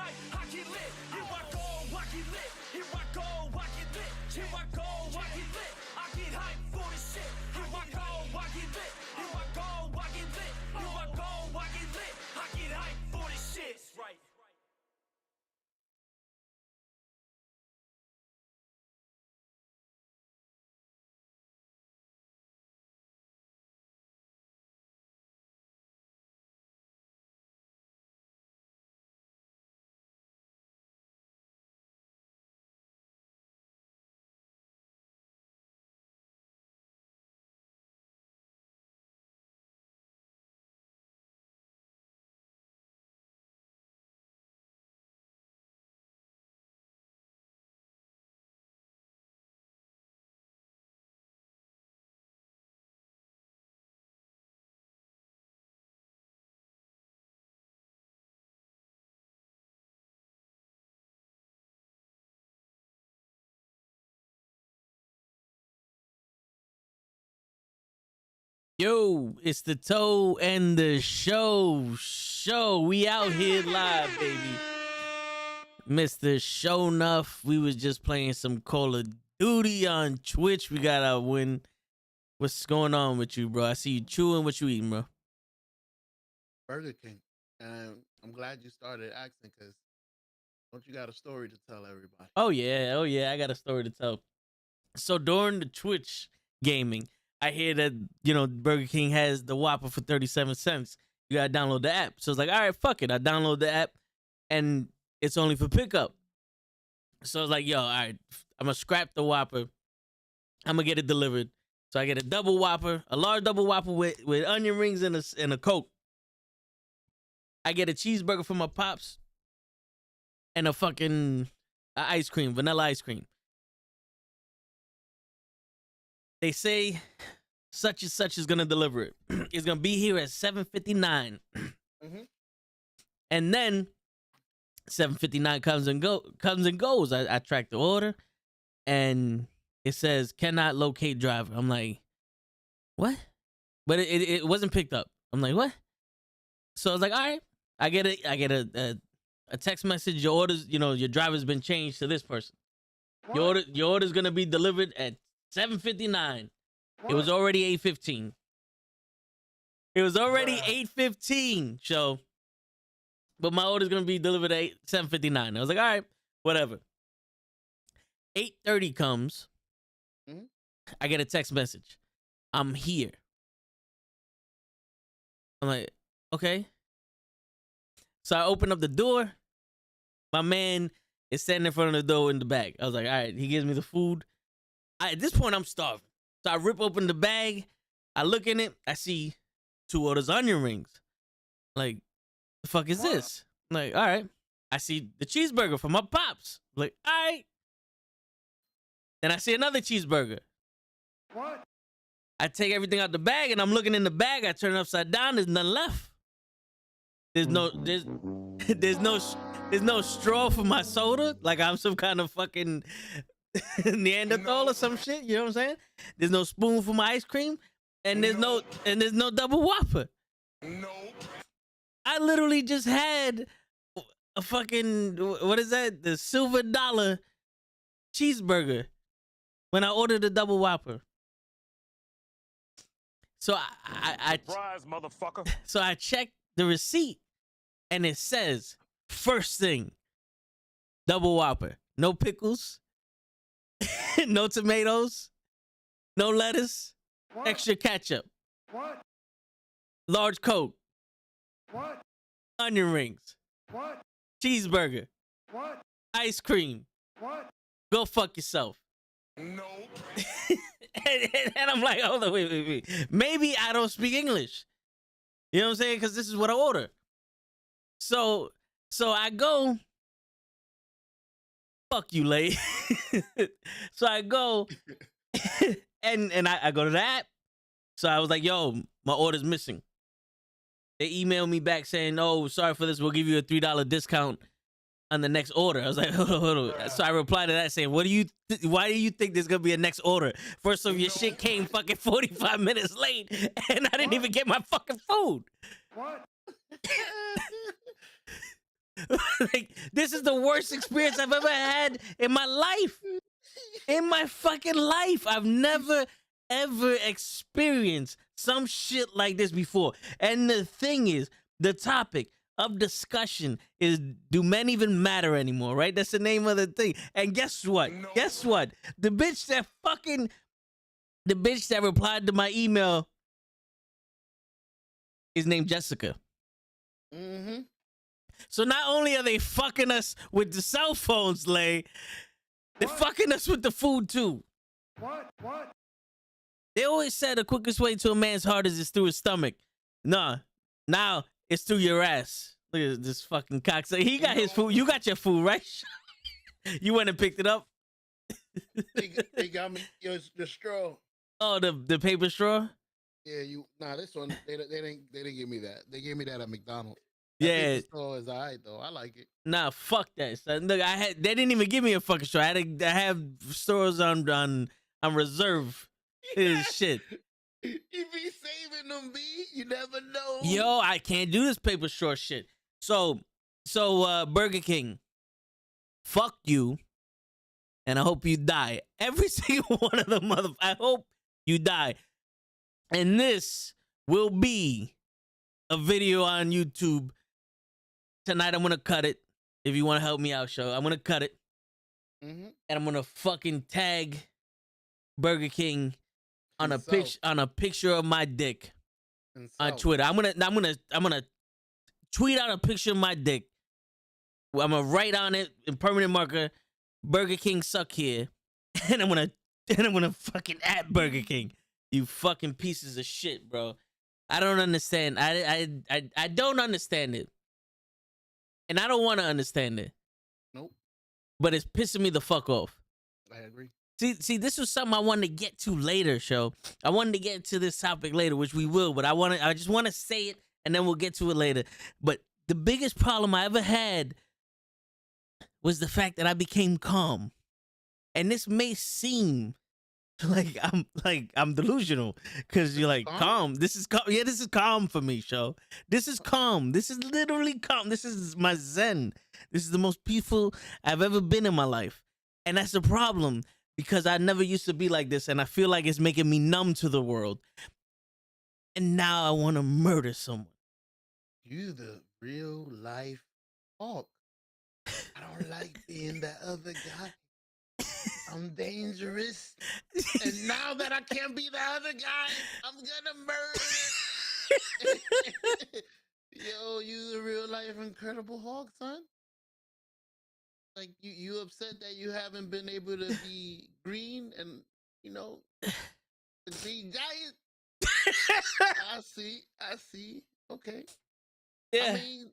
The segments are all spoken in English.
hype, I get lit. Here I go, I get lit. Here I go, I get lit. Here I go, I get lit. I get hype for this shit. Here I go, I get lit. Here I go, I get lit. Here I go, I get lit. I get hype for this shit. Right. Yo, it's the Toe and the Show. We out here live, baby. Mr. Show Nuff. We was just playing some Call of Duty on Twitch. We got our win. What's going on with you, bro? I see you chewing. What you eating, bro? Burger King. And I'm glad you started asking because don't you got a story to tell everybody? Oh yeah. I got a story to tell. So during the Twitch gaming, I hear that, you know, Burger King has the Whopper for 37 cents. You gotta download the app. So it's like, all right, fuck it. I download the app and it's only for pickup. So I was like, yo, all right, I'm gonna scrap the Whopper. I'm gonna get it delivered. So I get a double Whopper, a large double Whopper with onion rings and a Coke. I get a cheeseburger for my pops and a fucking ice cream, vanilla ice cream. They say such and such is gonna deliver it. It's gonna be here at 7:59, and then 7:59 comes and goes. I track the order, and it says cannot locate driver. I'm like, what? But it wasn't picked up. I'm like, what? So I was like, all right. I get a text message. Your orders, you know, your driver's been changed to this person. What? Your order's gonna be delivered at 7:59. It was already 8:15. It was already 8:15. So, but my order's gonna be delivered at 7:59. I was like, all right, whatever. 8:30 comes. I get a text message. I'm here. I'm like, okay. So I open up the door. My man is standing in front of the door in the bag. I was like, all right, he gives me the food. At this point, I'm starving. So I rip open the bag. I look in it. I see 2 orders onion rings. Like, the fuck is this? I'm like, all right. I see the cheeseburger for my pops. I'm like, all right. Then I see another cheeseburger. What? I take everything out the bag and I'm looking in the bag. I turn it upside down. There's nothing left. There's no straw for my soda. Like I'm some kind of fucking Neanderthal or some shit. You know what I'm saying? There's no spoon for my ice cream, and there's no double Whopper. No. I literally just had a fucking, what is that? The silver dollar cheeseburger when I ordered a double Whopper. So I Surprise, motherfucker. So I checked the receipt and it says first thing, double Whopper, no pickles, no tomatoes, no lettuce, What? extra ketchup, What? large Coke, What? onion rings, What? cheeseburger, What? ice cream. What? Go fuck yourself. No. And I'm like, hold on, wait. Maybe I don't speak English. You know what I'm saying? Because this is what I order. So I go, fuck you, lady. So I go, and I go to the app. So I was like, yo, my order's missing. They emailed me back saying, oh, sorry for this. We'll give you a $3 discount on the next order. I was like, hold on. So I replied to that saying, why do you think there's gonna be a next order? First of your shit came fucking 45 minutes late and I didn't even get my fucking food. What? Like, this is the worst experience I've ever had in my life. In my fucking life, I've never ever experienced some shit like this before. And the thing is, the topic of discussion is, do men even matter anymore, right? That's the name of the thing. And guess what? No. Guess what? The bitch that replied to my email is named Jessica. Mm-hmm. So not only are they fucking us with the cell phones, Lay, they're fucking us with the food too. What? They always said the quickest way to a man's heart is through his stomach. Nah, now it's through your ass. Look at this fucking cocksucker. He got his food. You got your food, right? You went and picked it up? They got me the straw. Oh, the paper straw? Yeah, this one they didn't give me that. They gave me that at McDonald's. Yeah. The straw is alright though. I like it. Nah, fuck that. Son. Look, they didn't even give me a fucking straw. I have straws on reserve. This shit. You be saving them, B. You never know. Yo, I can't do this paper straw shit. So Burger King, fuck you, and I hope you die. Every single one of them I hope you die. And this will be a video on YouTube. Tonight I'm gonna cut it. If you want to help me out, show, I'm gonna cut it. Mm-hmm. And I'm gonna fucking tag Burger King on a picture of my dick on Twitter. I'm gonna tweet out a picture of my dick. I'm gonna write on it in permanent marker, Burger King suck here, and I'm gonna fucking at Burger King. You fucking pieces of shit, bro. I don't understand. I don't understand it, and I don't want to understand it. Nope. But it's pissing me the fuck off. I agree. See, this was something I wanted to get to later, show. I wanted to get to this topic later, which we will, but I just want to say it, and then we'll get to it later. But the biggest problem I ever had was the fact that I became calm. And this may seem like I'm delusional, because you're like, calm. This is calm. Yeah, this is calm for me, show. This is calm. This is literally calm. This is my zen. This is the most peaceful I've ever been in my life. And that's the problem, because I never used to be like this, and I feel like it's making me numb to the world. And now I want to murder someone. You the real life Hulk. I don't like being that other guy. I'm dangerous. And now that I can't be the other guy, I'm gonna murder. Yo, you the real life Incredible Hulk, son. Like you upset that you haven't been able to be green and the green giant. I see. Okay. Yeah. I mean,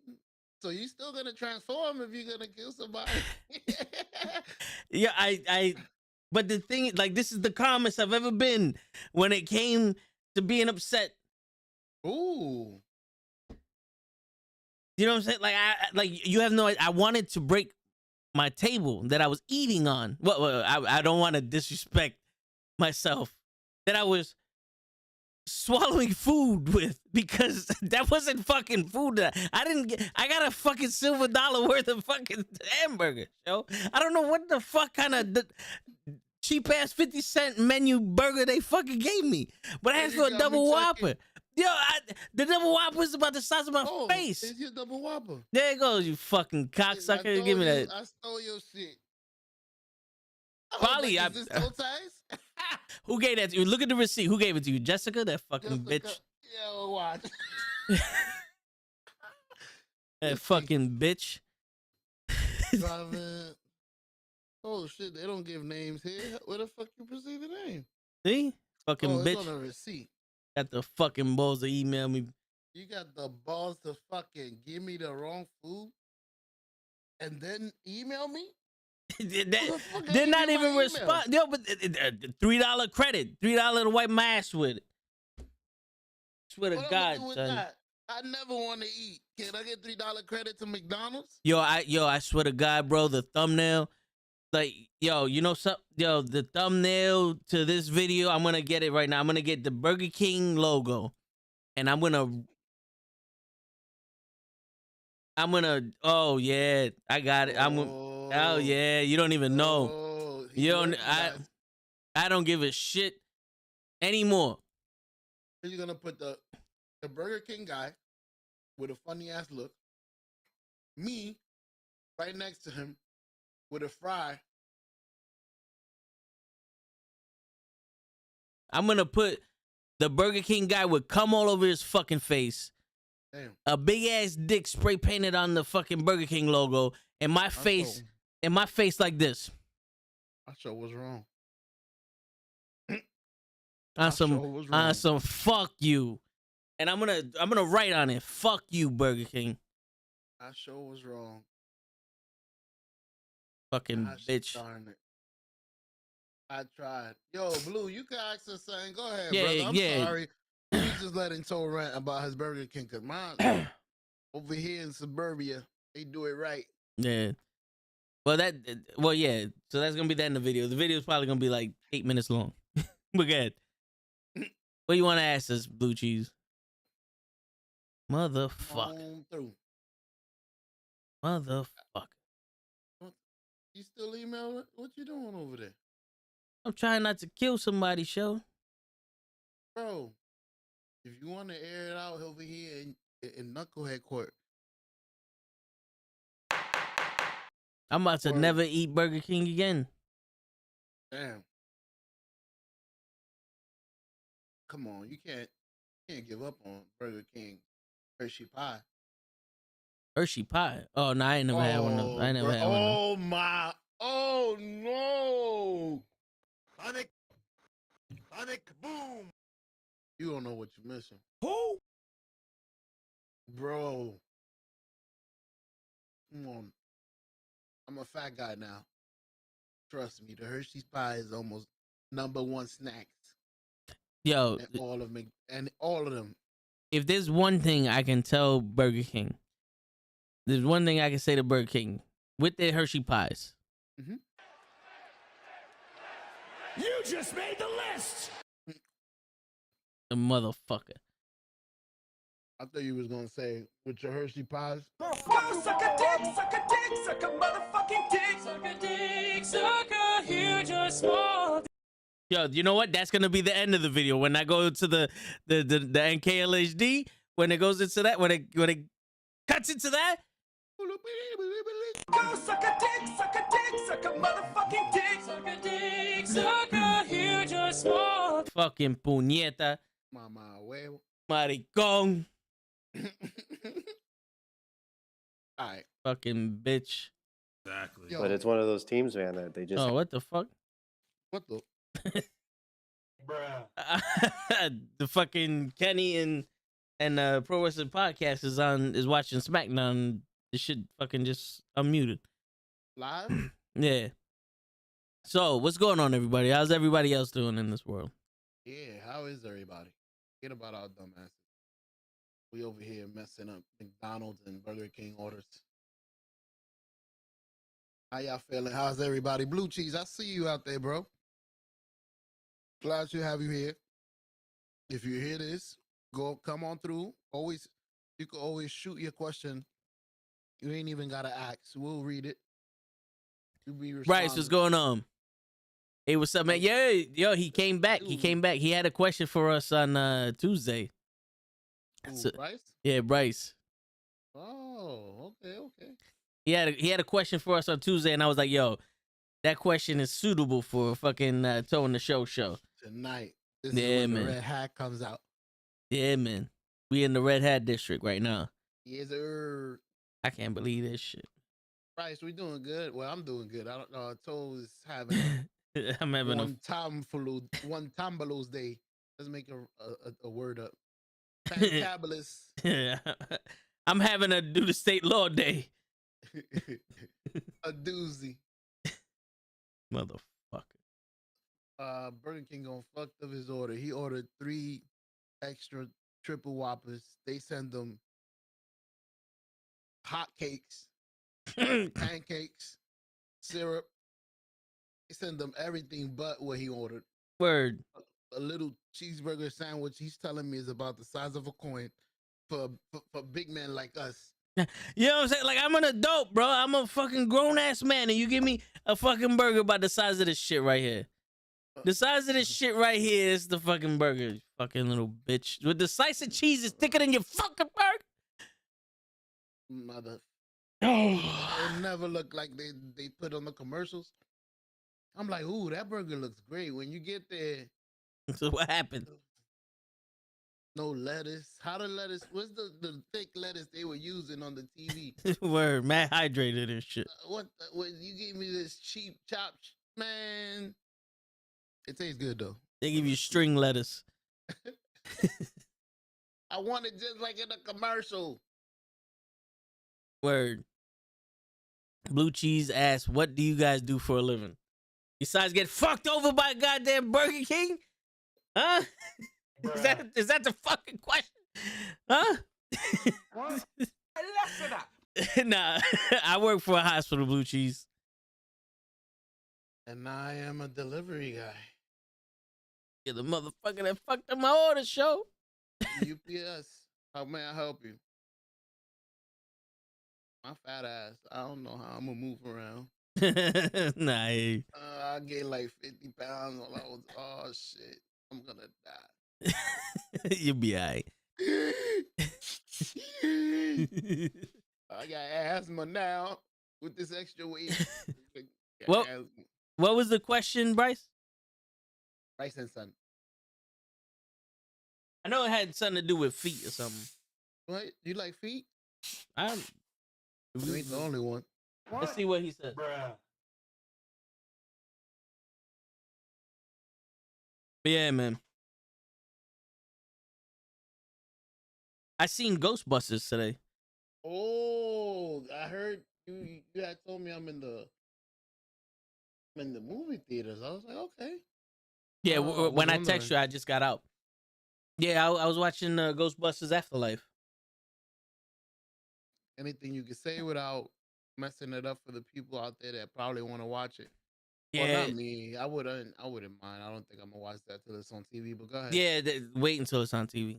so you still gonna transform if you're gonna kill somebody? Yeah, but the thing is, like, this is the calmest I've ever been when it came to being upset. Ooh. You know what I'm saying? You have no idea. I wanted to break my table that I was eating on. Well, I don't want to disrespect myself, that I was swallowing food with, because that wasn't fucking food that I didn't get. I got a fucking silver dollar worth of fucking hamburger, yo. I don't know what the fuck kind of cheap ass 50-cent menu burger they fucking gave me, but I asked for a double whopper. Yo, the double whopper is about the size of my face. It's your double whopper. There it goes, you fucking cocksucker. Give me that. I stole your shit. Probably. Is this toe ties? Who gave that to you? Look at the receipt. Who gave it to you? Jessica, that fucking bitch. Yo, watch. That fucking bitch. Oh shit, they don't give names here. Where the fuck you perceive the name? See? Fucking it's bitch. on a receipt. Got the fucking balls to email me. You got the balls to fucking give me the wrong food and then email me? They're not even respond. Yo, but $3 credit, $3 to wipe my ass with it. Swear to God, son. I never want to eat. Can I get $3 credit to McDonald's? Yo, I swear to God, bro. The thumbnail, like, yo, you know something? Yo, the thumbnail to this video, I'm gonna get it right now. I'm gonna get the Burger King logo, and I'm gonna I'm gonna. Oh yeah, I got it. Oh yeah, you don't even know. Oh, You don't. I don't give a shit anymore. He's gonna put the Burger King guy with a funny ass look, me right next to him with a fry. I'm gonna put the Burger King guy with cum all over his fucking face. Damn. A big ass dick spray painted on the fucking Burger King logo, and my face, like this. I sure was wrong. On some fuck you, and I'm gonna write on it. Fuck you, Burger King. I sure was wrong. Fucking bitch. Darn it. I tried. Yo, Blue, you can ask us something. Go ahead, Yeah, brother. I'm yeah. sorry. He's just letting Toe rant about his Burger King. Cause mine over here in suburbia, they do it right. Yeah. Well, yeah. So that's gonna be that in the video. The video is probably gonna be like 8 minutes long. But go ahead. What you want to ask us, Blue Cheese? Motherfucker. Motherfucker. You still email? What you doing over there? I'm trying not to kill somebody, show. Bro, if you want to air it out over here in Nukkle headquarters. I'm about to never eat Burger King again. Damn. Come on, you can't give up on Burger King Hershey pie. Hershey pie? Oh no, I ain't never had one of those. I never had one of those. Oh my! Oh no! Sonic boom! You don't know what you're missing. Who? Bro. Come on. I'm a fat guy now. Trust me, the Hershey's pie is almost #1 snacks. Yo, and all of them. If there's one thing I can tell Burger King, there's one thing I can say to Burger King with their Hershey pies. Mm-hmm. You just made the list. The motherfucker. I thought you was gonna say with your Hershey pies. Go suck a dick, suck a dick, suck a motherfucking dick, suck a dick, suck a huge or small. Yo, you know what? That's gonna be the end of the video when I go to the NKLHD. When it goes into that, when it cuts into that. Go suck a dick, suck a dick, suck a motherfucking dick, suck a dick, suck a huge or small. Fucking puñeta. Mama huevo. Maricón. All right. Fucking bitch. Exactly. Yo. But it's one of those teams, man, that they just. Oh, what the fuck? What the? Bruh. The fucking Kenny and Pro Wrestling Podcast is watching SmackDown. This shit fucking just unmuted. Live? Yeah. So what's going on, everybody? How's everybody else doing in this world? Yeah, how is everybody? Forget about our dumbasses. We over here messing up McDonald's and Burger King orders. How y'all feeling? How's everybody? Blue Cheese, I see you out there, bro. Glad to have you here. If you hear this, come on through. You can always shoot your question. You ain't even gotta ask. We'll read it. You be Bryce, what's going on? Hey, what's up, man? Yeah, yo, he came back. He came back. He had a question for us on Tuesday. Ooh, Bryce? Yeah, Bryce. Oh, okay. He had a question for us on Tuesday, and I was like, yo, that question is suitable for fucking Toe in the Show. Tonight. This is when man. the red hat comes out. Yeah, man. We in the Red Hat District right now. Yes, sir. I can't believe this shit. Bryce, we doing good. Well, I'm doing good. I don't know. Toe is having I'm having one Tambalos day. Let's make a word up. Fantabulous. I'm having a do the state law day. A doozy. Motherfucker. Burger King gonna fucked up his order. He ordered 3 extra triple whoppers. They send them hot cakes, pancakes, syrup. They send them everything but what he ordered. Word. A little cheeseburger sandwich. He's telling me is about the size of a coin for big men like us. You know what I'm saying? Like, I'm an adult, bro. I'm a fucking grown ass man, and you give me a fucking burger about the size of this shit right here. The size of this shit right here is the fucking burger, you fucking little bitch. With the slice of cheese is thicker than your fucking burger. Mother. Oh. It never looked like they put on the commercials. I'm like, ooh, that burger looks great. When you get there, So what happened? no lettuce. How the lettuce? What's the thick lettuce they were using on the TV? We're mad hydrated and shit. What you gave me this cheap chopped man? It tastes good though. They give you string lettuce. I want it just like in the commercial. Word. Blue Cheese asks, what do you guys do for a living? Besides get fucked over by goddamn Burger King? Huh? Is that the fucking question? Huh? What? Listen up. Nah, I work for a hospital, Blue Cheese. And I am a delivery guy. You're the motherfucker that fucked up my order, show. UPS. How may I help you? My fat ass. I don't know how I'm gonna move around. Nah, hey. I gained like 50 pounds while I was. Oh shit! I'm gonna die. You'll be alright. I got asthma now with this extra weight. Got Well- asthma. What was the question, Bryce? Rice and sun. I know it had something to do with feet or something. What? You like feet? I'm, You ain't the only one. let's see what he says. Bruh. But yeah, man. I seen Ghostbusters today. Oh, I heard you had told me I'm in the movie theaters. I was like, okay. Yeah, Oh, I when was I text you, wondering. I just got out. Yeah, I was watching Ghostbusters Afterlife. Anything you can say without messing it up for the people out there that probably want to watch it. Yeah, Well, not me. I wouldn't mind. I don't think I'm gonna watch that till it's on TV. But go ahead. yeah. Wait until it's on TV.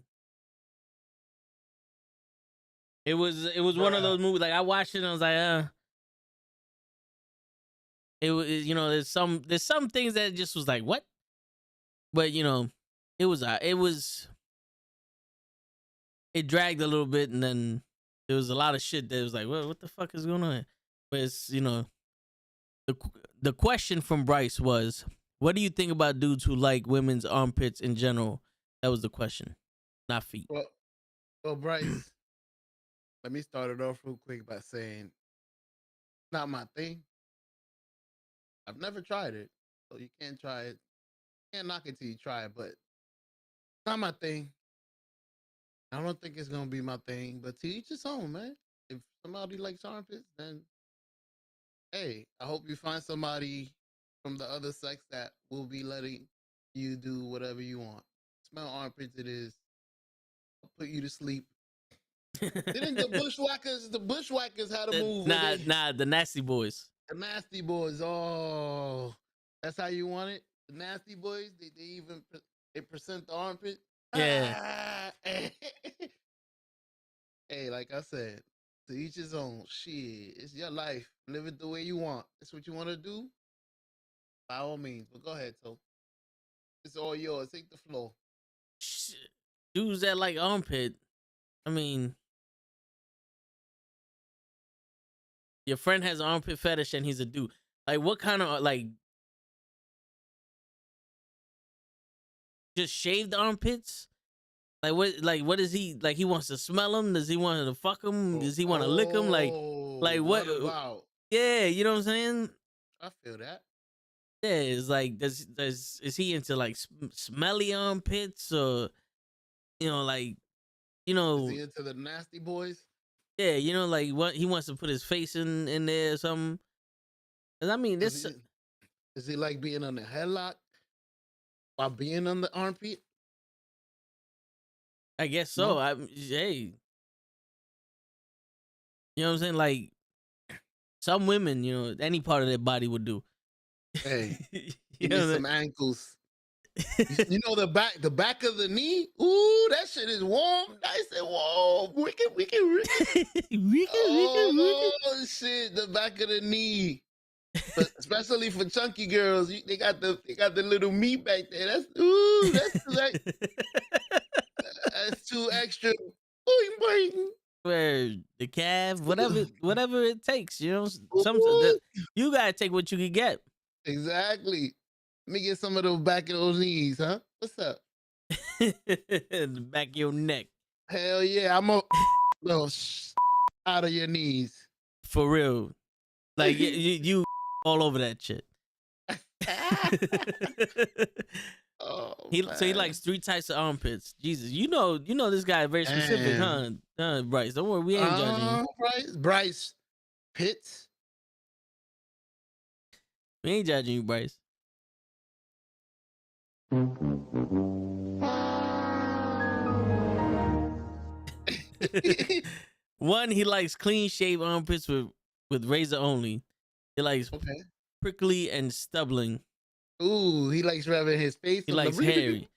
It was one of Bruh. those movies. Like I watched it and I was like, It was, you know, there's some things that just was like what, but you know, it dragged a little bit, and then there was a lot of shit that was like, well, what the fuck is going on? But it's, you know, the question from Bryce was, what do you think about dudes who like women's armpits in general? That was the question, not feet. Well, Bryce, let me start it off real quick by saying, not my thing. I've never tried it, so you can't try it. Can't knock it till you try it, but not my thing. I don't think it's gonna be my thing, but to each his own, man. If somebody likes armpits, then hey, I hope you find somebody from the other sex that will be letting you do whatever you want. Smell armpits, it is. I'll put you to sleep. Didn't the bushwhackers had a move? where they- Nah, the Nasty Boys. The nasty boys. Oh, that's how you want it. The nasty boys. They even they present the armpit. Yeah. Ah, hey, like I said, to each his own. Shit, it's your life. Live it the way you want. That's what you want to do. By all means. But go ahead, so it's all yours. Take the floor. Shit. Dudes that like armpit. I mean, your friend has an armpit fetish and he's a dude. Like, what kind of like just shaved armpits? Like what is he like? He wants to smell them? Does he want to fuck them? Does he want to lick them? Like what? What about? Yeah, you know what I'm saying? I feel that. Yeah, it's like is he into like smelly armpits, or you know, like, you know, Is he into the nasty boys? yeah, you know, like what he wants to put his face in there or something. 'Cause I mean, this Is he like being on the headlock while being on the armpit? I guess so. No? Hey, you know what I'm saying? Like some women, you know, any part of their body would do. Hey, You give know me what I'm some ankles. You know the back of the knee. Ooh, that shit is warm, nice and warm. Wicked. Oh shit, the back of the knee. But especially for chunky girls, they got the little meat back there. That's too extra. Boing, boing. Where the calf, whatever it takes, you know. Ooh, You gotta take what you can get. exactly. Let me get some of those back of those knees, huh? What's up? The back of your neck. Hell yeah, I'm a little out of your knees. For real. Like you all over that shit. Oh, So he man. likes 3 types of armpits. Jesus, you know this guy is very specific, huh? Bryce, don't worry, we ain't judging you. Bryce Pitts. We ain't judging you, Bryce. One, he likes clean shaved armpits with razor only. He likes prickly and stubbling. Ooh, he likes rubbing his face. He likes hairy.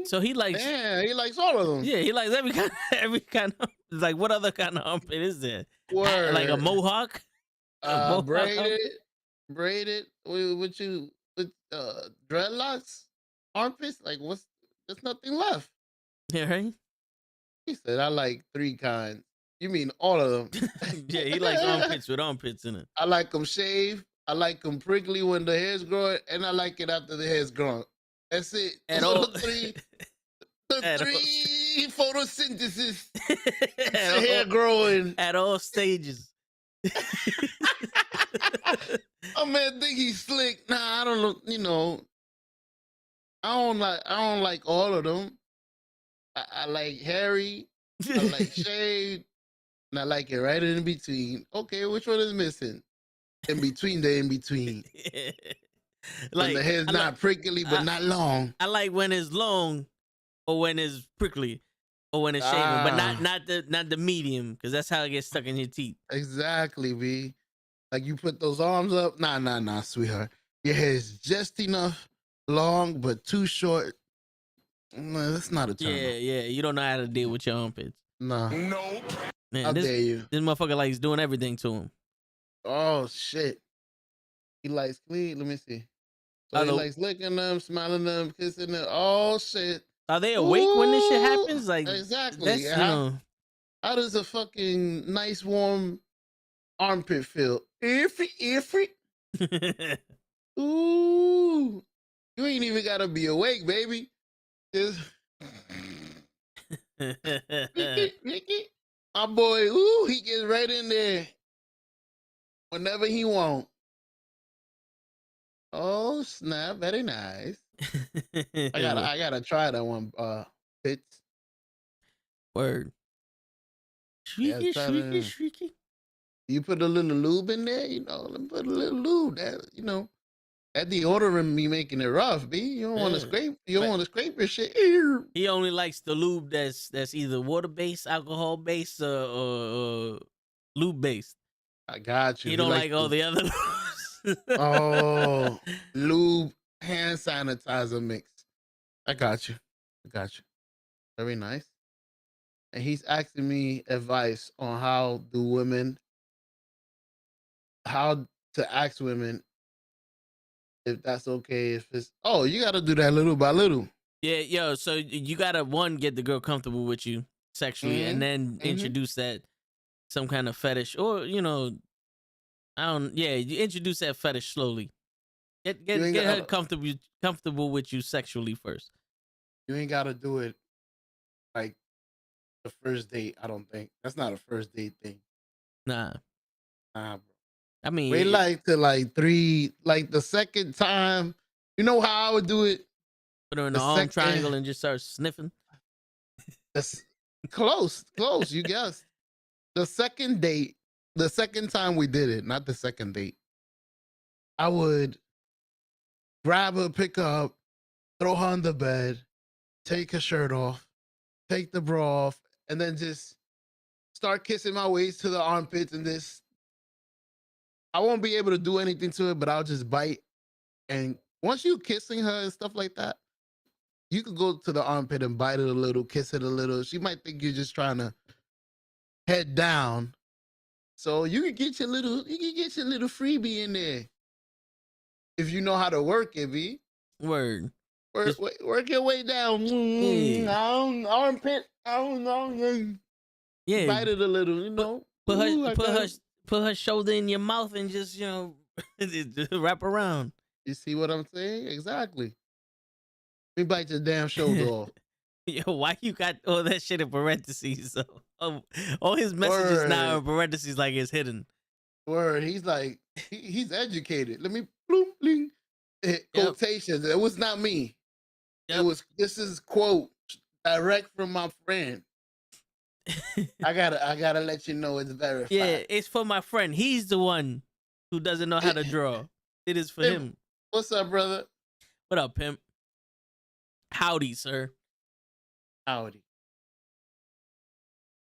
So he likes. Yeah, he likes all of them. Yeah, he likes every kind of. Like, what other kind of armpit is there? Word. Like a mohawk? Braided with dreadlocks, armpits. Like there's nothing left. Yeah, right. He said, "I like 3 kinds." You mean all of them? Yeah, he likes armpits with armpits in it. I like them shaved. I like them prickly when the hair's growing, and I like it after the hair's grown. That's it. At Those are all. the three photosynthesis. Hair growing at all stages. Oh man, think he's slick. Nah, I don't know. You know, I don't like all of them. I like hairy. I like shaved. And I like it right in between. Okay, which one is missing? In between. Like the hair's not prickly, but not long. I like when it's long, or when it's prickly, or when it's shaven, but not the medium, because that's how it gets stuck in your teeth. Exactly, B. Like you put those arms up. Nah, sweetheart. Your hair is just enough long, but too short. No, that's not a turn. Yeah. You don't know how to deal with your armpits. No. Nope. Man, How dare you? This motherfucker likes doing everything to him. Oh shit. He likes clean. Let me see. So he likes licking them, smiling them, kissing them. Oh shit. Are they awake when this shit happens? Like exactly. How does a fucking nice warm armpit feel? Iffy. Ooh. You ain't even gotta be awake, baby. Just Ricky. My boy, ooh, he gets right in there whenever he wants. Oh snap! Very nice. I gotta try that one. Fits. Word. Shrieky. You put a little lube in there, you know. Let me put a little lube. That deodorant be making it rough, B. You don't want to scrape. You don't want to scrape your shit. He only likes the lube that's either water based, alcohol based, or lube based. I got you. He don't like all the other lubes. Oh, lube hand sanitizer mix. I got you. Very nice. And he's asking me advice on how to ask women if that's okay. If it's you got to do that little by little. Yeah, yo. So you gotta get the girl comfortable with you sexually, and then introduce that some kind of fetish, or you introduce that fetish slowly. Get her comfortable with you sexually first. You ain't gotta do it like the first date. I don't think that's not a first date thing. Nah, bro. I mean, we like to 3, like the second time. You know how I would do it? Put her in the arm triangle and just start sniffing. That's close. You guessed. The second time we did it, not the second date, I would grab her, pick her up, throw her on the bed, take her shirt off, take the bra off, and then just start kissing my waist to the armpits, and this. I won't be able to do anything to it, but I'll just bite. And once you kissing her and stuff like that, you could go to the armpit and bite it a little, kiss it a little. She might think you're just trying to head down. So you can get your little freebie in there if you know how to work it, B. Word. Work your way down. Yeah. Armpit. I don't know. Yeah. Bite it a little, you know. Put her shoulder in your mouth and just, just wrap around. You see what I'm saying? Exactly. Let me bite your damn shoulder off. Yo, why you got all that shit in parentheses? So, all his messages now in parentheses like it's hidden. Word. He's like, he's educated. Let me bloom, bling. Quotations. It was not me. Yep. This is quote direct from my friend. I gotta let you know it's verified. Yeah, it's for my friend. He's the one who doesn't know how to draw. It is for him. What's up, brother? What up, pimp? Howdy, sir. Howdy.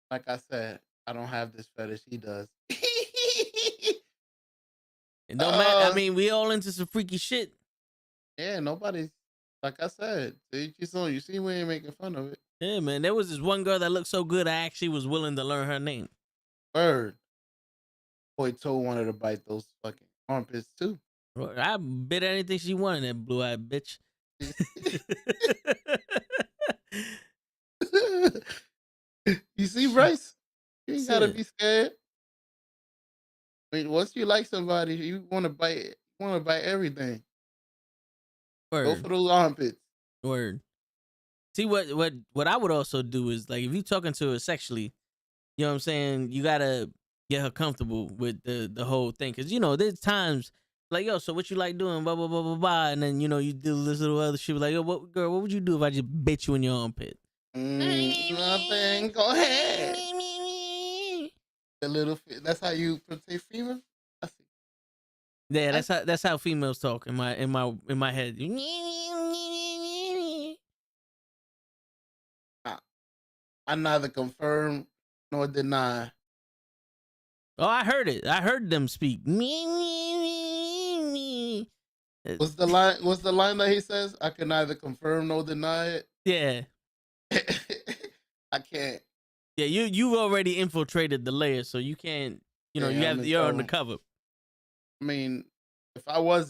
Like I said, I don't have this fetish. He does. It don't matter. I mean, we all into some freaky shit. Yeah, nobody's. Like I said, you see, we ain't making fun of it. Yeah, man. There was this one girl that looked so good, I actually was willing to learn her name. Bird. Boy Toe wanted to bite those fucking armpits too. I bit anything she wanted, that blue-eyed bitch. You see, Bryce? You ain't gotta be scared. I mean, once you like somebody, you want to bite. You want to bite everything. Word. Go for those armpits. Word. See, what I would also do is, like, if you talking to her sexually, you know what I'm saying, you gotta get her comfortable with the whole thing, because there's times like, yo, so what you like doing, blah blah blah blah blah, and then you do this little other shit like, yo, what would you do if I just bit you in your armpit? Nothing. Go ahead. The little. That's how you say female. I see. Yeah, that's how females talk in my head. I neither confirm nor deny. Oh, I heard it. I heard them speak. What's the line? What's the line that he says? I can neither confirm nor deny it. Yeah. I can't. Yeah, you already infiltrated the layer, so you can't. You're undercover. I mean, if I was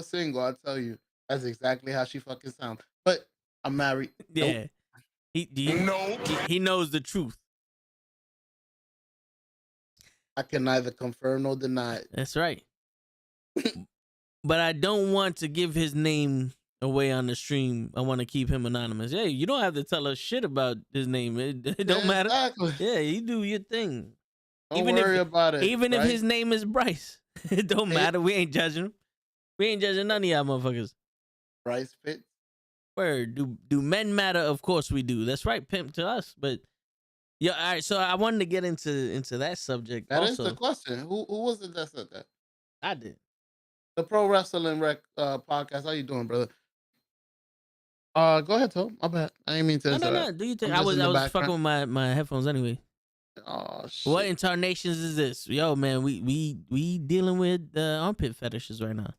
single, I'd tell you that's exactly how she fucking sounds. But I'm married. Yeah. Nope. He knows the truth. I can neither confirm nor deny it. That's right. But I don't want to give his name away on the stream. I want to keep him anonymous. Hey, you don't have to tell us shit about his name. It don't matter. Exactly. Yeah, you do your thing. Don't worry about it. Even if his name is Bryce, it don't matter. We ain't judging him. We ain't judging none of y'all motherfuckers. Bryce Pitt. Word. Do men matter? Of course we do. That's right, pimp to us. But yeah, all right. So I wanted to get into that subject. That also. is the question. Who was it that said that? I did. The Pro Wrestling Rec podcast. How you doing, brother? Go ahead, Tom. My bad. I didn't mean to. No. Do you think I was fucking with my headphones anyway? Oh shit. What incarnations is this? Yo, man, we dealing with armpit fetishes right now.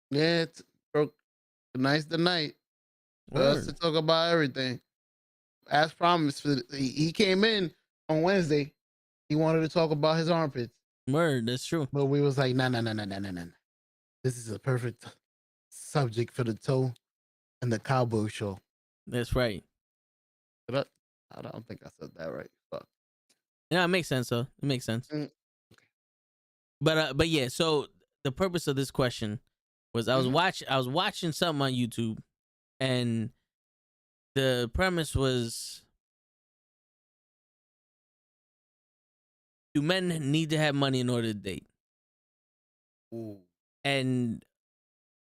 Yeah, tonight's the night for us to talk about everything. As promised, he came in on Wednesday. He wanted to talk about his armpits. Word, that's true. But we was like, no. This is a perfect subject for the toe and the cowboy show. That's right. I don't think I said that right. Fuck. Yeah, it makes sense though. It makes sense. Okay. But yeah, so the purpose of this question was I was watching something on YouTube, and the premise was, do men need to have money in order to date? Ooh. And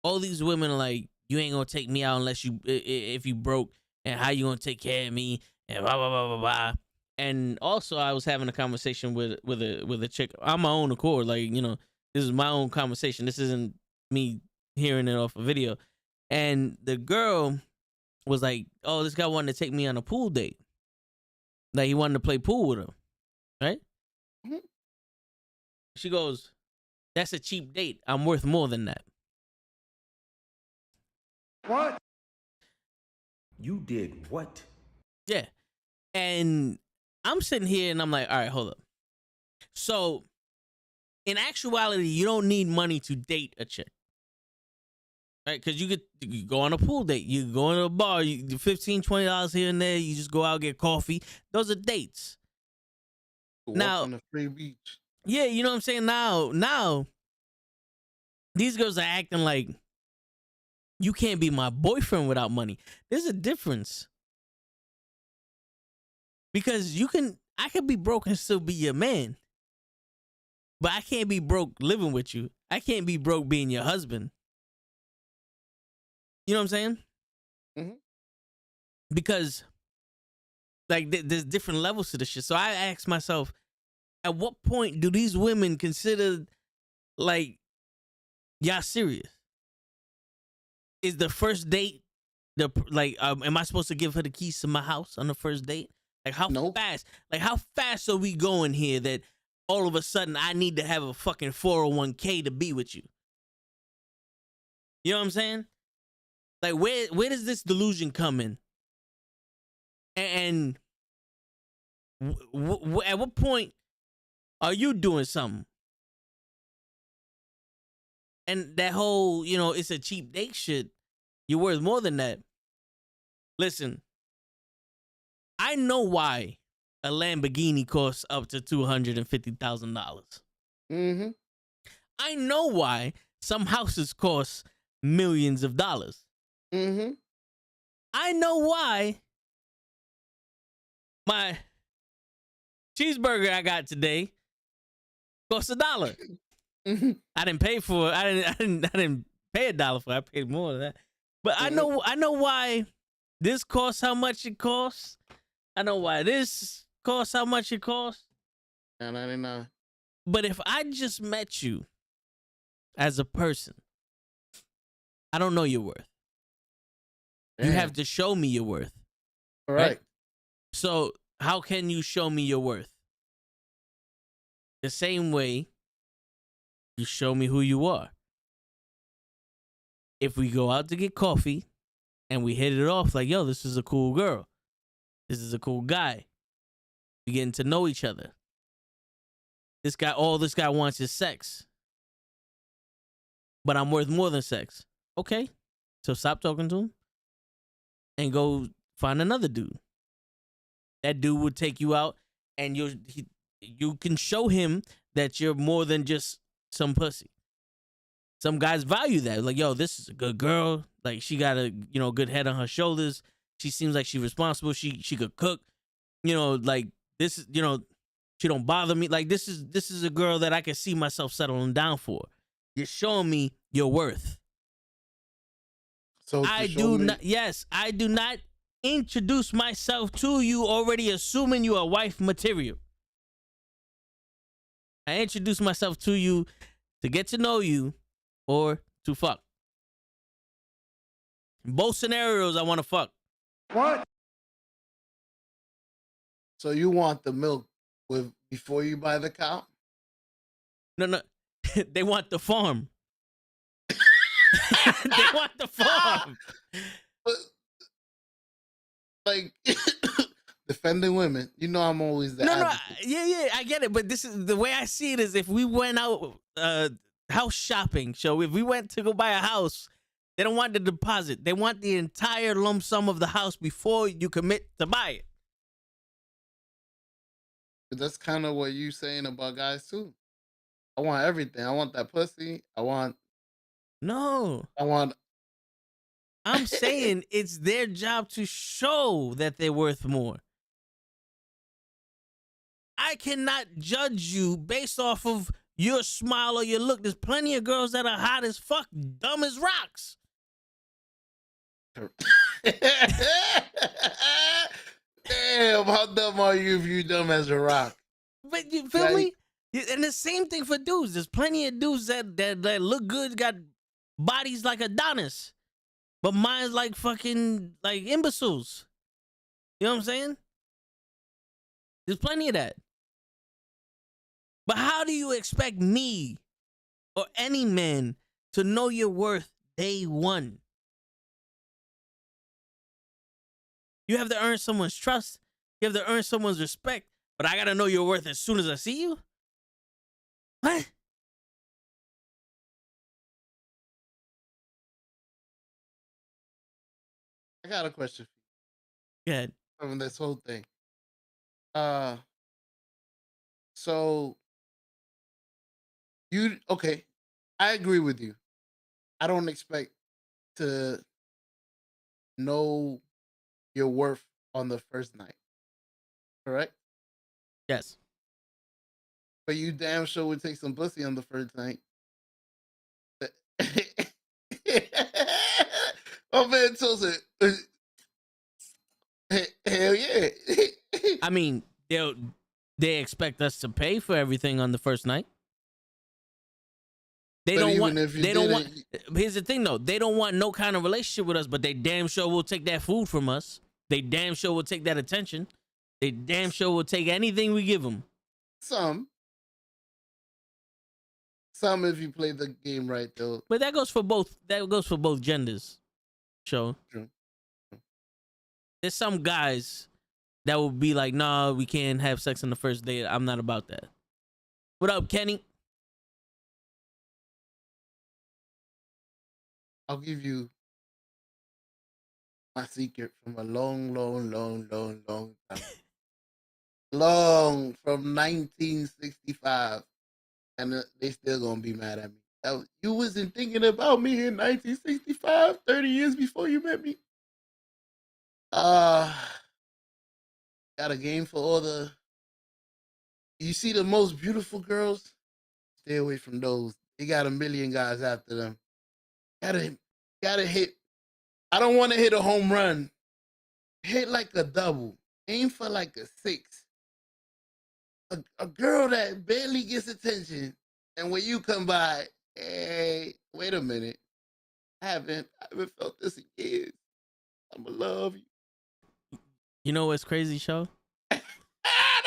all these women are like, you ain't gonna take me out unless if you broke, and how you gonna take care of me, and blah blah blah blah blah. And also, I was having a conversation with a chick on my own accord. Like, this is my own conversation. This isn't me hearing it off a video. And the girl was like, "Oh, this guy wanted to take me on a pool date. Like, he wanted to play pool with her, right?" Mm-hmm. She goes, "That's a cheap date. I'm worth more than that." What? You did what? Yeah. And I'm sitting here and I'm like, all right, hold up. So in actuality, you don't need money to date a chick. Right? Because you go on a pool date. You go into a bar, you do $15, $20 here and there. You just go out, get coffee. Those are dates. Walk Now, on the free beach. Yeah, you know what I'm saying? Now, these girls are acting like you can't be my boyfriend without money. There's a difference. Because I could be broke and still be your man. But I can't be broke living with you. I can't be broke being your husband. You know what I'm saying? Mm-hmm. Because, like, there's different levels to this shit. So I ask myself, at what point do these women consider, like, y'all serious? Is the first date, am I supposed to give her the keys to my house on the first date? Like, how fast? Like, how fast are we going here that all of a sudden I need to have a fucking 401k to be with you? You know what I'm saying? Like, where does this delusion come in? And at what point are you doing something? And that whole, it's a cheap date shit, you're worth more than that. Listen, I know why a Lamborghini costs up to $250,000. Mm-hmm. I know why some houses cost millions of dollars. Mm-hmm. I know why my cheeseburger I got today costs $1. Mm-hmm. I didn't pay for it. I didn't pay $1 for it. I paid more than that. But I know why this costs how much it costs. I know why this costs how much it costs. $9.99. But if I just met you as a person, I don't know your worth. Damn. You have to show me your worth. All right. So how can you show me your worth? The same way you show me who you are. If we go out to get coffee and we hit it off like, yo, this is a cool girl. This is a cool guy. We getting to know each other. All this guy wants is sex. But I'm worth more than sex. Okay. So stop talking to him and go find another dude. That dude would take you out and you can show him that you're more than just some pussy. Some guys value that. Like, yo, this is a good girl. Like, she got a, good head on her shoulders. She seems like she's responsible. She could cook. Like, this is, she don't bother me. Like, this is a girl that I can see myself settling down for. You're showing me your worth. So I do not introduce myself to you already assuming you are wife material. I introduce myself to you to get to know you or to fuck. In both scenarios, I want to fuck. What? So you want the milk before you buy the cow? No. They want the farm. They want the farm. But, like, defending women. I'm always the advocate. Yeah, I get it. But this is the way I see it is if we went out house shopping, so if we went to go buy a house, they don't want the deposit. They want the entire lump sum of the house before you commit to buy it. But that's kind of what you saying about guys too. I want everything. I want that pussy. No. I'm saying it's their job to show that they're worth more. I cannot judge you based off of your smile or your look. There's plenty of girls that are hot as fuck, dumb as rocks. Damn, how dumb are you if you dumb as a rock? But you feel me? And the same thing for dudes. There's plenty of dudes that look good, got bodies like Adonis, but mine's like fucking like imbeciles. You know what I'm saying? There's plenty of that. But how do you expect me or any man to know your worth day one? You have to earn someone's trust. You have to earn someone's respect. But I gotta know your worth as soon as I see you. What? I got a question Good. from this whole thing. Uh, so okay? I agree with you. I don't expect to know your worth on the first night, correct? Yes. But you damn sure would take some pussy on the first night. Oh man, Tulsa. Hell yeah. I mean, they expect us to pay for everything on the first night. They But don't even want. if you They don't want. didn't, Here's the thing, though. They don't want no kind of relationship with us, but they damn sure will take that food from us. They damn sure will take that attention. They damn sure will take anything we give them. some if you play the game right though. But that goes for both. That goes for both genders. So True. there's some guys that will be like, "Nah, we can't have sex on the first date. I'm not about that." What up, Kenny? I'll give you my secret from a long time. Long from 1965, and they still gonna be mad at me. You wasn't thinking about me in 1965, 30 years before you met me. Got a game for all the. You see the most beautiful girls? Stay away from those. They got a million guys after them. Gotta hit. I don't want to hit a home run. Hit like a double. Aim for like a 6. A girl that barely gets attention, and when you come by, hey, wait a minute. I haven't felt this in years. I'ma love you. You know what's crazy, show? I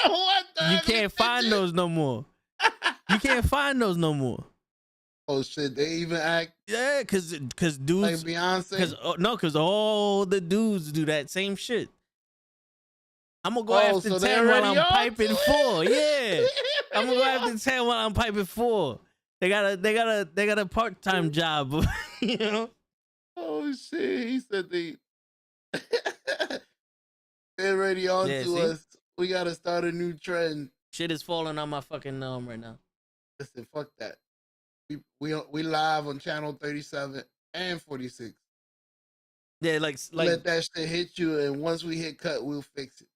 don't want that. You can't find those no more. You can't find those no more. Oh shit! They even act Yeah, cause like dudes, Beyonce. cause all the dudes do that same shit. I'm gonna go after So they 10 while already I'm on piping to 4. it? Yeah, I'm gonna go after 10 while I'm piping 4. They got a part-time job, you know. Oh shit! He said they they're already on Yeah, to see? us. We gotta start a new trend. Shit is falling on my fucking right now. Listen, fuck that. We live on channel 37 and 46. Yeah, like Let that shit hit you, and once we hit cut, we'll fix it.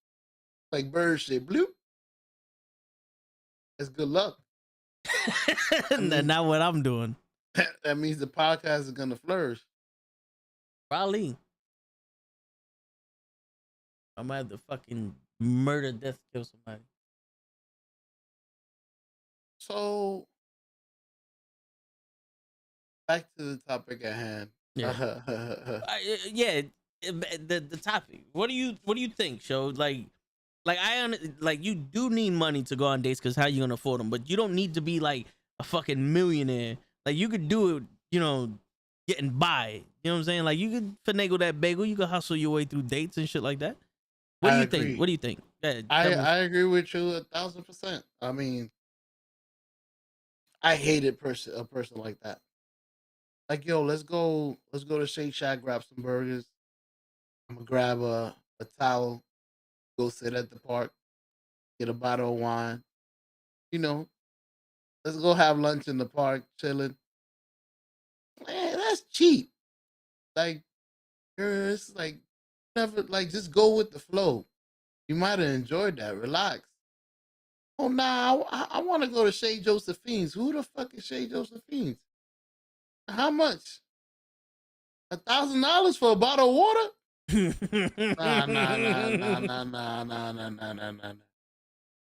Like bird shit, bloop. That's good luck. not what I'm doing. That means the podcast is gonna flourish. Probably. I might have to fucking murder, death, kill somebody. So back to the topic at hand. Yeah. Yeah. The topic. What do you think, show? Like you do need money to go on dates because how you gonna afford them? But you don't need to be like a fucking millionaire. Like you could do it, getting by. You know what I'm saying? Like you could finagle that bagel. You could hustle your way through dates and shit like that. What do you agree. think? What do you think? Yeah, I agree with you 1,000%. I mean, I hated a person like that. Like, yo, let's go to Shake Shack, grab some burgers. I'm gonna grab a towel, go sit at the park, get a bottle of wine. You know, let's go have lunch in the park, chilling. Man, that's cheap. Like, it's like never like just go with the flow. You might have enjoyed that. Relax. Oh nah, I want to go to Shea Josephine's. Who the fuck is Shea Josephine's? How much? $1,000 for a bottle of water? Nah.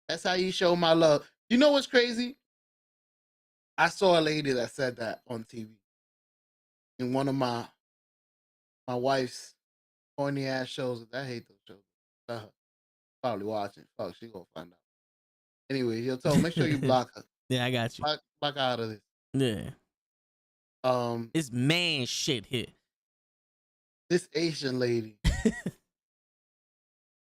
That's how you show my love. You know what's crazy? I saw a lady that said that on TV in one of my wife's corny ass shows. I hate those shows. Probably watching. Fuck, she gonna find out. Anyway, yo, tell make sure you block her. Yeah, I got you. Block out of this. Yeah. It's man shit here. This Asian lady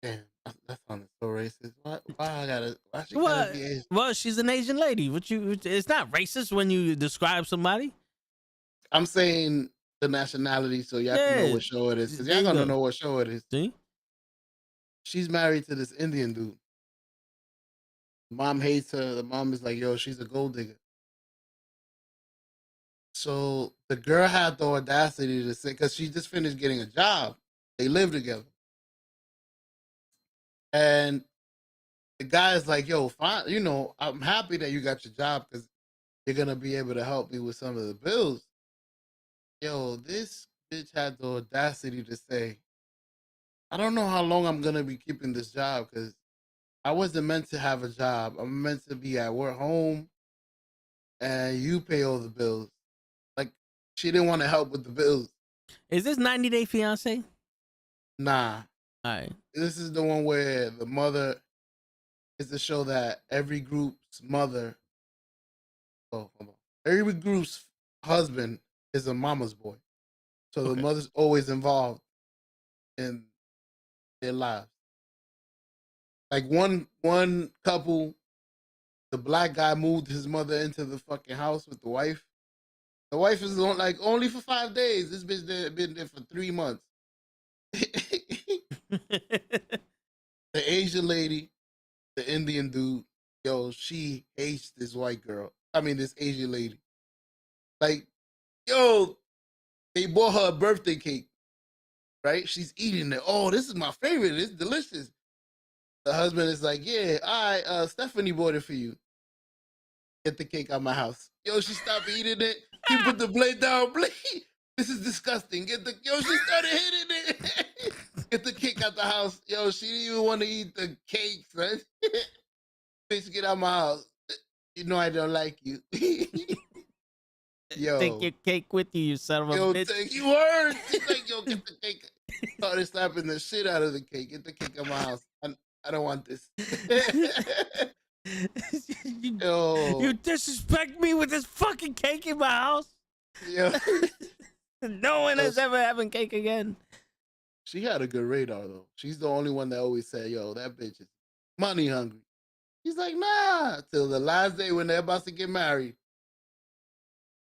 Damn, that sounded so racist. Why she gotta What? be Asian? Well, she's an Asian lady. It's not racist when you describe somebody. I'm saying the nationality, so y'all can know Yeah, what show it is, because there y'all you gonna go. know what show it is. See? She's married to this Indian dude. Mom hates her. The mom is like, yo, she's a gold digger. So the girl had the audacity to say, because she just finished getting a job. They live together. And the guy is like, yo, fine, I'm happy that you got your job because you're gonna be able to help me with some of the bills. Yo, this bitch had the audacity to say, I don't know how long I'm gonna be keeping this job because I wasn't meant to have a job. I'm meant to be at work home and you pay all the bills. Like, she didn't want to help with the bills. Is this 90 Day Fiance? Nah. All right. This is the one where the mother is the show that every group's mother, hold on. Every group's husband is a mama's boy. So the Okay. mother's always involved in their lives. Like one couple, the black guy moved his mother into the fucking house with the wife. The wife is like only for 5 days. This bitch been there for 3 months. The Asian lady, the Indian dude, yo, she hates this white girl. I mean, this Asian lady. Like, yo, they bought her a birthday cake, right? She's eating it. Oh, this is my favorite. It's delicious. The husband is like, yeah, all right, Stephanie bought it for you. Get the cake out my house. Yo, she stopped eating it. He put the blade down. Blade. This is disgusting. She started hitting it. Get the cake out the house. Yo, she didn't even want to eat the cake, son. Bitch, get out my house. You know I don't like you. Yo. Take your cake with you, you son of a Yo, bitch. take you word. She's like, yo, get the cake. Started slapping the shit out of the cake. Get the cake out my house. I don't want this. You disrespect me with this fucking cake in my house. Yeah. No one is ever having cake again. She had a good radar though. She's the only one that always said, yo, that bitch is money hungry. He's like, nah. Till the last day when they're about to get married.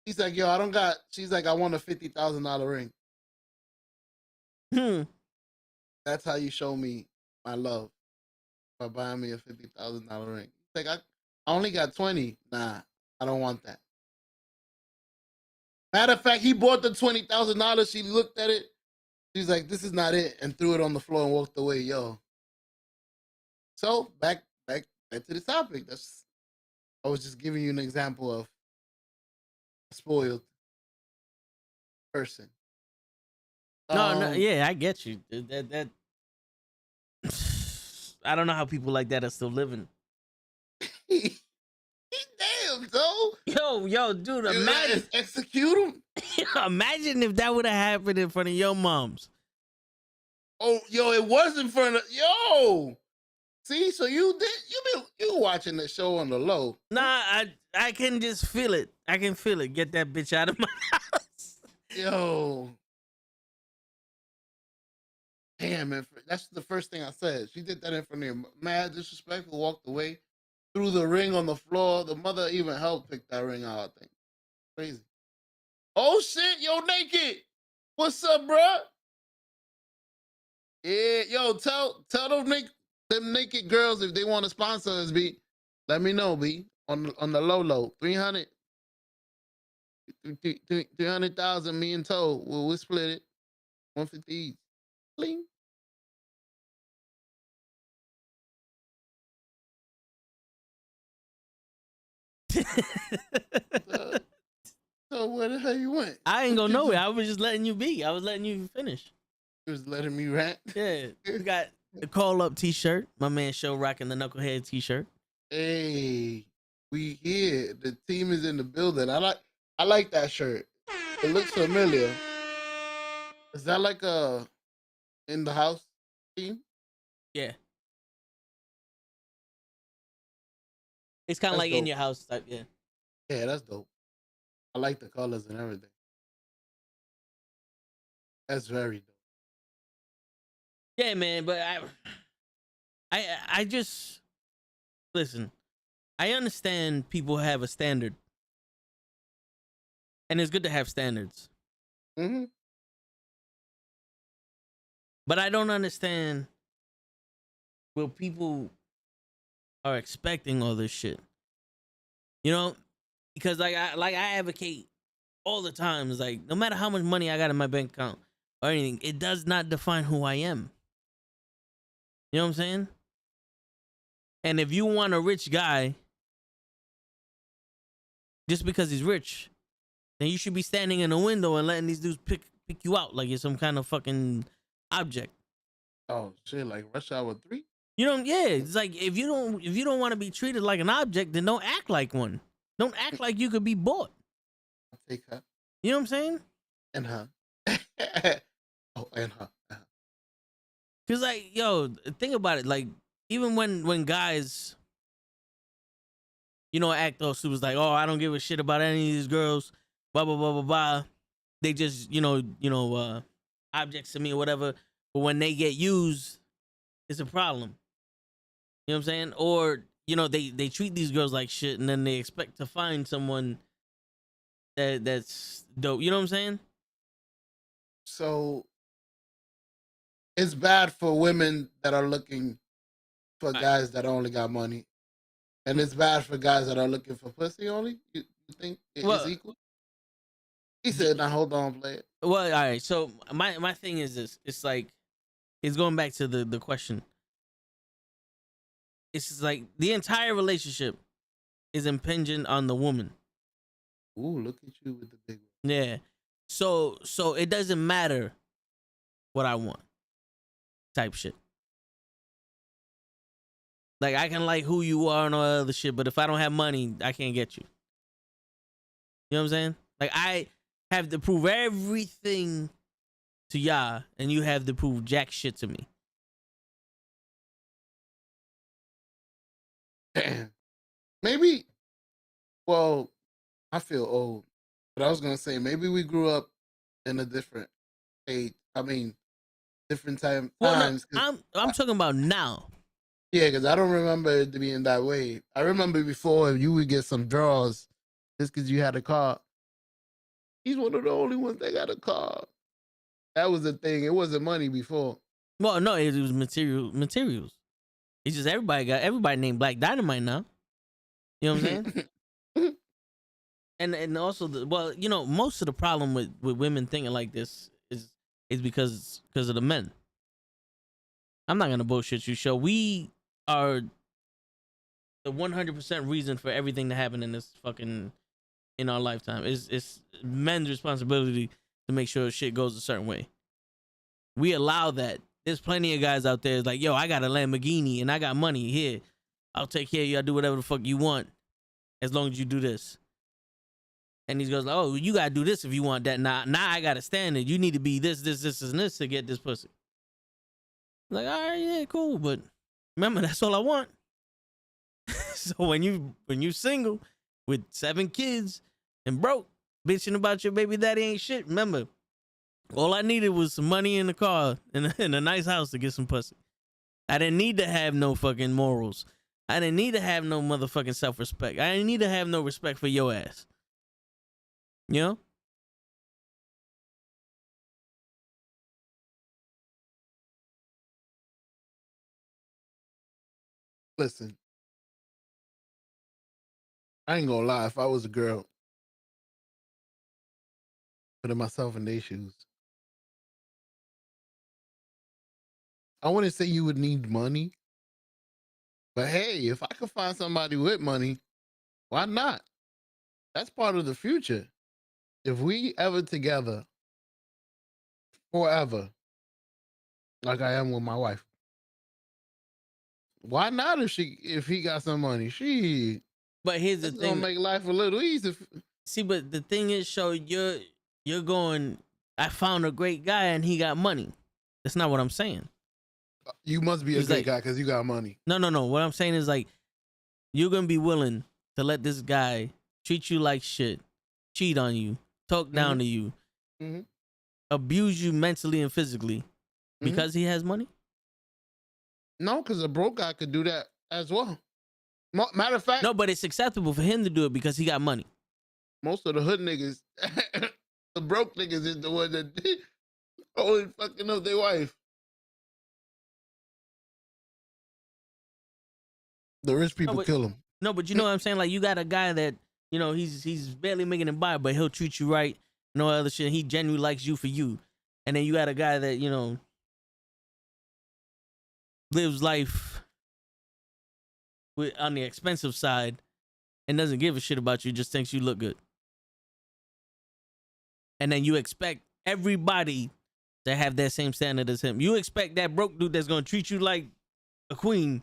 He's like, yo, I don't got. She's like, I want a $50,000 ring. That's how you show me my love by buying me a $50,000 ring. He's like, I only got 20. Nah, I don't want that. Matter of fact, he bought the $20,000. She looked at it. She's like, this is not it, and threw it on the floor and walked away. Yo. So back to the topic. I was just giving you an example of a spoiled person. No, yeah, I get you. That I don't know how people like that are still living. Damn, though. Yo, dude, imagine execute him. Imagine if that would have happened in front of your moms. Oh, yo, it was in front of yo. See, so you watching the show on the low. Nah, I can just feel it. I can feel it. Get that bitch out of my house. Yo. Damn, man. That's the first thing I said. She did that in front of him. Mad disrespectful, walked away, threw the ring on the floor. The mother even helped pick that ring out, I think. Crazy. Oh, shit. Yo, Naked. What's up, bro? Yeah, yo, tell them naked girls if they want to sponsor us, B. Let me know, B. On the low. 300. 300,000, me and Toe. We'll split it. 150 each. Bling. So where the hell you went? I ain't going nowhere. I was just letting you be. I was letting you finish. You was letting me rant? Yeah. We got the call up t-shirt. My man Show rocking the Nukkle HeDD t-shirt. Hey, we here. The team is in the building. I like that shirt. It looks familiar. Is that like a in the house team? Yeah. It's kind of like dope. in your house type, yeah. Yeah, that's dope. I like the colors and everything. That's very dope. Yeah, man, but I just listen. I understand people have a standard, and it's good to have standards. Mm-hmm. But I don't understand what people are expecting all this shit. You know, because like I advocate all the time. It's like no matter how much money I got in my bank account or anything, it does not define who I am. You know what I'm saying? And if you want a rich guy just because he's rich, then you should be standing in a window and letting these dudes pick you out like you're some kind of fucking object. Oh shit! Like Rush Hour 3. You know, yeah. It's like if you don't want to be treated like an object, then don't act like one. Don't act like you could be bought. I'll take her You know what I'm saying? and her. Oh, and her. Cause like, yo, think about it. Like, even when guys, you know, act all super like, oh, I don't give a shit about any of these girls, blah blah blah blah blah. They just, objects to me or whatever. But when they get used, it's a problem. You know what I'm saying? Or, they treat these girls like shit and then they expect to find someone that's dope. You know what I'm saying? So it's bad for women that are looking for guys that only got money, and it's bad for guys that are looking for pussy only. You think it's equal? He said, "Now hold on, play it." Well, all right. So my thing is this: it's like it's going back to the question. It's just like the entire relationship is impinging on the woman. Ooh, look at you with the big one. Yeah. So it doesn't matter what I want. Type shit. Like I can like who you are and all other shit, but if I don't have money, I can't get you. You know what I'm saying? Like I have to prove everything to y'all, and you have to prove jack shit to me. Damn. Maybe. Well, I feel old, but I was gonna say maybe we grew up in a different age. I mean, different times. Well, no, I'm talking about now. Yeah, because I don't remember it being that way. I remember before you would get some draws just because you had a car. He's one of the only ones that got a car. That was the thing. It wasn't money before. Well, no, it was materials. It's just everybody named Black Dynamite now. You know what I'm saying? and also most of the problem with women thinking like this is because of the men. I'm not gonna bullshit you. Show we are the 100% reason for everything to happen in our lifetime. It's men's responsibility to make sure shit goes a certain way. We allow that. There's plenty of guys out there like, yo, I got a Lamborghini and I got money here. I'll take care of you. I'll do whatever the fuck you want as long as you do this. And these girls like, oh, you gotta do this if you want that. Now I gotta stand it. You need to be this, and this to get this pussy. Like, all right, yeah, cool, but remember that's all I want. So when you single with 7 kids and broke, bitching about your baby daddy ain't shit. Remember, all I needed was some money in the car and a nice house to get some pussy. I didn't need to have no fucking morals. I didn't need to have no motherfucking self-respect. I didn't need to have no respect for your ass. You know? Listen, I ain't gonna lie. If I was a girl, putting myself in their shoes, I wouldn't say you would need money. But hey, if I could find somebody with money, why not? That's part of the future. If we ever together forever, like I am with my wife, why not if he got some money? But here's the thing. Gonna make life a little easier. See, but the thing is, show you're going, I found a great guy and he got money. That's not what I'm saying. You must be a great guy because you got money. No. What I'm saying is like, you're going to be willing to let this guy treat you like shit, cheat on you, talk down to you, abuse you mentally and physically because he has money? No, because a broke guy could do that as well. Matter of fact, No, but it's acceptable for him to do it because he got money. most of the hood niggas, the broke niggas is the one that always fucking up their wife. The rich people but- kill them. No, but you know what I'm saying? Like, you got a guy that, you know, he's barely making it by, but he'll treat you right. No other shit. He genuinely likes you for you. And then you got a guy that, you know, lives life on the expensive side and doesn't give a shit about you, just thinks you look good. And then you expect everybody to have that same standard as him. You expect that broke dude that's gonna treat you like a queen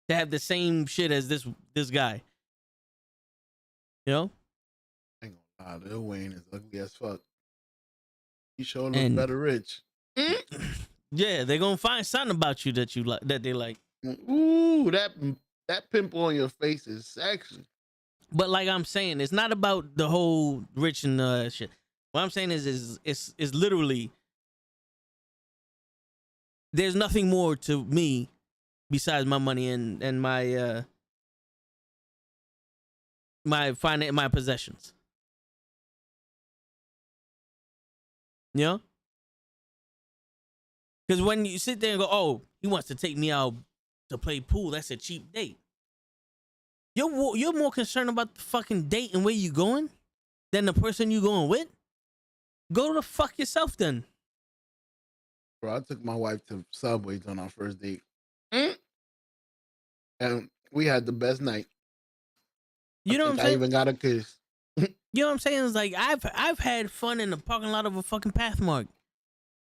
to have the same shit as this guy. You know? I ain't gonna lie, Lil Wayne is ugly as fuck. He sure looks And- better rich. Yeah, they're gonna find something about you that you like, that they like. Ooh, that pimple on your face is sexy. But like I'm saying, it's not about the whole rich and shit. What I'm saying is it's literally, there's nothing more to me besides my money and my my possessions. You know? Because when you sit there and go, oh, he wants to take me out to play pool, that's a cheap date. You're more concerned about the fucking date and where you going than the person you going with? Go to the fuck yourself then. Bro, I took my wife to Subway's on our first date. And we had the best night. You know what I'm I saying? even got a kiss. You know what I'm saying? It's like I've had fun in the parking lot of a fucking Pathmark,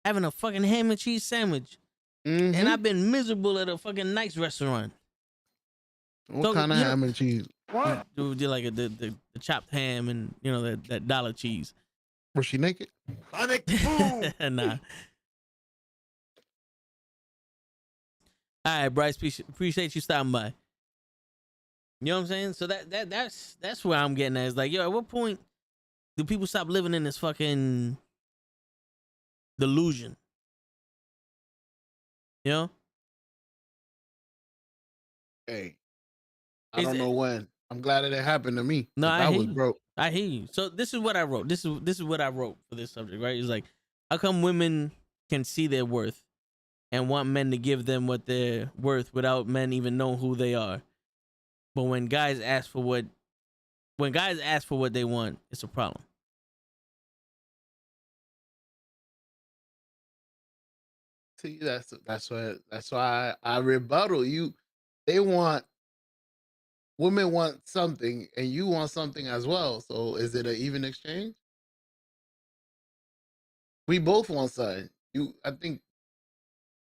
having a fucking ham and cheese sandwich, Mhm. and I've been miserable at a fucking nice restaurant. What So, kind of you know- ham and cheese? Do like the chopped ham and, you know, that dollar cheese. Was she naked? Nah. All right, Bryce. Appreciate you stopping by. You know what I'm saying? So that's where I'm getting at. It's like, yo, at what point do people stop living in this fucking delusion? You know? Hey, I Is don't it- know when. I'm glad that it happened to me. No, 'Cause I I hear was you. broke. I hear you. So this is what I wrote. This is what I wrote for this subject, right? It's like, how come women can see their worth and want men to give them what they're worth without men even knowing who they are? But when guys ask for what they want, it's a problem. See, that's why I rebuttal you. Women want something, and you want something as well. So is it an even exchange? We both want something. I think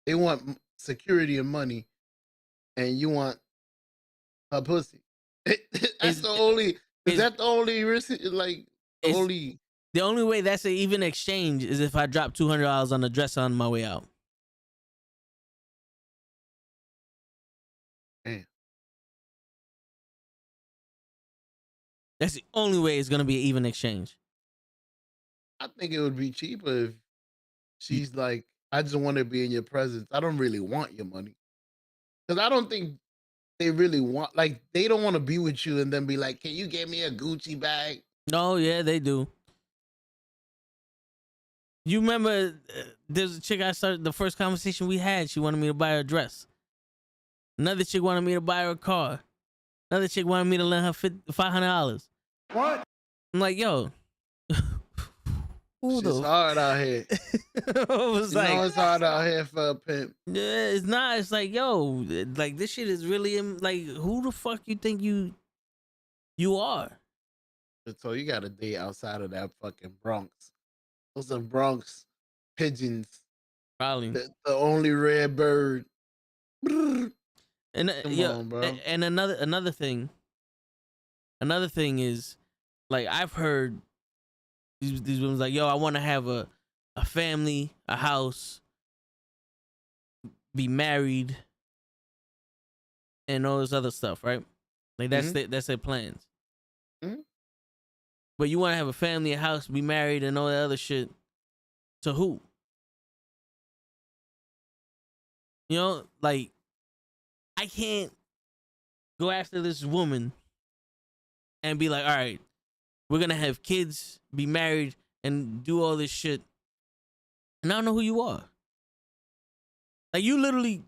they want security and money, and you want a pussy. That's the only. Is that the only risk? Like the only. The only way that's an even exchange is if I drop $200 on a dress on my way out. Man. That's the only way it's gonna be an even exchange. I think it would be cheaper if she's like, I just want to be in your presence. I don't really want your money. Because I don't think they really want, like, they don't want to be with you and then be like, can you get me a Gucci bag? No, yeah, they do. You remember there's a chick I started the first conversation we had. She wanted me to buy her a dress. Another chick wanted me to buy her a car. Another chick wanted me to lend her $500. What? I'm like, yo, who It's the hard out here. it was You like, know it's hard out here for a pimp. yeah, it's not. It's like, yo, like this shit is really like, who the fuck you think you are? So you got to date outside of that fucking Bronx. Those are Bronx pigeons. Probably. The only red bird. Brrr. And Come yeah, on, bro. and another thing is, like, I've heard these women's like, yo, I want to have a family, a house, be married, and all this other stuff, right? Like that's that's their plans. Mhm. But you want to have a family, a house, be married, and all that other shit. To who? You know, like I can't go after this woman and be like, all right, we're gonna have kids, be married, and do all this shit, and I don't know who you are. Like you literally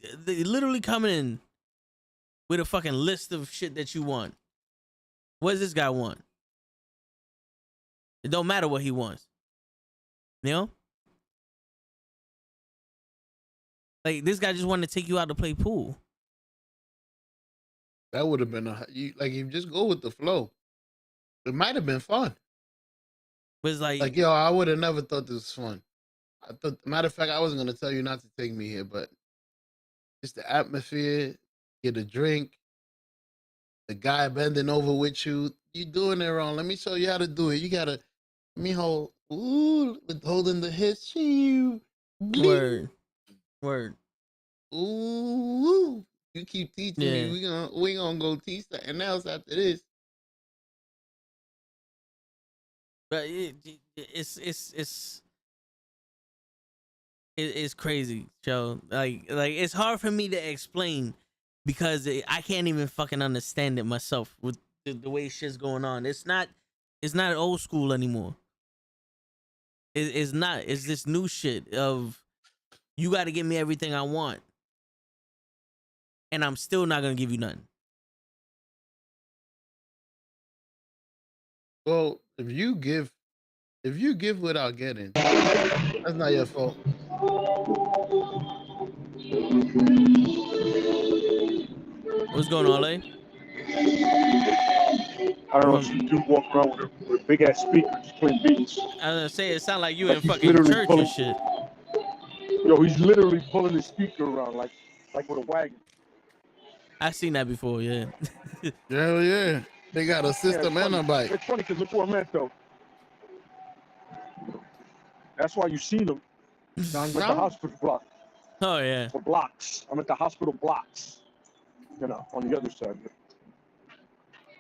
coming in with a fucking list of shit that you want. What does this guy want? It don't matter what he wants. You know? Like this guy just wanted to take you out to play pool. That would have been like you just go with the flow. It might have been fun. But it's like yo, I would have never thought this was fun. I thought, matter of fact, I wasn't gonna tell you not to take me here, but just the atmosphere, get a drink, the guy bending over with you. You doing it wrong. Let me show you how to do it. You gotta let me hold with holding the hips. word. Word. Ooh. You keep teaching Yeah. me. We gonna go teach something else after this. But it's crazy, Joe. Like it's hard for me to explain because I can't even fucking understand it myself with the way shit's going on. It's not old school anymore. It's not. It's this new shit of you got to give me everything I want, and I'm still not gonna give you nothing. Well, if you give without getting, that's not your fault. What's going on, Lay? I don't know if you do walk around with a big ass speaker just playing beats. I was gonna say it sound like you Like in he's fucking literally church pulling- and shit. Yo, he's literally pulling his speaker around like with a wagon. I seen that before, yeah. Hell yeah. They got a system and a bike. It's funny because look where I'm at though. That's why you seen him. Now I'm at the hospital block. Oh yeah. For blocks. I'm at the hospital blocks. You know, on the other side.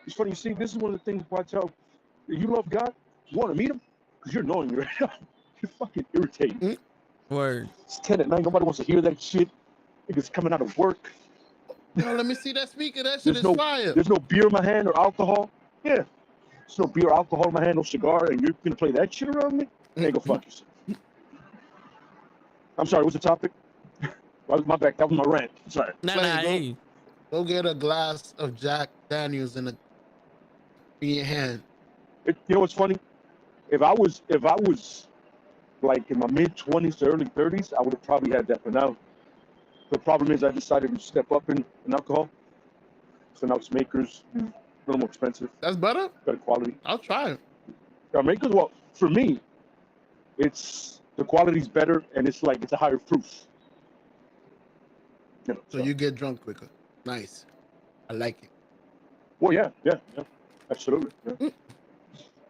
It's funny, you see, this is one of the things why I tell you love God, you want to meet him? Because you're annoying right now. You're fucking irritating. Word. It's 10 at night, nobody wants to hear that shit. Niggas coming out of work. Oh, let me see that speaker. That shit is fire. There's no beer in my hand or alcohol. Yeah. There's no beer or alcohol in my hand, no cigar, and you're going to play that shit around me? Hey, go fuck yourself. I'm sorry, what's the topic? My back, that was my rant. Sorry. Nah, go get a glass of Jack Daniels in your hand. You know what's funny? If I was like in my mid-20s to early 30s, I would have probably had that. But now, the problem is I decided to step up in alcohol. So now it's Makers, a little more expensive. That's better? Better quality. I'll try it. Yeah, Makers, well, for me, the quality's better and it's a higher proof. You know, so you get drunk quicker. Nice. I like it. Well, yeah, absolutely.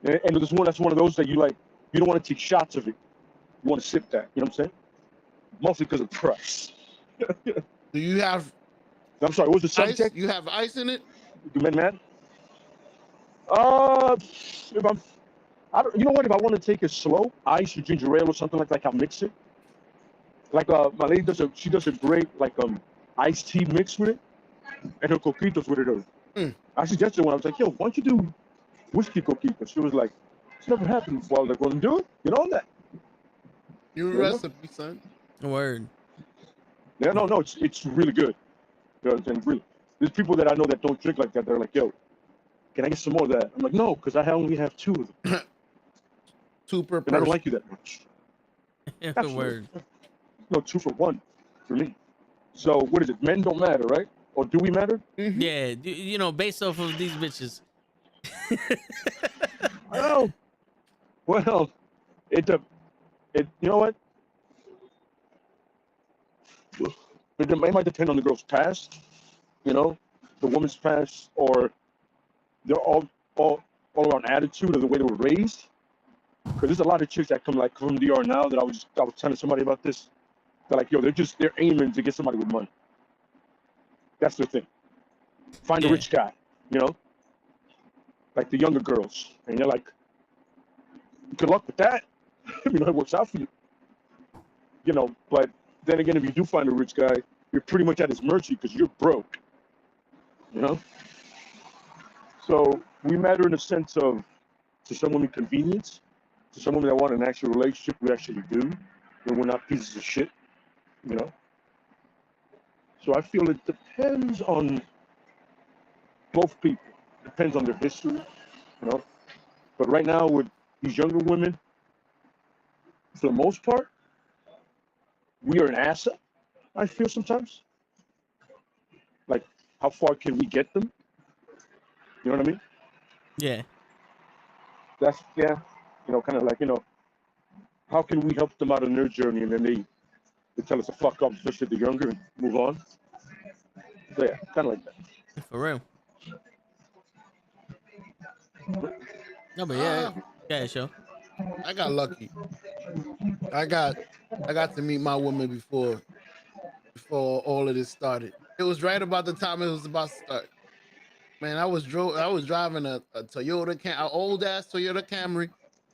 Yeah. And that's one of those that you don't want to take shots of it. You want to sip that. You know what I'm saying? Mostly because of price. Do you have? I'm sorry. What was the subject? Ice? You have ice in it? You meant man? If you know what? If I want to take it slow, ice or ginger ale or something like I'll mix it. Like my lady she does a great iced tea mix with it, and her coquitos with it. I suggested one. I was like, yo, why don't you do whiskey coquito? She was like, it's never happened before. I was like, well, then do it. You know that. Your recipe, son. Word. Yeah, no, it's really good. And really, there's people that I know that don't drink like that. They're like, yo, can I get some more of that? I'm like, no, because I only have 2 of them. 2 per person. And I don't like you that much. Word. No, 2 for 1 for me. So what is it? Men don't matter, right? Or do we matter? Mm-hmm. Yeah, you know, based off of these bitches. Well, it you know what? It might depend on the girl's past, you know, the woman's past, or their all around attitude or the way they were raised. Because there's a lot of chicks that come from DR now that I was telling somebody about this. They're like, yo, they're aiming to get somebody with money. That's their thing. Find a rich guy, you know, like the younger girls, and they're like, good luck with that. You know, it works out for you. You know, but then again, if you do find a rich guy, you're pretty much at his mercy because you're broke. You know. So we matter in the sense of, to some women, convenience. To some women that want an actual relationship, we actually do. And we're not pieces of shit. You know. So I feel it depends on both people. Depends on their history. You know. But right now with these younger women, for the most part, we are an asset. I feel sometimes. Like, how far can we get them? You know what I mean? Yeah. That's, yeah. You know, kind of like, you know, how can we help them out on their journey, and then they tell us to fuck up, especially if they're younger, and move on. So yeah, kind of like that. For real. No, but yeah. Yeah, show. I got lucky. I got to meet my woman before all of this started. It was right about the time it was about to start. Man, I was driving a Toyota an old ass Toyota Camry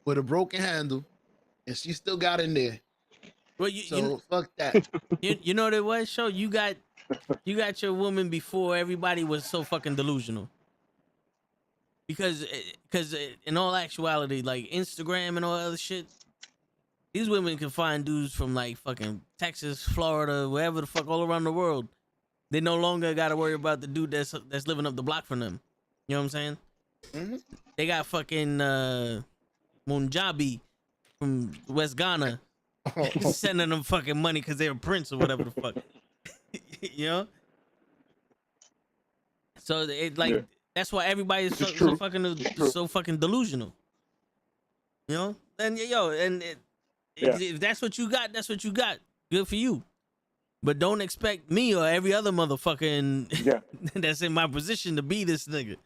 with a broken handle, and she still got in there. Well, So fuck that. you know what it was, show? You got your woman before everybody was so fucking delusional. Because in all actuality, like Instagram and all that other shit, these women can find dudes from like fucking Texas, Florida, wherever the fuck, all around the world. They no longer got to worry about the dude that's living up the block from them. You know what I'm saying? Mm-hmm. They got fucking Munjabi from West Ghana sending them fucking money because they're a prince or whatever the fuck. You know? So it like, Yeah. that's why everybody is so fucking delusional. You know? And if that's what you got, that's what you got. Good for you. But don't expect me or every other motherfucking that's in my position to be this nigga.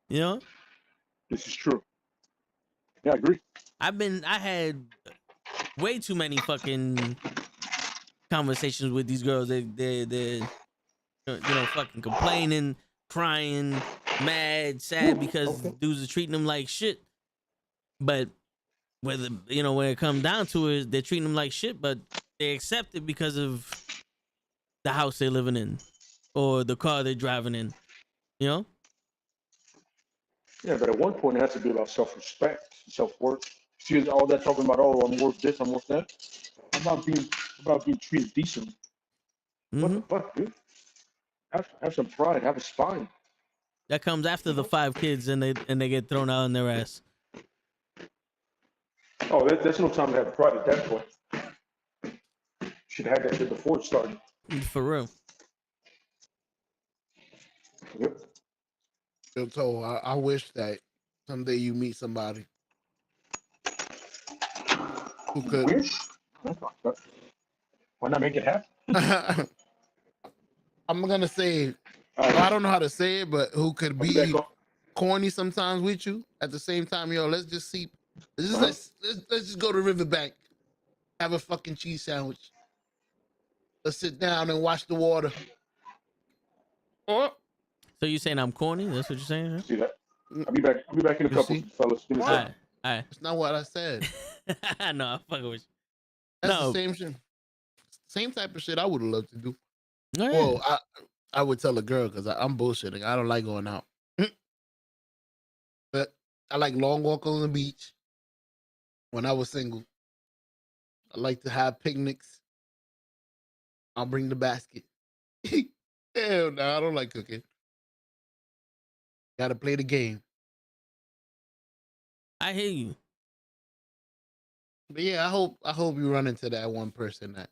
You know? This is true. Yeah, I agree. I had way too many fucking conversations with these girls. They're you know, fucking complaining, crying, mad, sad because dudes are treating them like shit. But when it comes down to it, they're treating them like shit, but they accept it because of the house they're living in or the car they're driving in. You know? Yeah, but at one point it has to be about self-respect, self-worth. See all that talking about, oh, I'm worth this, I'm worth that. About being treated decently. What the fuck, dude? Have some pride, have a spine. That comes after the 5 kids and they get thrown out on their ass. Oh, there's no time to have pride at that point. Should have had that shit before it started. For real. Yep. So I wish that someday you meet somebody who could. Wish? Why not make it happen? I'm gonna say, I don't know how to say it, but who could be corny sometimes with you at the same time. Yo, let's just see. Let's just go to Riverbank, have a fucking cheese sandwich. Let's sit down and watch the water. Or So you saying I'm corny? That's what you're saying? Huh? See that? I'll be back in a couple, fellas. Give me a All second. right. It's not what I said. No, I'm fucking with you. That's the same shit. Same type of shit I would have loved to do. Oh, yeah. Well, I would tell a girl because I'm bullshitting. I don't like going out. But I like long walk on the beach when I was single. I like to have picnics. I'll bring the basket. Hell no, I don't like cooking. Gotta play the game. I hear you. But yeah, I hope you run into that one person that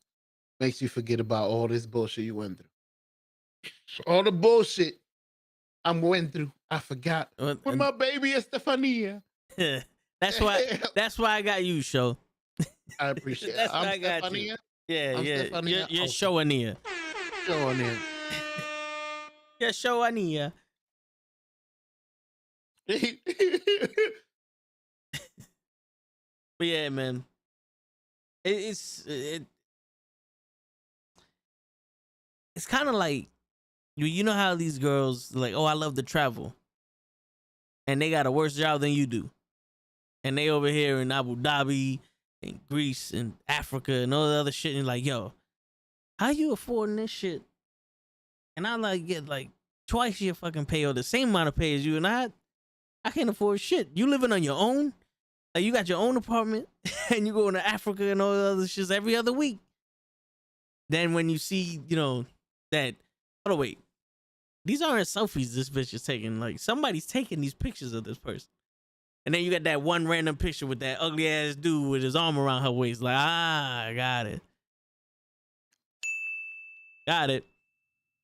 makes you forget about all this bullshit you went through. All the bullshit I went through, I forgot. With my baby Estefania. That's why I got you, show. I appreciate it. That's why I got you. Yeah. You're Showania. Showania. Yeah, Showania. But yeah, man. It's kind of like, you know how these girls like, oh, I love to travel, and they got a worse job than you do, and they over here in Abu Dhabi in Greece and Africa and all the other shit. And like, yo, how you affording this shit? And I like get like twice your fucking pay or the same amount of pay as you, and I can't afford shit. You living on your own? Like you got your own apartment and you going to Africa and all the other shit every other week. Then when you see, you know, that, oh wait, these aren't selfies this bitch is taking. Like somebody's taking these pictures of this person. And then you got that one random picture with that ugly ass dude with his arm around her waist. Like, I got it. Got it.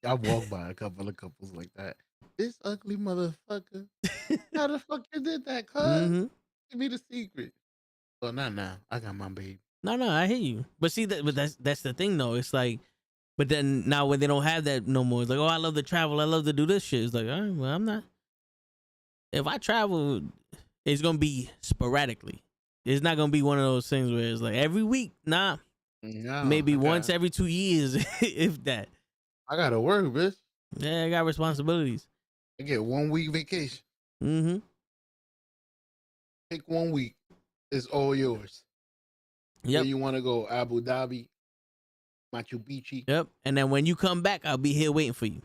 I walked by a couple of couples like that. This ugly motherfucker. How the fuck you did that, cuz? Mm-hmm. Give me the secret. Well, not now. I got my baby. No, I hear you. But see, that's the thing though. It's like, but then now when they don't have that no more, it's like, oh, I love to travel. I love to do this shit. It's like, all right, well, I'm not. If I travel, it's gonna be sporadically. It's not gonna be one of those things where it's like every week. Nah, No, maybe once every 2 years, if that. I gotta work, bitch. Yeah, I got responsibilities. I get 1 week vacation. Mm-hmm. Pick 1 week. It's all yours. Yep. Where you want to go? Abu Dhabi, Machu Picchu. Yep. And then when you come back, I'll be here waiting for you.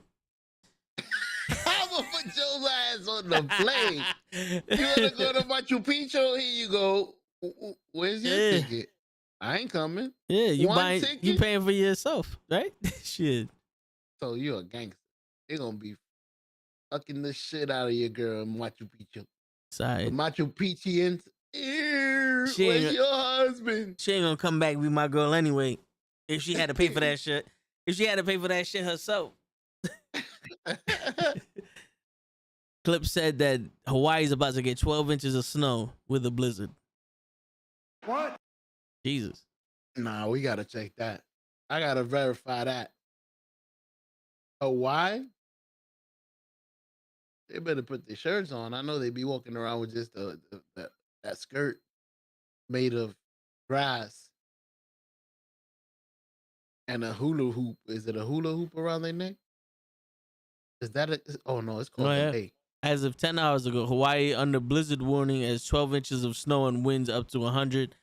I'm gonna put your ass on the plane. You wanna go to Machu Picchu? Here you go. Where's your Yeah. ticket? I ain't coming. Yeah, you One buying, ticket? you paying for yourself, right? Shit. So you a gangster. They're gonna be fucking the shit out of your girl in Machu Picchu. Sorry. The Machu Picchuans. She Where's ain't- your husband? She ain't gonna come back with my girl anyway. If she had to pay for that shit. If she had to pay for that shit herself. Clip said that Hawaii's about to get 12 inches of snow with a blizzard. What? Jesus. Nah, we gotta check that. I gotta verify that. Hawaii? They better put their shirts on. I know they be walking around with just that skirt made of grass and a hula hoop. Is it a hula hoop around their neck? Is that a? Oh no, it's called Oh, a yeah. day. As of 10 hours ago, Hawaii under blizzard warning as 12 inches of snow and winds up to 100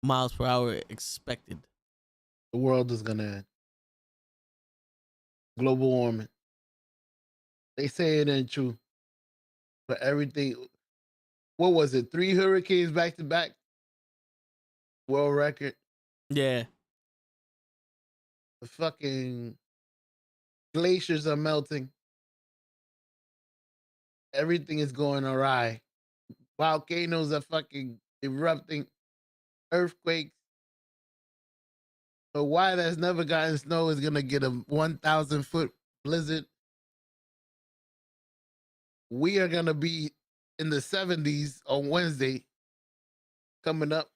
miles per hour expected. The world is gonna end. Global warming. They say it ain't true, but everything. What was it? 3 hurricanes back to back. World record. Yeah. The fucking glaciers are melting. Everything is going awry. Volcanoes are fucking erupting. Earthquakes. Hawaii that's never gotten snow is gonna get a 1,000-foot blizzard. We are gonna be in the 70s on Wednesday coming up.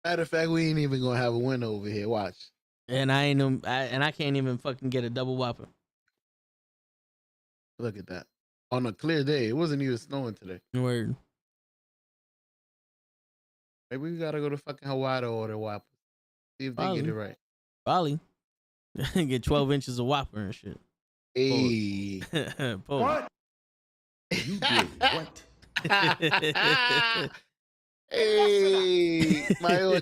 Matter of fact, we ain't even gonna have a winter over here. Watch. And I can't even fucking get a double whopper. Look at that. On a clear day. It wasn't even snowing today. Word. Maybe we gotta go to fucking Hawaii to order whoppers. See if they get it right. Probably. Get 12 inches of whopper and shit. Hey. Pause. What? You did what? Hey. My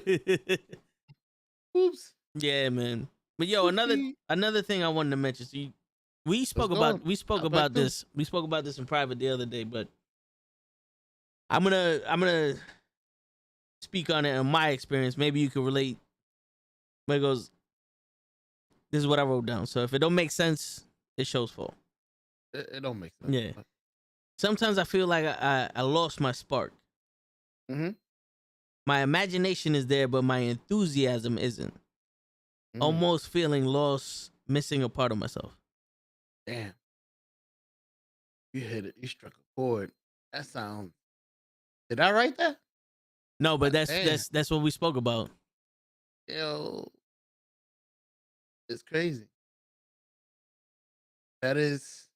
oops. Yeah, man. But yo, another thing I wanted to mention. So we spoke about this. We spoke about this in private the other day, but I'm gonna speak on it in my experience. Maybe you can relate. But it goes, this is what I wrote down. So if it don't make sense, it shows fault. It don't make sense. Yeah. Sometimes I feel like I lost my spark. Mm-hmm. My imagination is there, but my enthusiasm isn't. Almost feeling lost, missing a part of myself. Damn. You hit it. You struck a chord. That sounds. Did I write that? No, but Damn. that's what we spoke about. Yo. It's crazy. That is.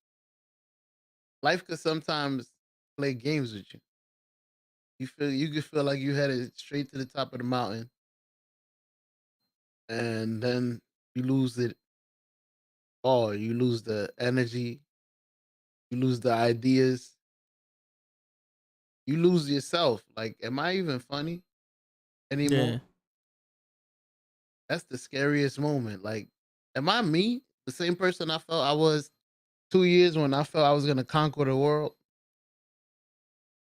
Life could sometimes play games with you. You could feel like you headed straight to the top of the mountain. And then you lose it all. You lose the energy. You lose the ideas. You lose yourself. Like, am I even funny anymore? Yeah. That's the scariest moment. Like, am I me? The same person I felt I was 2 years when I felt I was gonna conquer the world.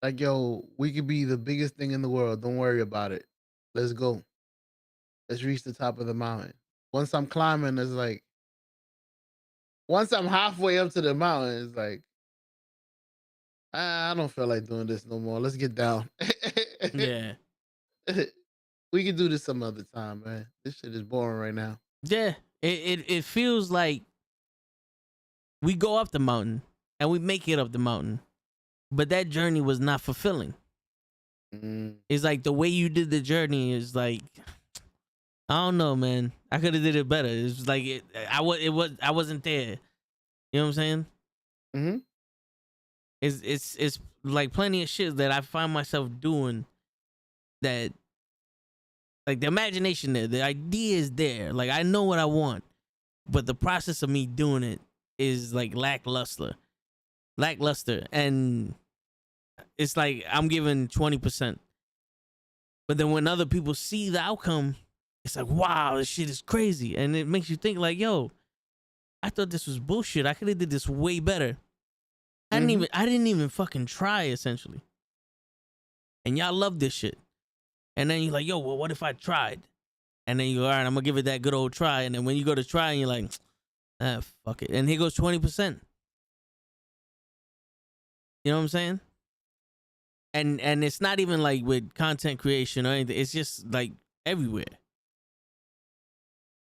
Like, yo, we could be the biggest thing in the world. Don't worry about it. Let's go. Let's reach the top of the mountain. Once I'm climbing, it's like once I'm halfway up to the mountain, it's like I don't feel like doing this no more. Let's get down. Yeah. We can do this some other time, man. This shit is boring right now. Yeah. It feels like we go up the mountain and we make it up the mountain, but that journey was not fulfilling. Mm. It's like the way you did the journey is like, I don't know, man. I could have did it better. It's like I wasn't there. You know what I'm saying? Mm-hmm. It's like plenty of shit that I find myself doing that, like, the imagination there, the idea is there. Like, I know what I want, but the process of me doing it is like lackluster, and it's like I'm giving 20%. But then when other people see the outcome, it's like, wow, this shit is crazy, and it makes you think like, yo, I thought this was bullshit. I could have did this way better. I didn't even fucking try, essentially. And y'all love this shit. And then you're like, yo, well, what if I tried? And then you go, all right, I'm gonna give it that good old try. And then when you go to try, and you're like, fuck it. And here goes 20%. You know what I'm saying? And it's not even like with content creation or anything. It's just like everywhere.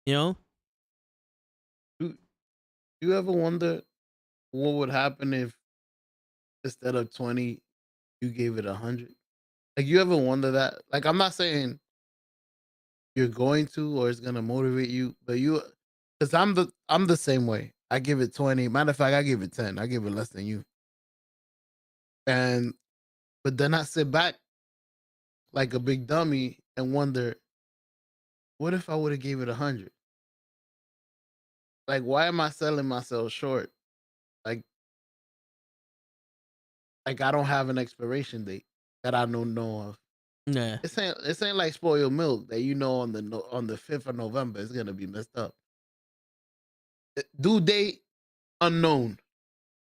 You know? You ever wonder what would happen if instead of 20, you gave it 100? Like, you ever wonder that? Like, I'm not saying you're going to or it's gonna motivate you, but because I'm the same way. I give it 20. Matter of fact, I give it 10. I give it less than you. And but then I sit back like a big dummy and wonder, what if I would have gave it 100? Like, why am I selling myself short? Like, I don't have an expiration date that I don't know of. Yeah. This ain't like spoiled milk that you know on the 5th of November it's gonna be messed up. Due date unknown.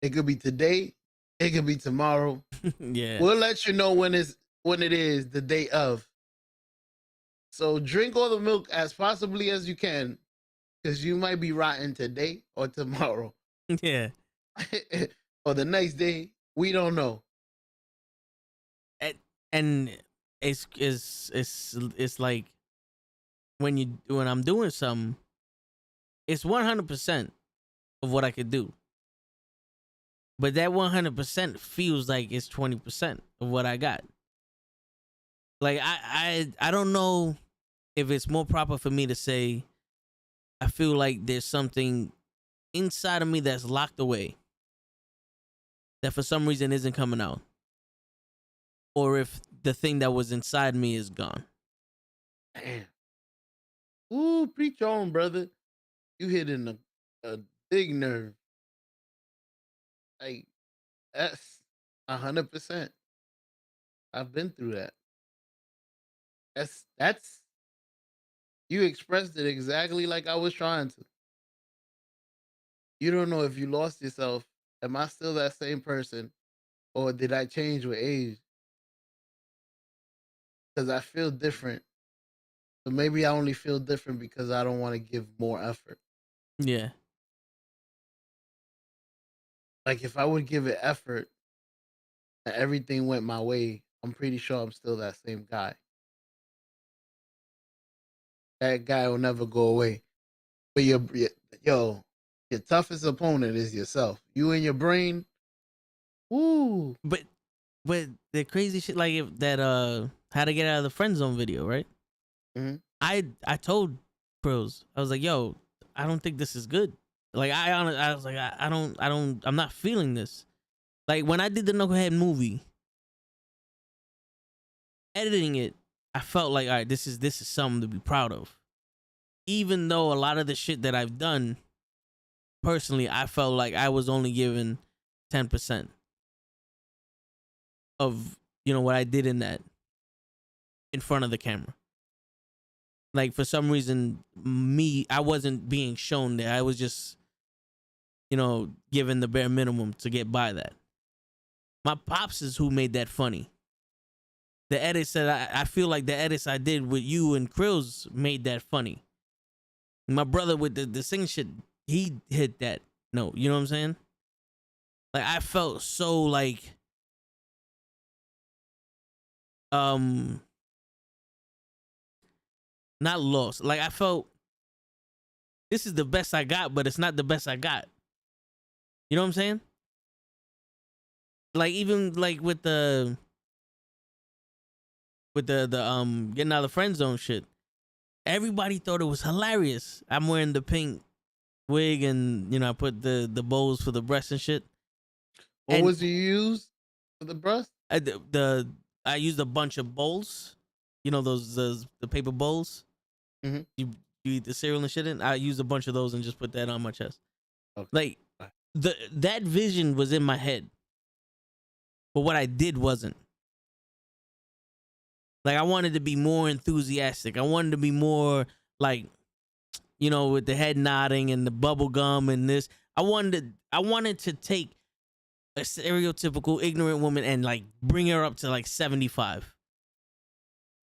It could be today. It could be tomorrow. Yeah. We'll let you know when it is the day of. So drink all the milk as possibly as you can, because you might be rotten today or tomorrow Yeah. or the next day. We don't know. And it's like when I'm doing something, it's 100% of what I could do. But that 100% feels like it's 20% of what I got. Like I don't know if it's more proper for me to say I feel like there's something inside of me that's locked away that for some reason isn't coming out, or if the thing that was inside me is gone. Damn. Ooh, preach on, brother. You hitting a big nerve. Like, that's 100%. I've been through that. That's you expressed it exactly like I was trying to. You don't know if you lost yourself. Am I still that same person, or did I change with age? Because I feel different. But maybe I only feel different because I don't want to give more effort. Yeah. Like, if I would give it effort and everything went my way, I'm pretty sure I'm still that same guy. That guy will never go away. But yo, your toughest opponent is yourself. You and your brain. Woo. But the crazy shit, like, if that how to get out of the friend zone video, right? Mhm. I told Pros, I was like, yo, I don't think this is good. Like, I was like, I'm not feeling this. Like, when I did the Knucklehead movie, editing it, I felt like, all right, this is something to be proud of. Even though a lot of the shit that I've done, personally, I felt like I was only given 10% of, what I did in that in front of the camera. Like for some reason, I wasn't being shown there. I was just, given the bare minimum to get by that. My pops is who made that funny. The edits that I feel like the edits I did with you and Krills made that funny. My brother with the sing shit, he hit that note. You know what I'm saying? Like I felt so like not lost. Like I felt this is the best I got, but it's not the best I got. You know what I'm saying? Like even like with the getting out of the friend zone shit. Everybody thought it was hilarious. I'm wearing the pink wig and I put the bows for the breasts and shit. What And was you use for the breast? I used a bunch of bowls. You know those the paper bowls. Mhm. You eat the cereal and shit in. I used a bunch of those and just put that on my chest. Okay. Like that vision was in my head, but what I did wasn't. Like I wanted to be more enthusiastic. I wanted to be more like, with the head nodding and the bubble gum and this. I wanted to take a stereotypical ignorant woman and like bring her up to like 75.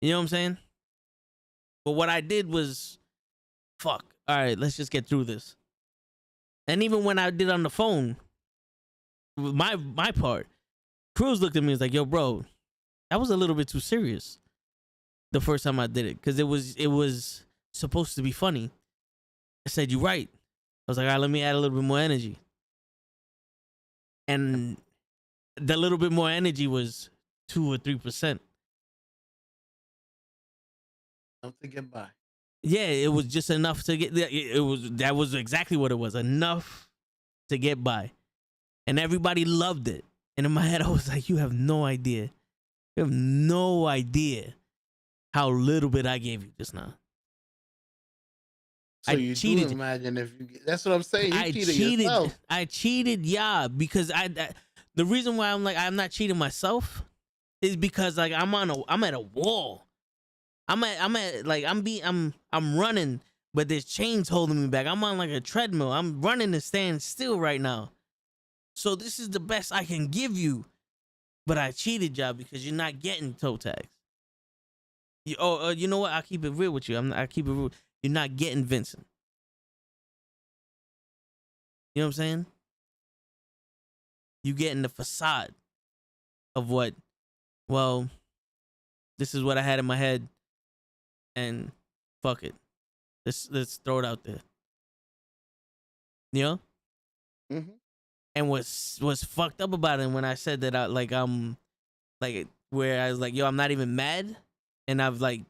You know what I'm saying? But what I did was, fuck. All right, let's just get through this. And even when I did on the phone, my part, Cruz looked at me and was like, "Yo, bro, that was a little bit too serious." The first time I did it, because it was supposed to be funny. I said, "You're right." I was like, "All right, let me add a little bit more energy." And the little bit more energy was 2 or 3%. Enough to get by. Yeah, it was just enough to get. That was exactly what it was. Enough to get by, and everybody loved it. And in my head, I was like, "You have no idea. You have no idea how little bit I gave you just now." So I you cheated. do imagine if you get, that's what I'm saying. You cheated yourself. I cheated, yeah, because the reason why I'm like I'm not cheating myself is because like I'm at a wall. I'm running, but there's chains holding me back. I'm on like a treadmill. I'm running to stand still right now. So this is the best I can give you, but I cheated y'all because you're not getting toe tags. You know what? I'll keep it real with you. I keep it real. You're not getting Vincent. You know what I'm saying? You getting the facade of what, well, this is what I had in my head, and fuck it. Let's throw it out there. You know? Mm-hmm. And what's fucked up about it when I said that where I was like, yo, I'm not even mad, and I've like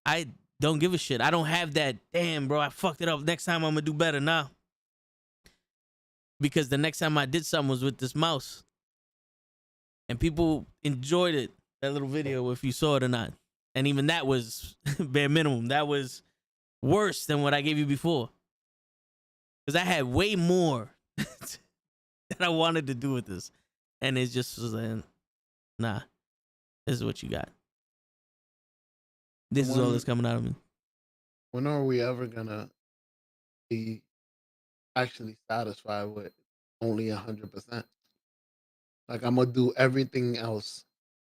I don't give a shit. I don't have that, damn bro, I fucked it up. Next time I'm gonna do better now. Because the next time I did something was with this mouse. And people enjoyed it, that little video, if you saw it or not. And even that was bare minimum. That was worse than what I gave you before. Because I had way more that I wanted to do with this. And it just was like, nah, this is what you got. This is all that's coming out of me. When are we ever gonna be actually satisfied with only 100%? Like I'm gonna do everything else.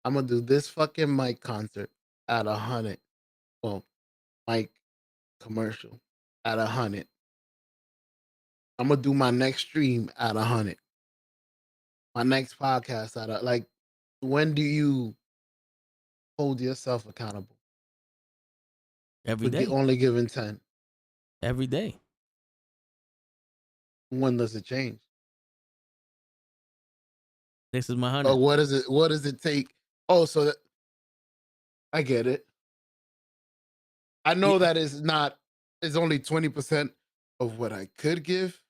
I'm gonna do this fucking mic concert at 100. Well, mic commercial at 100. I'm gonna do my next stream at 100. My next podcast at like. When do you hold yourself accountable? Every day. Only given 10. Every day. When does it change? This is my 100. What does it take? Oh, so that I get it. I know that it's only 20% of what I could give,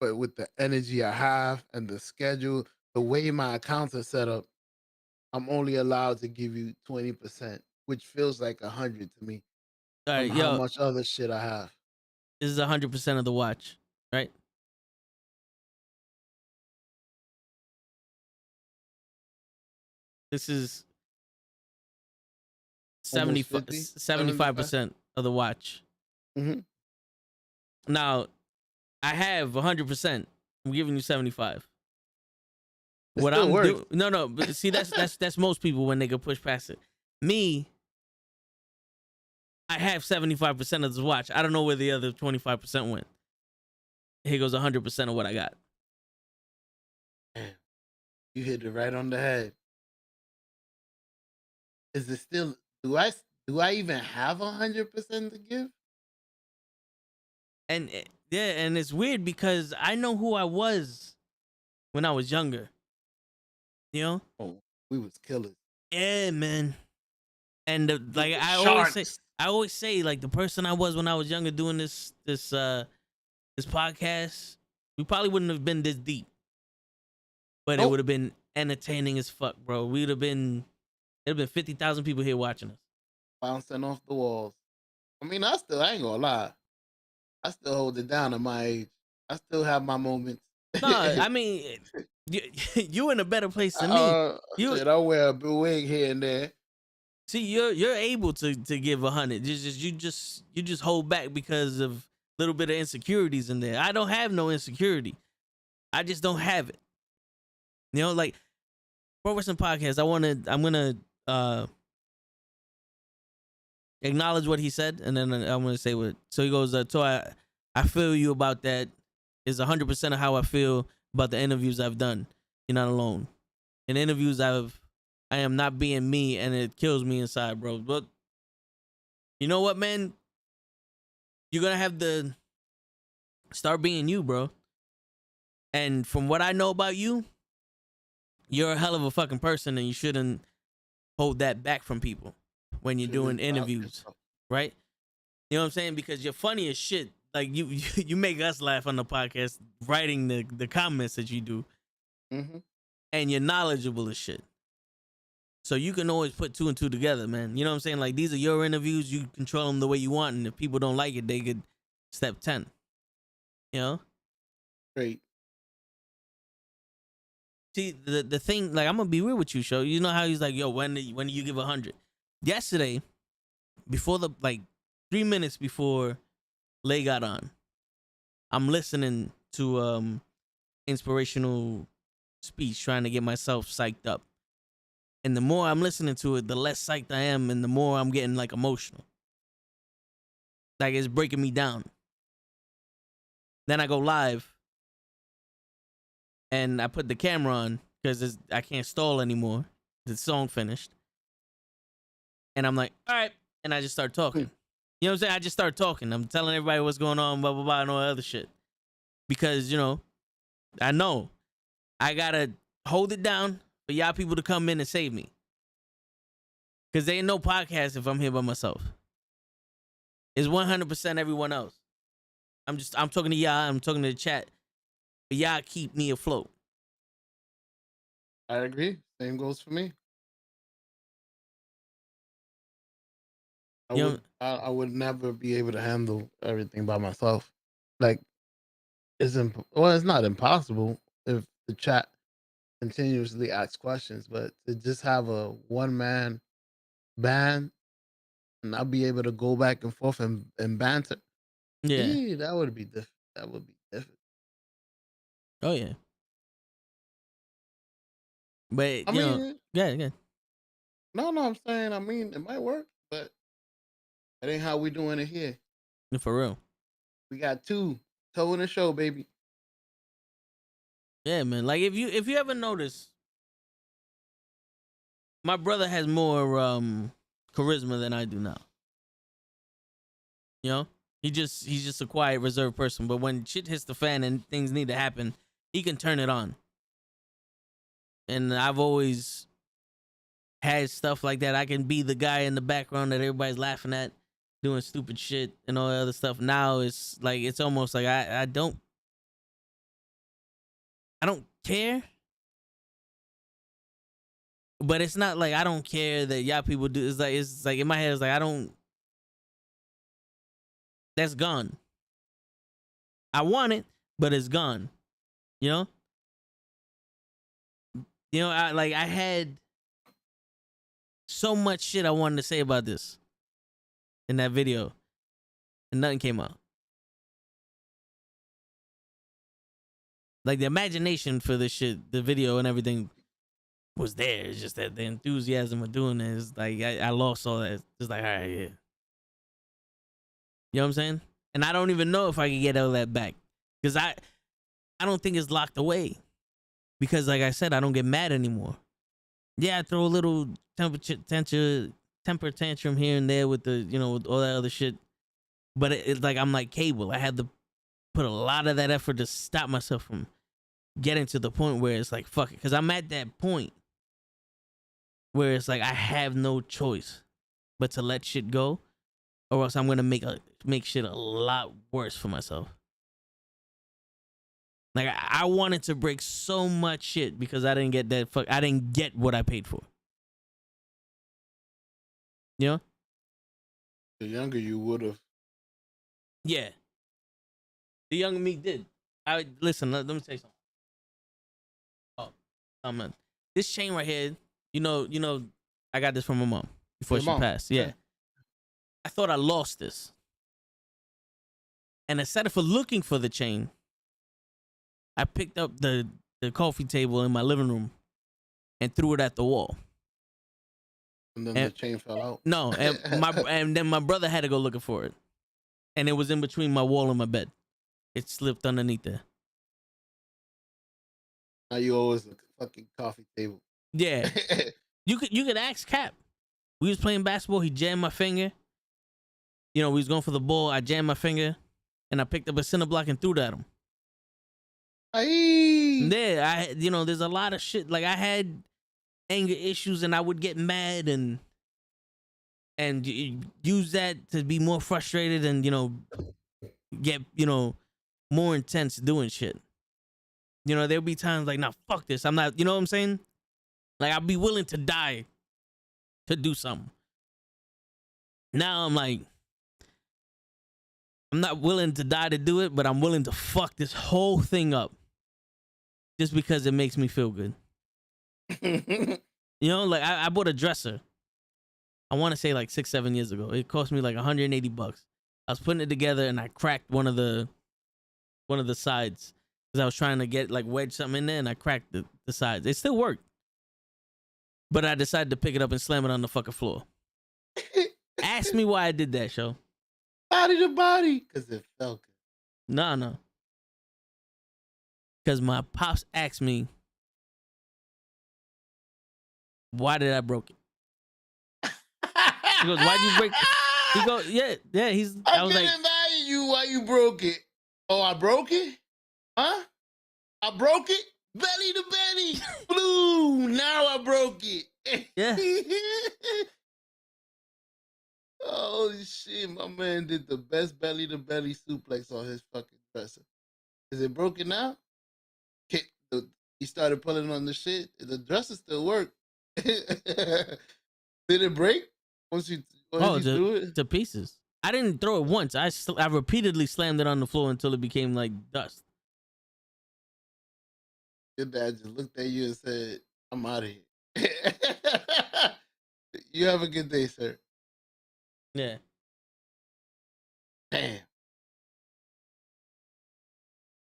but with the energy I have and the schedule, the way my accounts are set up, I'm only allowed to give you 20%, which feels like 100 to me. All right, how much other shit I have. This is 100% of the watch, right? This is Almost 50, 75% of the watch. Mhm. Now, I have 100%. I'm giving you 75. It What still I'm works. doing, no, but see, that's most people when they can push past it. Me, I have 75% of this watch. I don't know where the other 25% went. Here goes 100% of what I got. Damn, you hit it right on the head. Is it still? Do I even have 100% to give? And yeah, and it's weird because I know who I was when I was younger. You know? Oh, we was killers. Yeah, man. And like were I sharks. always say, like the person I was when I was younger doing this podcast, we probably wouldn't have been this deep, but it Nope. would have been entertaining as fuck, bro. It'd have been 50,000 people here watching us. Bouncing off the walls. I mean, I ain't gonna lie. I still hold it down at my age. I still have my moments. No, I mean, you in a better place than me. You Shit, I wear a wig here and there. see, you're able to give 100. You just hold back because of a little bit of insecurities in there. I don't have no insecurity. I just don't have it. You know, like Pro Wrestling Podcast. I'm gonna acknowledge what he said, and then I'm gonna say what. So he goes, so I feel you about that. Is 100% of how I feel about the interviews I've done. You're not alone. In interviews I am not being me, and it kills me inside, bro. But you know what, man? You're gonna have to start being you, bro. And from what I know about you, you're a hell of a fucking person, and you shouldn't hold that back from people when you're doing interviews, right? You know what I'm saying? Because you're funny as shit. Like you make us laugh on the podcast, writing the comments that you do, Mm-hmm. and you're knowledgeable as shit. So you can always put two and two together, man. You know what I'm saying? Like these are your interviews. You control them the way you want, and if people don't like it, they could step 10. You know? Great. See the thing, like I'm gonna be real with you, show. You know how he's like, yo, when do you give 100? Yesterday, before 3 minutes before Lay got on, I'm listening to inspirational speech, trying to get myself psyched up. And the more I'm listening to it, the less psyched I am, and the more I'm getting like emotional. Like it's breaking me down. Then I go live, and I put the camera on because I can't stall anymore. The song finished, and I'm like, all right, and I just start talking. You know what I'm saying? I just start talking. I'm telling everybody what's going on, blah blah blah, and all that other shit. Because I know I gotta hold it down for y'all people to come in and save me. Because there ain't no podcast if I'm here by myself. It's 100% everyone else. I'm talking to y'all. I'm talking to the chat. But y'all keep me afloat. I agree. Same goes for me. I would never be able to handle everything by myself. Like it's not impossible if the chat continuously asks questions, but to just have a one man band and I'll be able to go back and forth and banter. Yeah. That would be different. That would be different. Oh yeah. But I mean, yeah. no, I'm saying, I mean, it might work, but that ain't how we doing it here. For real. We got two toe in the show, baby. Yeah, man. Like if you ever notice, my brother has more charisma than I do now. You know? He's just a quiet, reserved person. But when shit hits the fan and things need to happen, he can turn it on. And I've always had stuff like that. I can be the guy in the background that everybody's laughing at, doing stupid shit and all that other stuff. Now it's like it's almost like I don't care. But it's not like I don't care that y'all people do. It's like in my head, it's like I don't. That's gone. I want it, but it's gone. You know. I had so much shit I wanted to say about this in that video, and nothing came out. Like the imagination for this shit, the video and everything was there. It's just that the enthusiasm of doing it is like I lost all that. It's like, all right, yeah. You know what I'm saying? And I don't even know if I can get all that back. Because I don't think it's locked away. Because like I said, I don't get mad anymore. Yeah, I throw a little temper tantrum here and there with the, you know, with all that other shit. But it's like I'm like Cable. I had to put a lot of that effort to stop myself from getting to the point where it's like, fuck it. Because I'm at that point where it's like I have no choice but to let shit go, or else I'm going to make shit a lot worse for myself. Like I wanted to break so much shit because I didn't get that I didn't get what I paid for. You know? The younger you would have. Yeah. The younger me did. Listen, let me tell you something. Oh man. This chain right here, you know, I got this from my mom before she passed. Yeah. I thought I lost this. And instead of looking for the chain, I picked up the coffee table in my living room and threw it at the wall. And then the chain fell out. No, and then my brother had to go looking for it. And it was in between my wall and my bed. It slipped underneath there. Now you always a fucking coffee table. Yeah. You could ask Cap. We was playing basketball, he jammed my finger. You know, we was going for the ball, I jammed my finger, and I picked up a center block and threw it at him. Aye. Yeah, there's a lot of shit. Like I had anger issues and I would get mad and use that to be more frustrated and, get, more intense doing shit. There'll be times like, nah, fuck this. I'm not, you know what I'm saying? Like I'd be willing to die to do something. Now I'm like, I'm not willing to die to do it, but I'm willing to fuck this whole thing up just because it makes me feel good. Like I bought a dresser. I want to say like 6-7 years ago. It cost me like $180. I was putting it together and I cracked one of the sides because I was trying to get like wedge something in there and I cracked the sides. It still worked, but I decided to pick it up and slam it on the fucking floor. Ask me why I did that, show. Body to body, because it felt good. No. Because my pops asked me, why did I broke it? He goes, why'd you break it? He goes, yeah. I was like, mad at you why you broke it. Oh, I broke it? Huh? I broke it? Belly to belly. Blue. Now I broke it. Yeah. Holy shit, my man did the best belly to belly suplex on his fucking dresser. Is it broken now? He started pulling on the shit. The dresser still worked. Did it break once you threw it? To pieces. I didn't throw it once. I repeatedly slammed it on the floor until it became like dust. Your dad just looked at you and said, I'm out of here. You have a good day, sir. Yeah. Damn.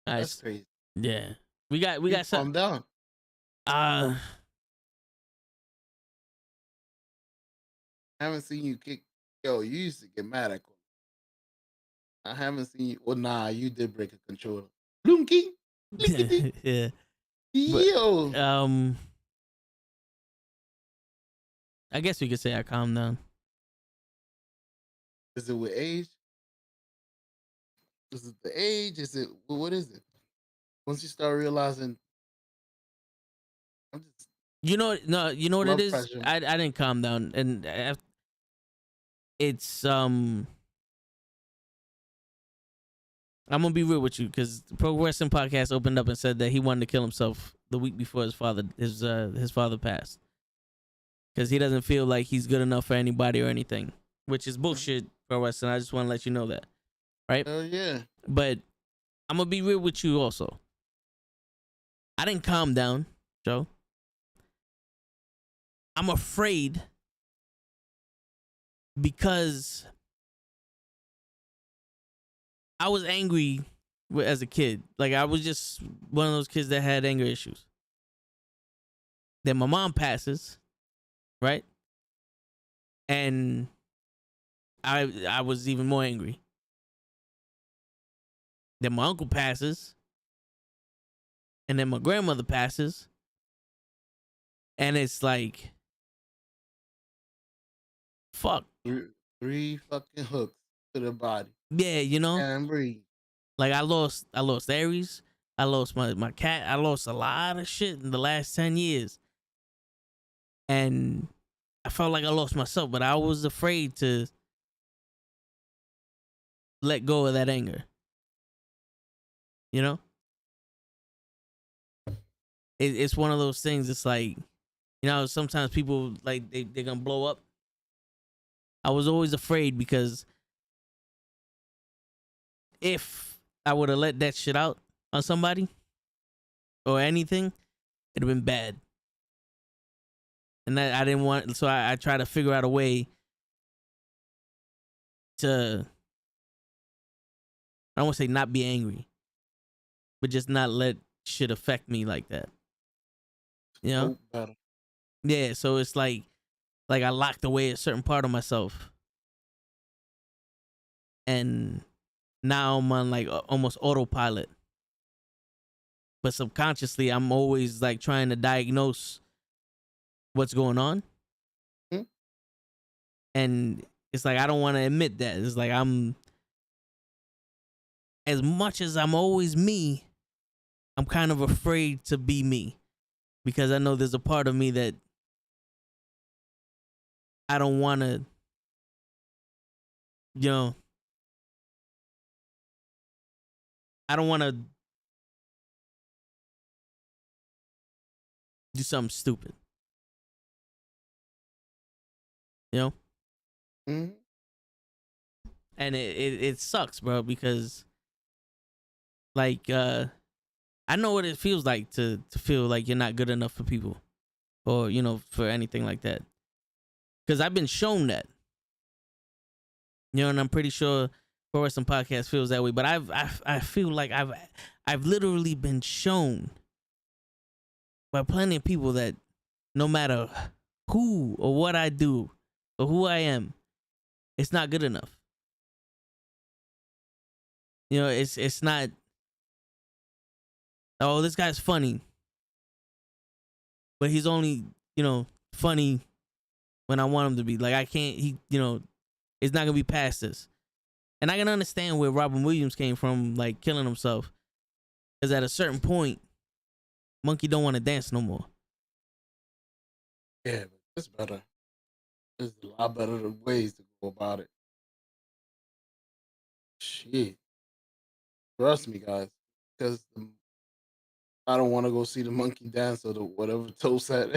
That's crazy. Yeah. We got Calm something. down. I haven't seen you kick. Yo, you used to get mad at Cole. I haven't seen you. Well, nah, you did break a controller. Bloomkey. Yeah. Yo. But, I guess we could say I calmed down. Is it with age? Is it the age? Is it what is it? Once you start realizing, I'm just you know what it is. pressure. I didn't calm down, and it's I'm gonna be real with you because the Pro Wrestling Podcast opened up and said that he wanted to kill himself the week before his father passed because he doesn't feel like he's good enough for anybody or anything, which is bullshit. Pro Wrestling. I just want to let you know that, right? Hell yeah. But I'm gonna be real with you also. I didn't calm down, Joe. I'm afraid because I was angry as a kid. Like, I was just one of those kids that had anger issues. Then my mom passes, right? And I was even more angry. Then my uncle passes. And then my grandmother passes. And it's like, fuck. Three fucking hooks to the body. Yeah, you know? And breathe. Like, I lost Aries. I lost my cat. I lost a lot of shit in the last 10 years. And I felt like I lost myself, but I was afraid to let go of that anger. You know? It's one of those things. It's like, you know, sometimes people, like, they're going to blow up. I was always afraid because if I would have let that shit out on somebody or anything, it'd have been bad. And that I didn't want, so I try to figure out a way to, I don't want to say not be angry, but just not let shit affect me like that. You know? Yeah, so it's like I locked away a certain part of myself. And now I'm on like almost autopilot. But subconsciously, I'm always like trying to diagnose what's going on. Hmm? And it's like, I don't want to admit that. It's like, as much as I'm always me, I'm kind of afraid to be me. Because I know there's a part of me that I don't want to, you know, I don't want to do something stupid. You know? Mm-hmm. And it sucks, bro, because like I know what it feels like to feel like you're not good enough for people or, you know, for anything like that. Because I've been shown that. You know, and I'm pretty sure Forest and Podcast feels that way. But I feel like I've literally been shown by plenty of people that no matter who or what I do or who I am, it's not good enough. You know, it's not, oh, this guy's funny, but he's only, you know, funny when I want him to be. Like, I can't, you know, it's not gonna be past this. And I can understand where Robin Williams came from, like killing himself, because at a certain point, Monkey don't want to dance no more. Yeah, but it's better. There's a lot better ways to go about it. Shit. Trust me, guys. Because I don't want to go see the monkey dance or the whatever toast at.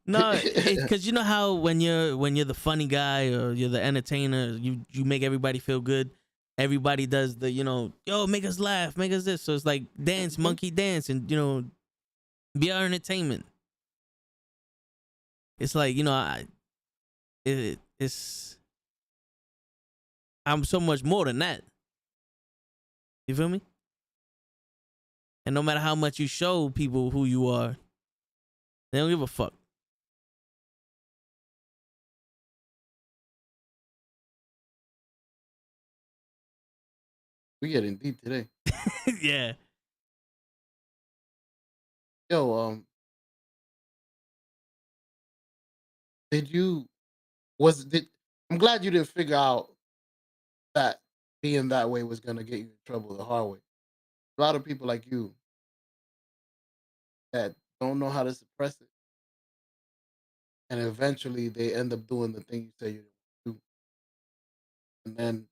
No, because you know how when you're the funny guy or you're the entertainer, you make everybody feel good. Everybody does the, you know, yo, make us laugh, make us this. So it's like dance, monkey dance, and, you know, be our entertainment. It's like, you know, it's I'm so much more than that. You feel me? And no matter how much you show people who you are, they don't give a fuck. We getting deep today. Yeah. Yo, I'm glad you didn't figure out that being that way was gonna get you in trouble the hard way. A lot of people like you that don't know how to suppress it, and eventually they end up doing the thing you say you don't do, and then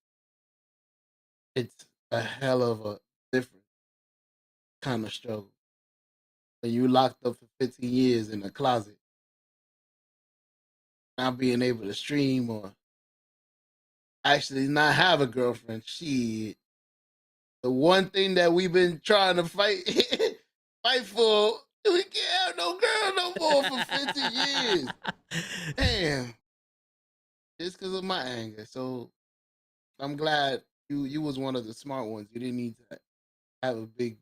it's a hell of a different kind of struggle. When you locked up for 15 years in a closet, not being able to stream or actually not have a girlfriend. Shit. The one thing that we've been trying to fight fight for, we can't have no girl no more for 50 years. Damn. It's because of my anger. So I'm glad you was one of the smart ones. You didn't need to have a big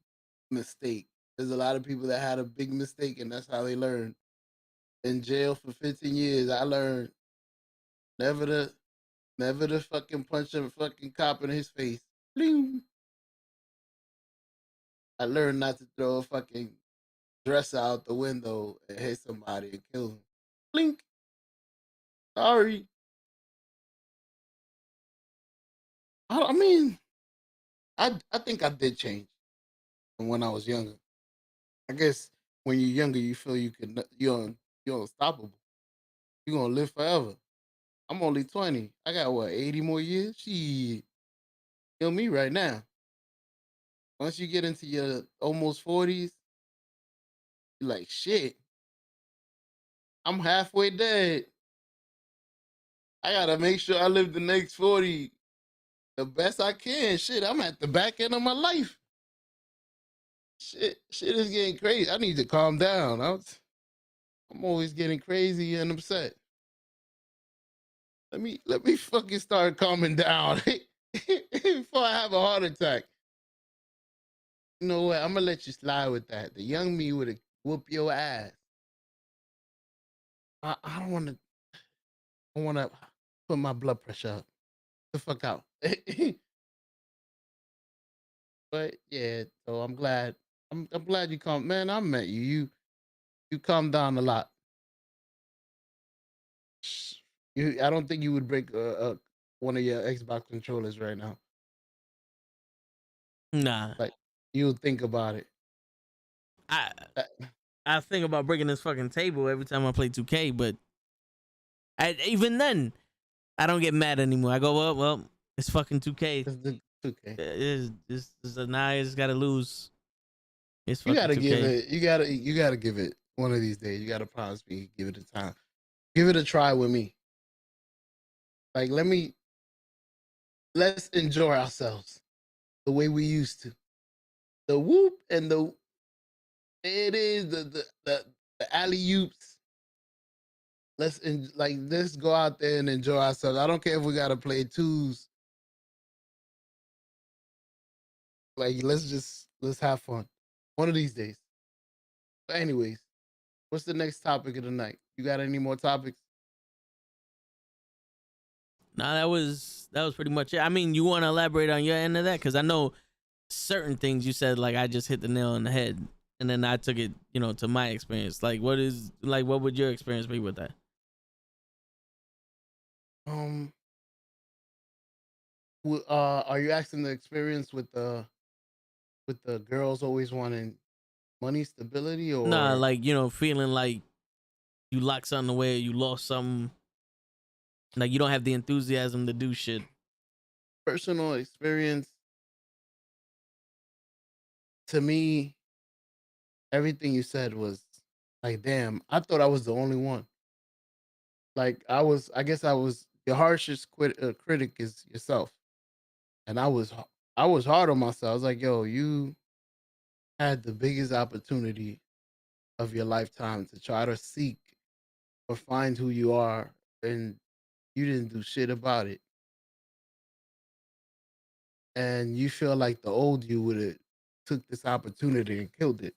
mistake. There's a lot of people that had a big mistake, and that's how they learn. In jail for 15 years, I learned never to never to fucking punch a fucking cop in his face. Bling. I learned not to throw a fucking dresser out the window and hit somebody and kill them. Blink. Sorry. I mean, I think I did change from when I was younger. I guess when you're younger, you feel you're unstoppable. You're gonna live forever. I'm only 20. I got what 80 more years. She kill me right now. Once you get into your almost 40s, you're like shit. I'm halfway dead. I gotta make sure I live the next 40 the best I can. Shit, I'm at the back end of my life. Shit is getting crazy. I need to calm down. I'm always getting crazy and upset. Let me fucking start calming down before I have a heart attack. You know what? I'm gonna let you slide with that. The young me would have whoop your ass. I don't want to. I want to put my blood pressure up. The fuck out. But yeah, so I'm glad. I'm glad you calm. Man, I met you. You calmed down a lot. I don't think you would break one of your Xbox controllers right now. Nah, Like you would think about it. I Uh, I think about breaking this fucking table every time I play 2K, but even then, I don't get mad anymore. I go, well, it's fucking 2K. It's the 2K. It's now I just gotta lose. It's You fucking gotta give 2K. it. You gotta give it one of these days. You gotta promise me. Give it a time. Give it a try with me. Like let's enjoy ourselves the way we used to. The whoop and the it is the alley oops. Let's go out there and enjoy ourselves. I don't care if we gotta play twos. Like let's have fun. One of these days. But anyways, what's the next topic of the night? You got any more topics? Nah, that was pretty much it. I mean, you want to elaborate on your end of that? Because I know certain things you said, like I just hit the nail on the head, and then I took it, to my experience. Like, what would your experience be with that? Um, are you asking the experience with the girls always wanting money stability Nah, or like feeling like you locked something away, you lost something, like you don't have the enthusiasm to do shit. personal experience? To me, everything you said was like, damn, I thought I was the only one. Like I guess I was your harshest critic is yourself, and I was hard on myself. I was like, yo, you had the biggest opportunity of your lifetime to try to seek or find who you are, and you didn't do shit about it. And you feel like the old you would have took this opportunity and killed it.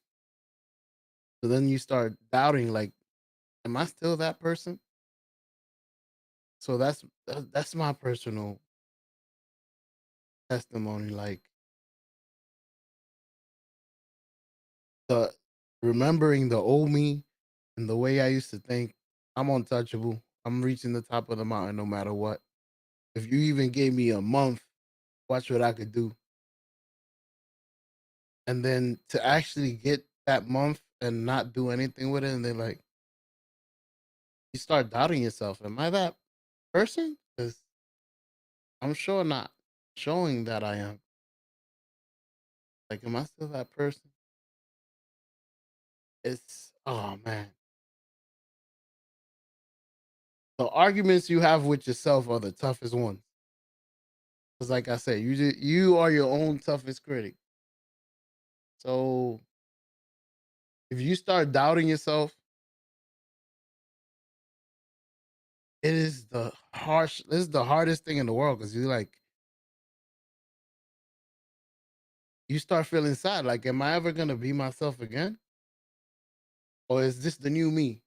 So then you start doubting, like, am I still that person? So that's my personal testimony. Like the remembering the old me and the way I used to think, I'm untouchable. I'm reaching the top of the mountain no matter what. If you even gave me a month, watch what I could do. And then to actually get that month and not do anything with it, and then like you start doubting yourself. Am I that person? Because I'm sure not showing that I am. Like, am I still that person? It's oh man. The arguments you have with yourself are the toughest ones. Because, like I said, you are your own toughest critic. So if you start doubting yourself, it is the harsh. This is the hardest thing in the world because you like you start feeling sad. Like, am I ever gonna be myself again, or is this the new me?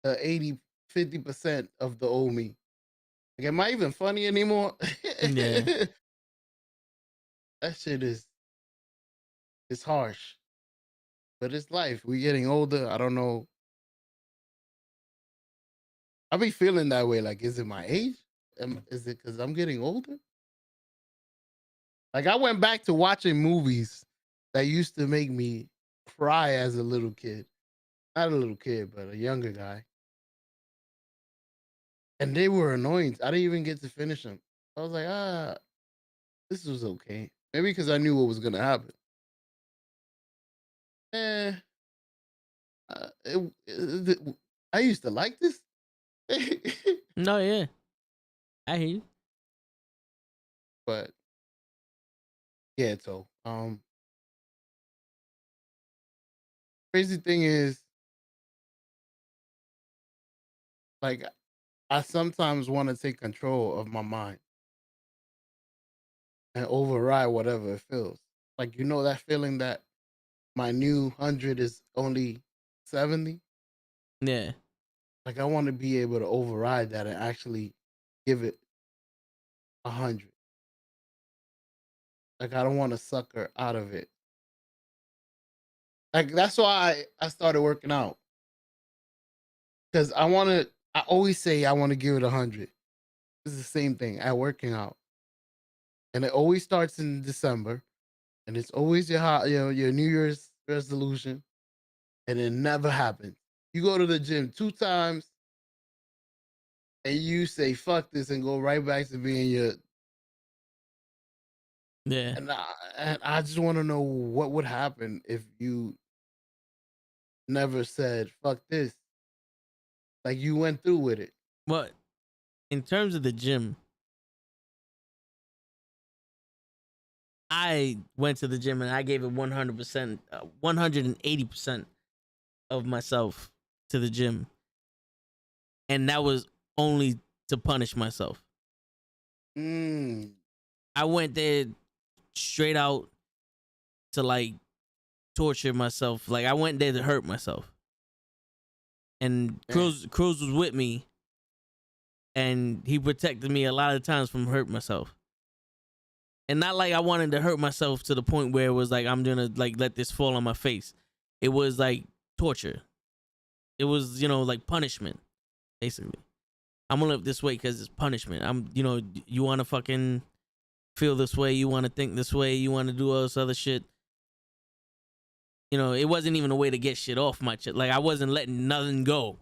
The 50% of the old me. Like, am I even funny anymore? Yeah. That shit is it's harsh, but it's life. We getting older. I don't know. I be feeling that way. Like, is it my age? Is it because I'm getting older? Like, I went back to watching movies that used to make me cry as a little kid. Not a little kid, but a younger guy. And they were annoying. I didn't even get to finish them. I was like, this was okay. Maybe because I knew what was gonna happen. Eh, I used to like this. No, yeah. I hear you. But yeah, so crazy thing is, like, I sometimes want to take control of my mind and override whatever it feels. Like, you know that feeling that my new 100 is only 70? Yeah. Like, I want to be able to override that and actually give it 100. Like, I don't want to sucker out of it. Like, that's why I started working out. Because I always say I want to give it 100. It's the same thing at working out. And it always starts in December. And it's always your New Year's resolution. And it never happens. You go to the gym 2 times and you say, fuck this, and go right back to being your. Yeah. And I just want to know what would happen if you never said, fuck this. Like, you went through with it. Well, in terms of the gym, I went to the gym and I gave it 100%, 180% of myself to the gym. And that was only to punish myself. Mm. I went there straight out to like torture myself. Like, I went there to hurt myself. And Cruz was with me, and he protected me a lot of times from hurting myself. And not like I wanted to hurt myself to the point where it was like I'm gonna like let this fall on my face. It was like torture. It was, like punishment, basically. I'm gonna live this way because it's punishment. You want to fucking feel this way, you want to think this way, you want to do all this other shit. It wasn't even a way to get shit off my shit. Like, I wasn't letting nothing go.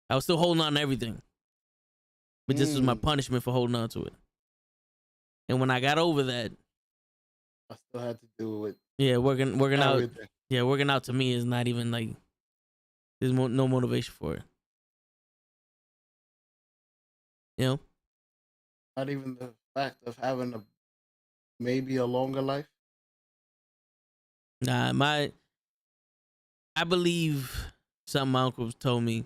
I was still holding on to everything. But this was my punishment for holding on to it. And when I got over that, I still had to do it. Yeah, working out. Everything. Yeah, working out to me is not even like there's no motivation for it. Not even the fact of having maybe a longer life. Nah, I believe something my uncle told me.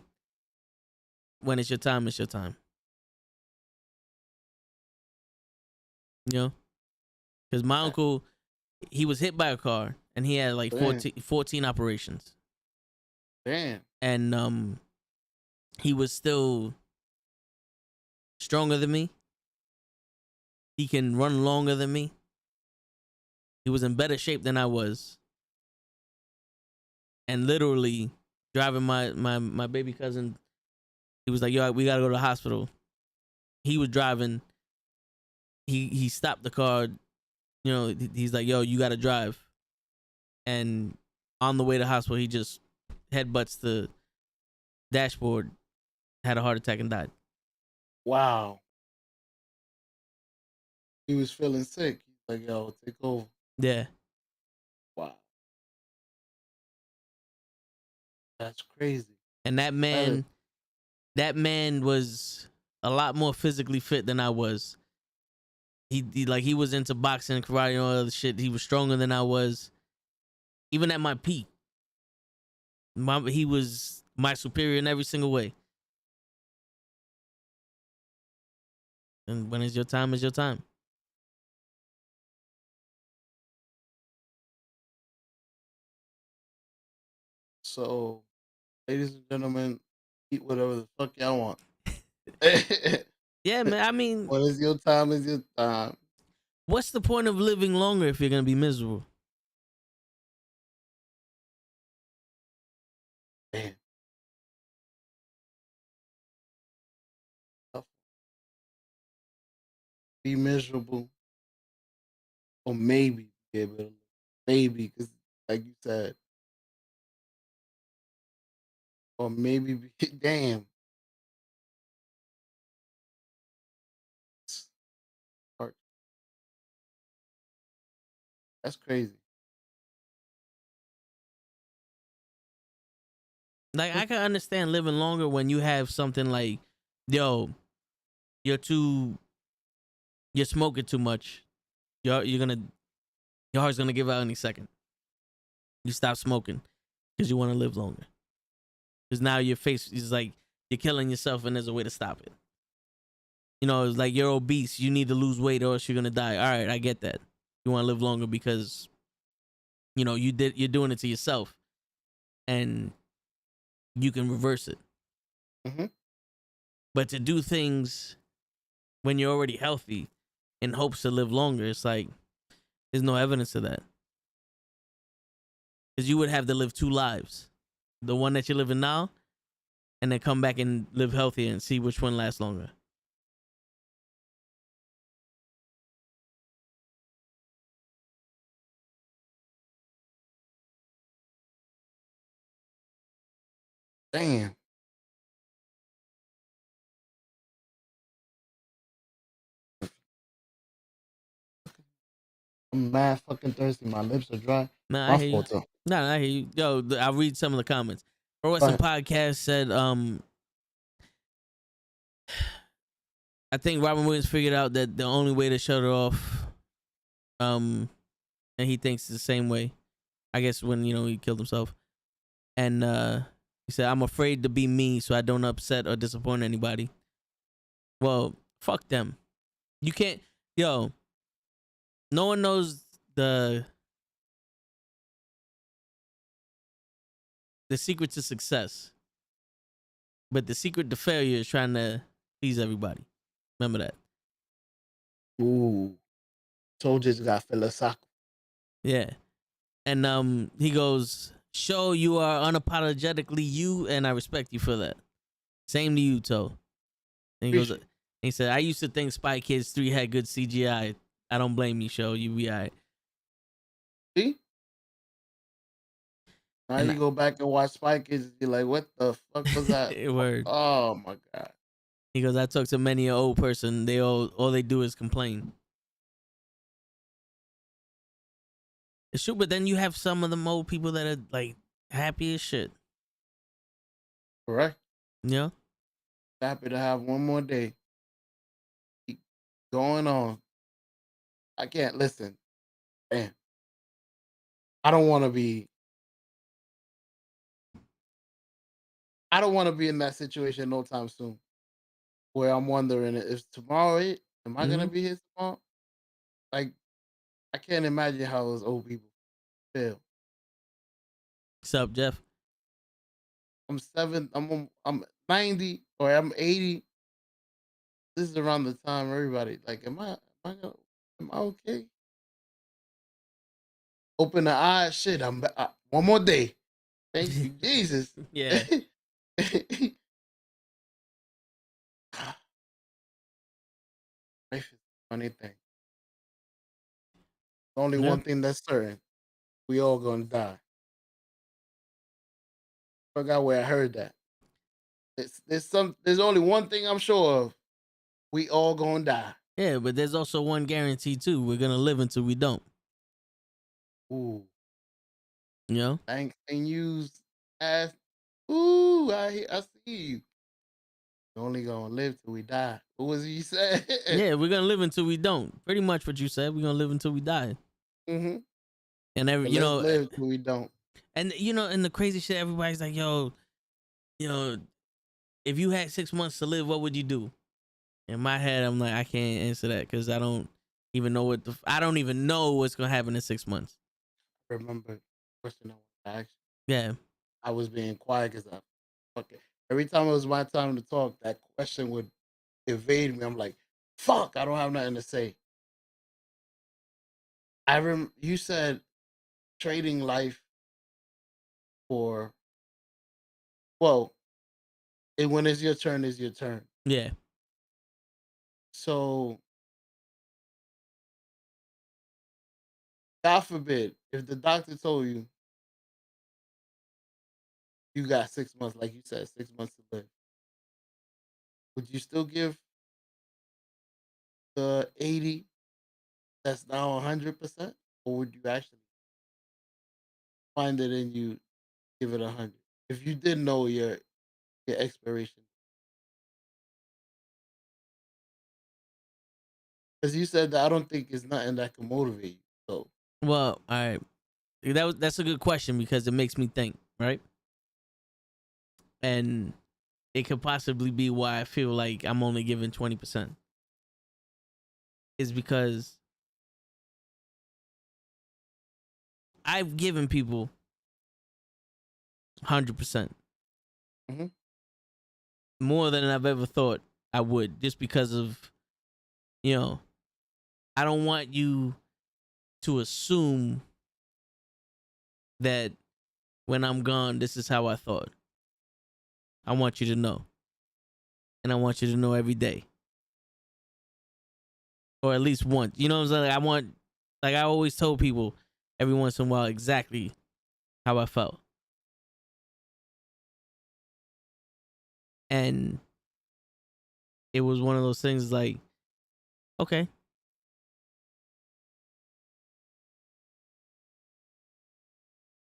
When it's your time, it's your time. Because my uncle, he was hit by a car and he had like 14 operations. Damn. And he was still stronger than me. He can run longer than me. He was in better shape than I was. And literally driving my baby cousin, he was like, yo, we gotta go to the hospital. He was driving. He stopped the car. He's like, yo, you gotta drive. And on the way to the hospital, he just headbutts the dashboard, had a heart attack and died. Wow. He was feeling sick. He's like, yo, take over. Yeah. Wow. That's crazy. And that man was a lot more physically fit than I was. He was into boxing and karate and all other shit. He was stronger than I was. Even at my peak. He was my superior in every single way. And when it's your time, it's your time. So, ladies and gentlemen, eat whatever the fuck y'all want. Yeah, man. I mean, When it's your time, it's your time. what's the point of living longer if you're gonna be miserable? Damn. Be miserable, or maybe be able to, maybe, because like you said, or maybe be, damn. Heart. That's crazy. Like, I can understand living longer when you have something like, yo, you're smoking too much. You're gonna your heart's gonna give out any second. You stop smoking because you want to live longer. Because now your face is like you're killing yourself, and there's a way to stop it. You know, it's like you're obese. You need to lose weight, or else you're gonna die. All right, I get that. You want to live longer because you're doing it to yourself, and you can reverse it. Mm-hmm. But to do things when you're already healthy in hopes to live longer, it's like there's no evidence of that. Because you would have to live two lives, the one that you're living now, and then come back and live healthier and see which one lasts longer. Damn. I'm mad fucking thirsty. My lips are dry. Nah, I My hear you. fault though. Nah, I hear you. Yo, I'll read some of the comments. Pro Wrestling Podcast said, I think Robin Williams figured out that the only way to shut her off, and he thinks the same way. I guess when he killed himself, and he said, "I'm afraid to be me, so I don't upset or disappoint anybody." Well, fuck them. You can't, yo. No one knows the secret to success, but the secret to failure is trying to please everybody. Remember that. Ooh. Soldiers got philosophical. Yeah. And he goes, "Show you are unapologetically you, and I respect you for that. Same to you, Toe." And he said, "I used to think Spy Kids 3 had good CGI. I don't blame you, Show. You be all right." See? Now And you go back and watch Spy Kids, you're like, what the fuck was that? Word. Oh my god. He goes, "I talk to many an old person. They all they do is complain." It's true, but then you have some of them old people that are like happy as shit. Correct. Yeah. Happy to have one more day. Keep going on. I can't listen. Damn. I don't want to be in that situation no time soon. Where I'm wondering if tomorrow am I gonna be here tomorrow? Like I can't imagine how those old people feel. What's up, Jeff? I'm 90 or I'm 80. This is around the time everybody like, am I okay? Open the eyes, shit. One more day. Thank you, Jesus. Yeah. Life is a funny thing. Only Yeah. one thing that's certain: we all gonna die. Forgot where I heard that. There's only one thing I'm sure of: we all gonna die. Yeah, but there's also one guarantee too. We're gonna live until we don't. Ooh, You know? thanks and use as. Ooh, I see you. We only gonna live till we die. What was he said? Yeah, we're gonna live until we don't. Pretty much what you said. We're gonna live until we die. Mm-hmm. And Let's live till we don't. and and the crazy shit, everybody's like, yo, if you had 6 months to live, what would you do? In my head, I'm like, I can't answer that because I don't even know I don't even know what's gonna happen in 6 months. Remember the question I want to ask Yeah. you. I was being quiet because every time it was my time to talk, that question would evade me. I'm like, fuck, I don't have nothing to say. You said trading life for, well, when it's your turn, it's your turn. Yeah. So, God forbid, if the doctor told you you got 6 months, like you said, 6 months to live, would you still give the 80 that's now 100%? Or would you actually find it in you, give it 100? If you did know your expiration. Because you said that I don't think it's nothing that can motivate you. So, Well, all right. That's a good question because it makes me think, right? And it could possibly be why I feel like I'm only giving 20%. Is because I've given people 100%. Mhm. More than I've ever thought I would, just because of, I don't want you to assume that when I'm gone, this is how I thought. I want you to know. And I want you to know every day. Or at least once. You know what I'm saying? Like I always told people every once in a while exactly how I felt. And it was one of those things like, okay.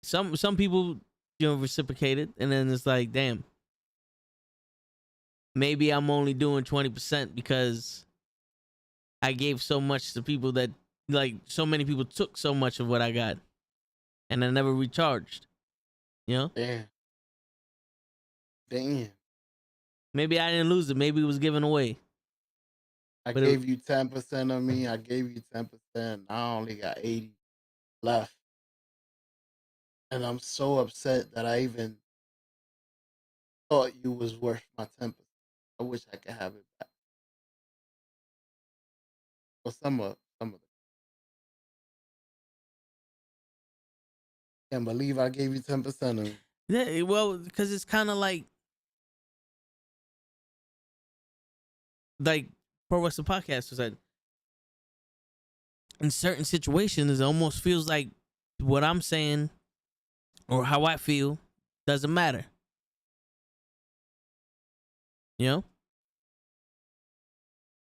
Some people, reciprocated, and then it's like, damn. Maybe I'm only doing 20% because I gave so much to people that, like, so many people took so much of what I got, and I never recharged. Damn. Maybe I didn't lose it. Maybe it was given away. I But gave you 10% of me. I gave you 10%. I only got 80 left. And I'm so upset that I even thought you was worth my 10%. I wish I could have it back. Well, some of them. Can't believe I gave you 10% of me. yeah, well, because it's kind of like Pro Wrestling Podcast said, in certain situations, it almost feels like what I'm saying or how I feel doesn't matter. And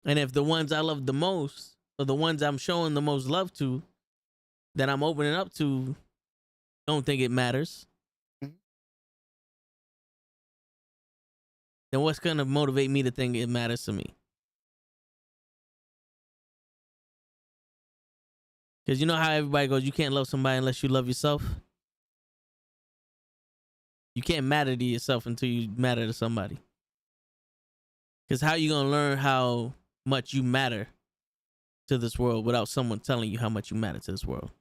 if the ones I love the most, or the ones I'm showing the most love to, that I'm opening up to, don't think it matters, Mhm. then what's going to motivate me to think it matters to me? Because you know how everybody goes, you can't love somebody unless you love yourself. You can't matter to yourself until you matter to somebody. Because how you going to learn how much you matter to this world without someone telling you how much you matter to this world?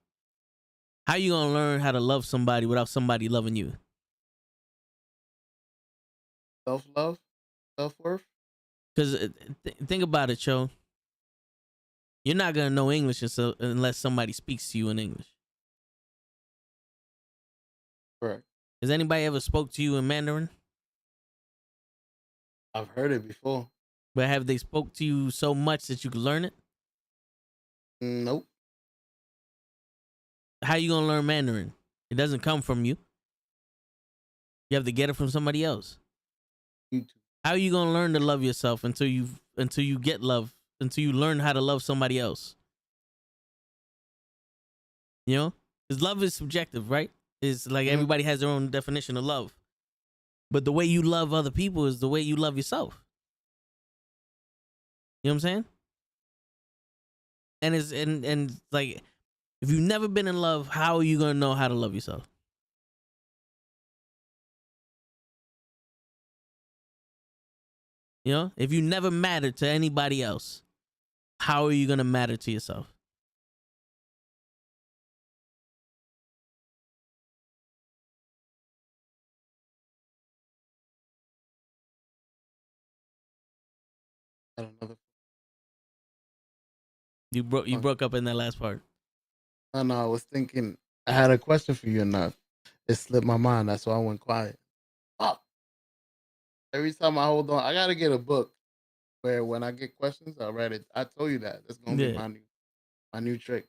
How you going to learn how to love somebody without somebody loving you? Self-love? Self-worth? Because think about it, Joe. You're not going to know English unless somebody speaks to you in English. Correct. Has anybody ever spoke to you in Mandarin? I've heard it before. But have they spoke to you so much that you could learn it? Nope. How you gonna learn Mandarin? It doesn't come from you. You have to get it from somebody else. YouTube. How are you gonna learn to love yourself until you get love, until you learn how to love somebody else? Because love is subjective, right? It's like everybody has their own definition of love. But the way you love other people is the way you love yourself. You know what I'm saying? And it's like, if you've never been in love, how are you gonna know how to love yourself? You know, if you never matter to anybody else, how are you gonna matter to yourself? I don't know. You broke up in that last part. No, I was thinking. I had a question for you, and it slipped my mind. That's why I went quiet. Fuck. Every time I hold on, I gotta get a book where when I get questions, I write it. I told you that. That's gonna be Yeah. my new trick.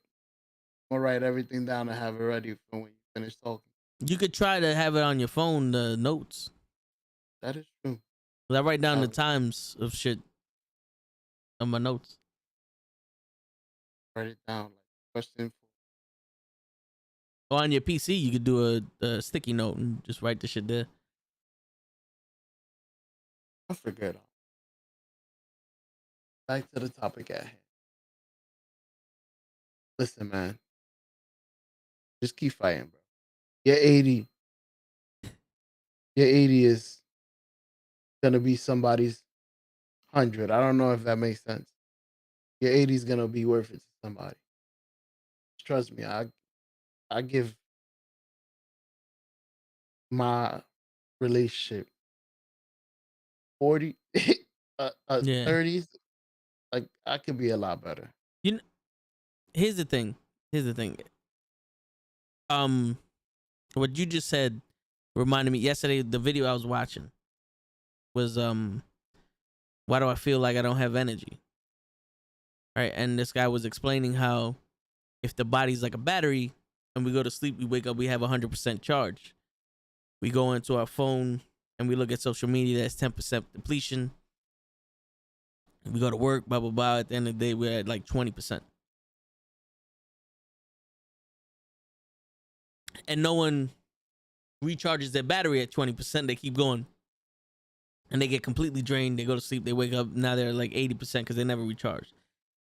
I'm gonna write everything down and have it ready for when you finish talking. You could try to have it on your phone, the notes. That is true. 'Cause I write down the I'll times of shit on my notes. write it down. Like question. Or on your PC, you could do a sticky note and just write the shit there. I forget. Back to the topic at hand. Listen, man. Just keep fighting, bro. Your 80. Your 80 is gonna be somebody's 100. I don't know if that makes sense. Your 80 is gonna be worth it to somebody. Trust me. I give my relationship 40 Yeah. 30s. Like I could be a lot better. You know, here's the thing. Here's the thing. What you just said reminded me yesterday. The video I was watching was why do I feel like I don't have energy? Right, and this guy was explaining how if the body's like a battery and we go to sleep, we wake up, we have 100% charge. We go into our phone and we look at social media, that's 10% depletion. We go to work, blah blah blah. At the end of the day, we're at like 20%, and no one recharges their battery at 20%. They keep going, and they get completely drained. They go to sleep. They wake up. Now they're like 80% because they never recharged.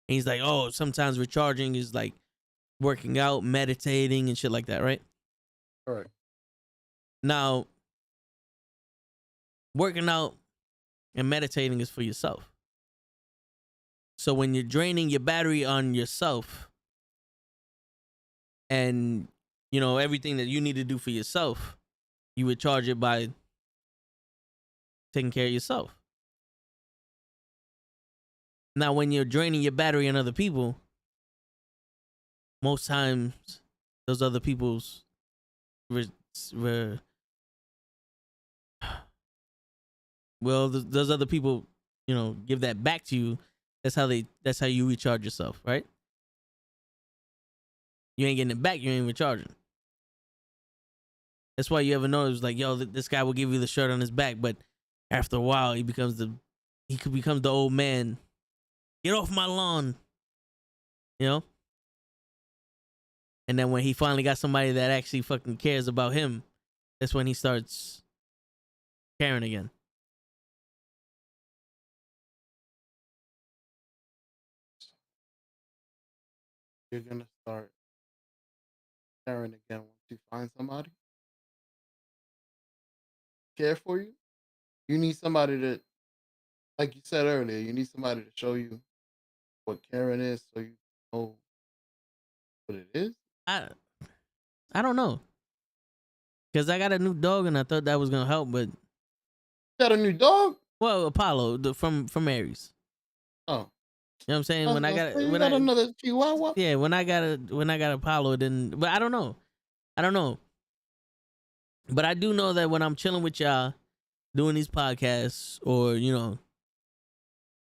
And he's like, oh, sometimes recharging is like working out, meditating, and shit like that, right? All right. Now, working out and meditating is for yourself. So when you're draining your battery on yourself and you know everything that you need to do for yourself, you would charge it by taking care of yourself. Now when you're draining your battery on other people, most times those other people's those other people, you know, give that back to you. That's how you recharge yourself, right? You ain't getting it back, you ain't recharging. That's why you ever notice like, yo, this guy will give you the shirt on his back, but after a while he becomes the old man. Get off my lawn. You know? And then when he finally got somebody that actually fucking cares about him, that's when he starts caring again. You're gonna start caring again once you find somebody care for you. You need somebody to, like you said earlier, you need somebody to show you what caring is, so you know what it is. I I don't know. Cause I got a new dog and I thought that was gonna help, but Got a new dog? well, Apollo from Aries. Oh, You know what I'm saying? I was When I gonna got say, you when got I another Chihuahua? yeah, when I got Apollo, then but I don't know. I don't know. But I do know that when I'm chilling with y'all, doing these podcasts or, you know,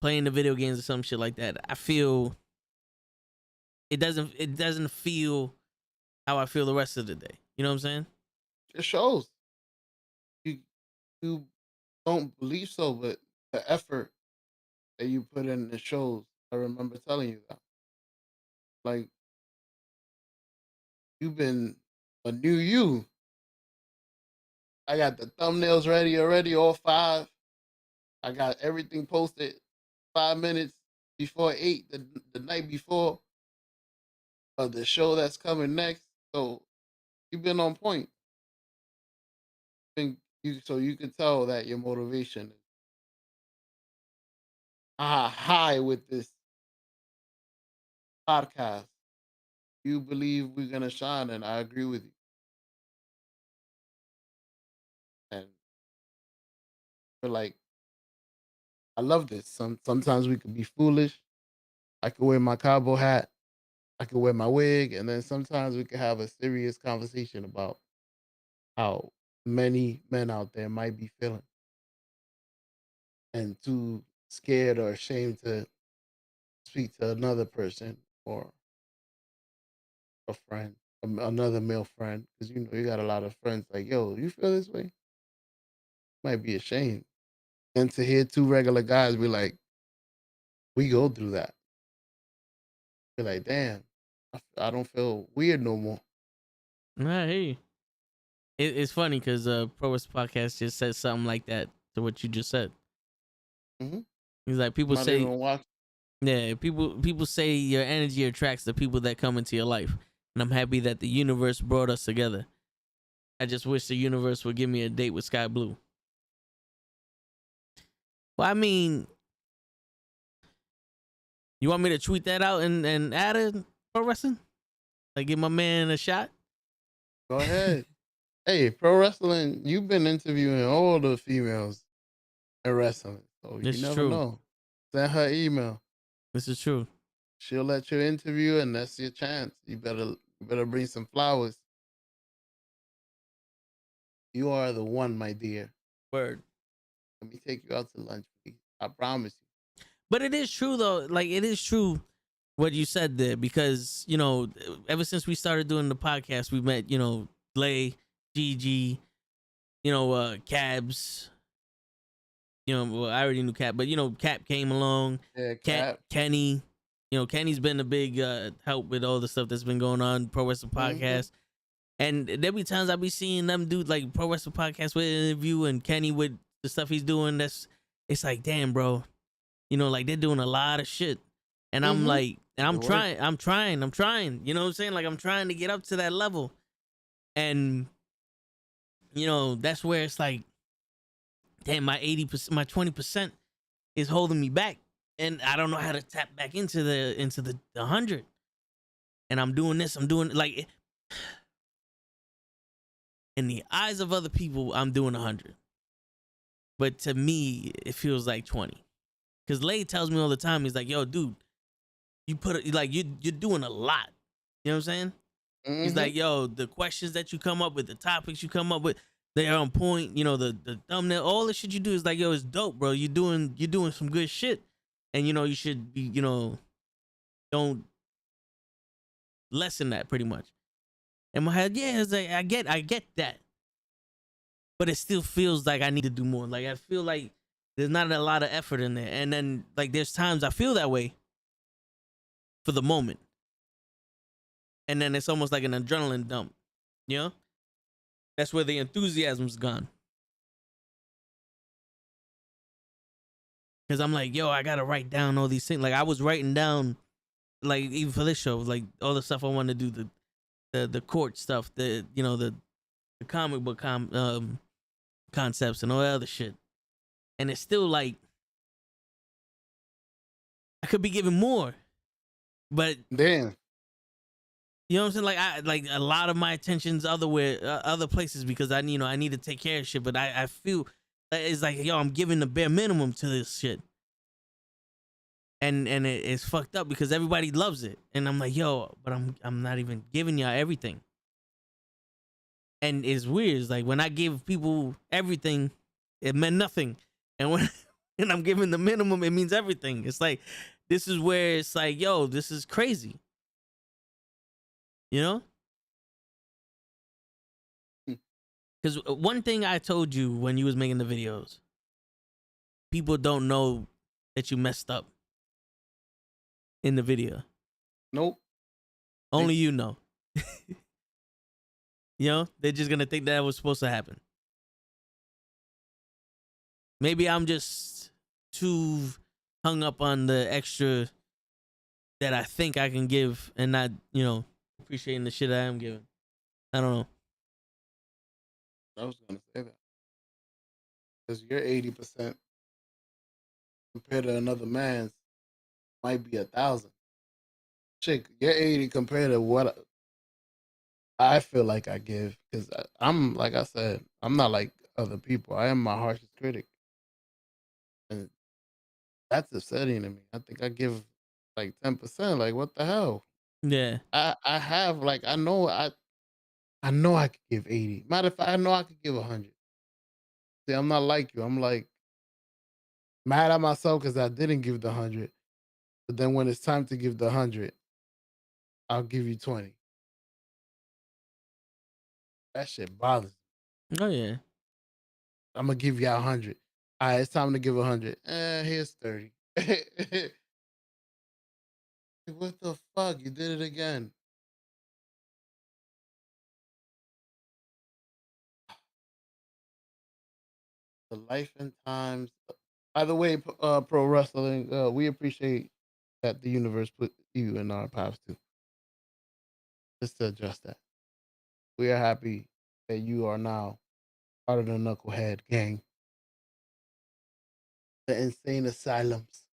playing the video games or some shit like that, I feel it doesn't feel how I feel the rest of the day. You know what I'm saying? It shows. You don't believe so, but the effort that you put in it shows. I remember telling you that. Like you've been a new you. I got the thumbnails ready already, all five. I got everything posted 5 minutes before 8, the night before of the show that's coming next. So you've been on point. So you can tell that your motivation high with this podcast. You believe we're gonna shine, and I agree with you. And I feel like I love this. Sometimes we can be foolish. I can wear my cowboy hat. I can wear my wig, and then sometimes we can have a serious conversation about how many men out there might be feeling and too scared or ashamed to speak to another person or a friend, another male friend, because you got a lot of friends like, yo, you feel this way? Might be ashamed. And to hear two regular guys be like, we go through that. Be like, damn, I don't feel weird no more. Nah, hey, it's funny because Pro Wrestling Podcast just said something like that to what you just said. Mm-hmm. He's like, people Not say, even watch. yeah, people say your energy attracts the people that come into your life, and I'm happy that the universe brought us together. I just wish the universe would give me a date with Sky Blue. Well, I mean, you want me to tweet that out and add it Pro Wrestling? Like, give my man a shot? Go ahead. Hey, pro wrestling, you've been interviewing all the females in wrestling, so This you is never true. know. Send her email. This is true. She'll let you interview, and that's your chance. You better bring some flowers. You are the one, my dear. Word. Let me take you out to lunch, please. I promise you. But it is true though. Like it is true what you said there because ever since we started doing the podcast, we met Lay, Gigi, Cabs. Well, I already knew Cap, but Cap came along. Yeah, Cap. Kenny. Kenny's been a big help with all the stuff that's been going on Pro Wrestling Podcast. And there be times I be seeing them do like Pro Wrestling Podcast with an interview and Kenny with the stuff he's doing. It's like, damn, bro. Like they're doing a lot of shit. And I'm like, and I'm trying. You know what I'm saying? Like I'm trying to get up to that level. And, that's where it's like, damn, my 80%, my 20% is holding me back. And I don't know how to tap back into the 100. And I'm doing this, like, in the eyes of other people, I'm doing 100. But to me, it feels like 20. Because Lay tells me all the time, he's like, yo, dude, you're doing a lot. You know what I'm saying? He's like, yo, the questions that you come up with, the topics you come up with, they are on point. The thumbnail, all the shit you do is like, yo, it's dope, bro. You're doing some good shit. And, you should be, don't lessen that pretty much. In my head, yeah, it's like, I get that. But it still feels like I need to do more. Like, I feel like there's not a lot of effort in there. And then, like, there's times I feel that way for the moment. And then it's almost like an adrenaline dump. That's where the enthusiasm's gone. Because I'm like, yo, I got to write down all these things. Like, I was writing down, like, even for this show, like, all the stuff I want to do, the court stuff, the comic book concepts and all that other shit. And it's still like, I could be giving more. But damn. You know what I'm saying? Like a lot of my attention's other places because I need to take care of shit. But I feel it's like, yo, I'm giving the bare minimum to this shit, and it's fucked up because everybody loves it, and I'm like, yo, but I'm not even giving y'all everything. And it's weird. It's like when I give people everything, it meant nothing, and when I'm giving the minimum, it means everything. It's like this is where it's like, yo, this is crazy. Because one thing I told you when you was making the videos, people don't know that you messed up in the video. Nope. Only you know. They're just going to think that was supposed to happen. Maybe I'm just too hung up on the extra that I think I can give and not, appreciating the shit I am giving. I don't know. I was gonna say that because you're 80%. compared to another man's might be 1,000. Shit, your 80 compared to what I feel like I give, because I'm like I said, I'm not like other people. I am my harshest critic, and that's upsetting to me. I think I give like 10%. Like what the hell? Yeah. I have like I know I could give 80. Matter of fact, I know I could give 100. See, I'm not like you. I'm like mad at myself because I didn't give the 100. But then when it's time to give the 100, I'll give you 20. That shit bothers me. Oh yeah. I'm gonna give you 100. All right, it's time to give 100. Here's 30. What the fuck? You did it again. The life and times. By the way, pro wrestling, we appreciate that the universe put you in our paths too. Just to address that. We are happy that you are now part of the Knucklehead gang, the insane asylums.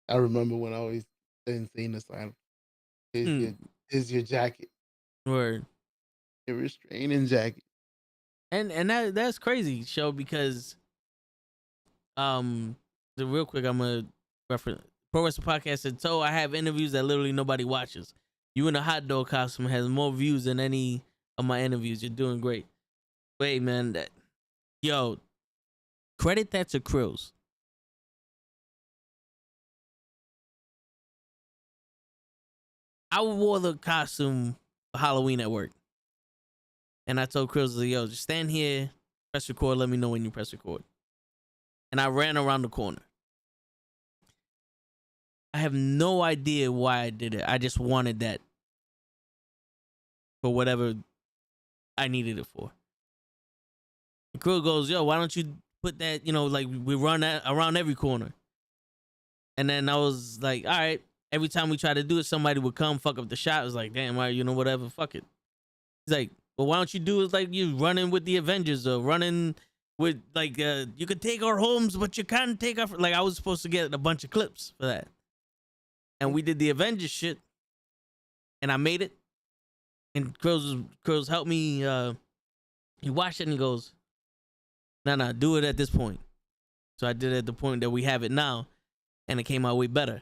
I remember when I always the insane asylum. Here's Hmm. your jacket, Word. your restraining jacket. And that's crazy, show, because the real quick, I'm gonna reference Pro Wrestling Podcast said, so I have interviews that literally nobody watches. You in a hot dog costume has more views than any of my interviews. You're doing great. Wait, man, yo, credit that to Krills. I wore the costume for Halloween at work, and I told Krills, yo, just stand here, press record, let me know when you press record. And I ran around the corner. I have no idea why I did it. I just wanted that for whatever I needed it for. And Krill goes, yo, why don't you put that, like we run that around every corner. And then I was like, all right. Every time we try to do it, somebody would come fuck up the shot. I was like, damn, all right, whatever, fuck it. He's like, well, why don't you do it like you running with the Avengers or running with like you could take our homes, but you can't take our, like I was supposed to get a bunch of clips for that. And we did the Avengers shit. And I made it. And Krills helped me. He watched it and he goes, nah, do it at this point. So I did it at the point that we have it now. And it came out way better.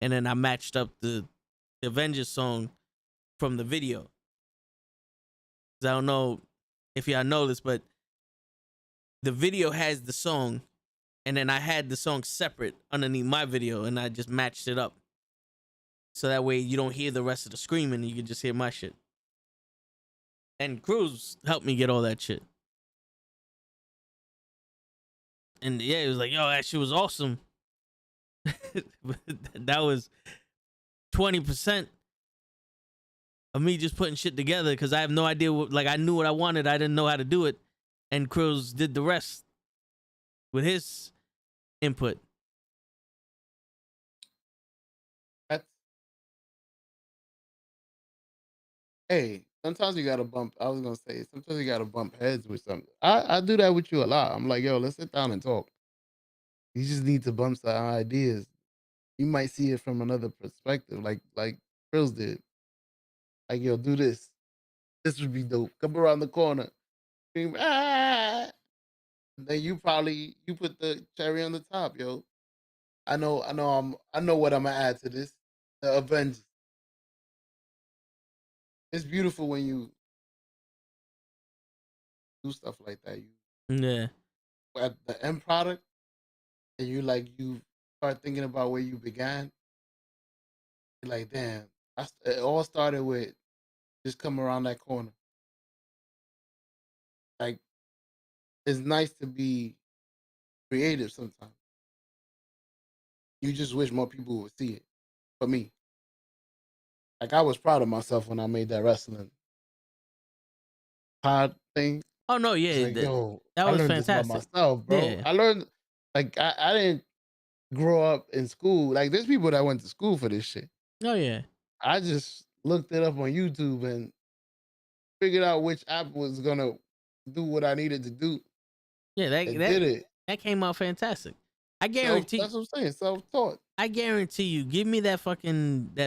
And then I matched up the Avengers song from the video. 'Cause I don't know if y'all know this, but the video has the song. And then I had the song separate underneath my video. And I just matched it up. So that way you don't hear the rest of the screaming and you can just hear my shit. And Cruz helped me get all that shit. And yeah, it was like, yo, that shit was awesome. That was 20% of me just putting shit together because I have no idea what, like I knew what I wanted. I didn't know how to do it. And Cruz did the rest with his input. That's hey. Sometimes you gotta bump. I was gonna say sometimes you gotta bump heads with something. I do that with you a lot. I'm like, yo, let's sit down and talk. You just need to bump some ideas. You might see it from another perspective, like Chris did. Like, yo, do this. This would be dope. Come around the corner. Scream, ah! And then you put the cherry on the top, yo. I know what I'm gonna add to this. The Avengers. It's beautiful when you do stuff like that. You Yeah. at the end product, and you start thinking about where you began. You're like, damn, it all started with just come around that corner. Like, it's nice to be creative sometimes. You just wish more people would see it. For me, like I was proud of myself when I made that wrestling pod thing. Oh no, It's yeah, like, yo, that I was learned this about fantastic. myself, bro. Yeah. I learned like I didn't grow up in school. Like there's people that went to school for this shit. Oh yeah. I just looked it up on YouTube and figured out which app was gonna do what I needed to do Yeah, and did it. that came out fantastic. I guarantee. That's what I'm saying. Self-taught. I guarantee you. Give me that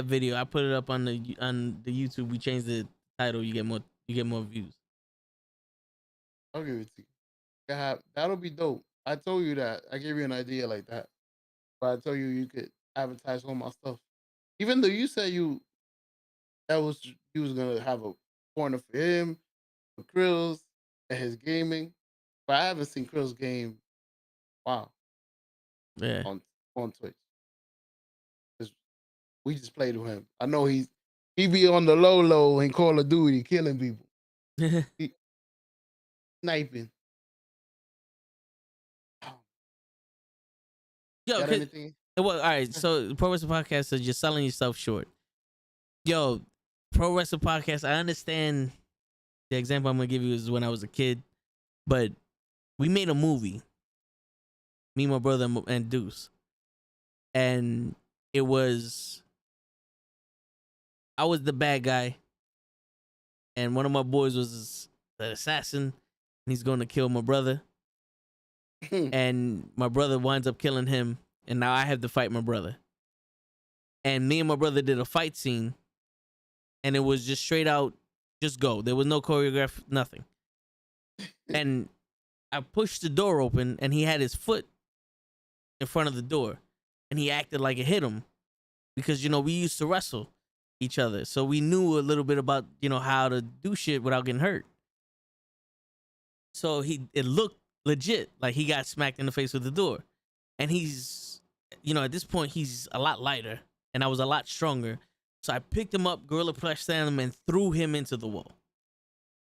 video. I put it up on the YouTube. We changed the title. You get more. You get more views. I'll give it to you. That'll be dope. I told you that. I gave you an idea like that. But I told you you could advertise all my stuff. Even though you said you was gonna have a corner for him, for Krills, and his gaming. But I haven't seen Krills game. Wow, Yeah. on Twitch. 'Cause we just played with him. I know he be on the low in Call of Duty, killing people, he, sniping. Yo, Got anything? well, all right. So Pro Wrestling Podcast says you're selling yourself short. Yo, Pro Wrestling Podcast. I understand the example I'm gonna give you is when I was a kid, but we made a movie. Me, my brother, and Deuce, and it was I was the bad guy, and one of my boys was the assassin, and he's going to kill my brother, and my brother winds up killing him, and now I have to fight my brother. And me and my brother did a fight scene, and it was just straight out, just go. There was no choreograph, nothing. And I pushed the door open, and he had his foot in front of the door, and he acted like it hit him because, you know, we used to wrestle each other, so we knew a little bit about, you know, how to do shit without getting hurt. So it looked legit, like he got smacked in the face with the door. And he's, you know, at this point he's a lot lighter, and I was a lot stronger. So I picked him up, gorilla press stand him, and threw him into the wall.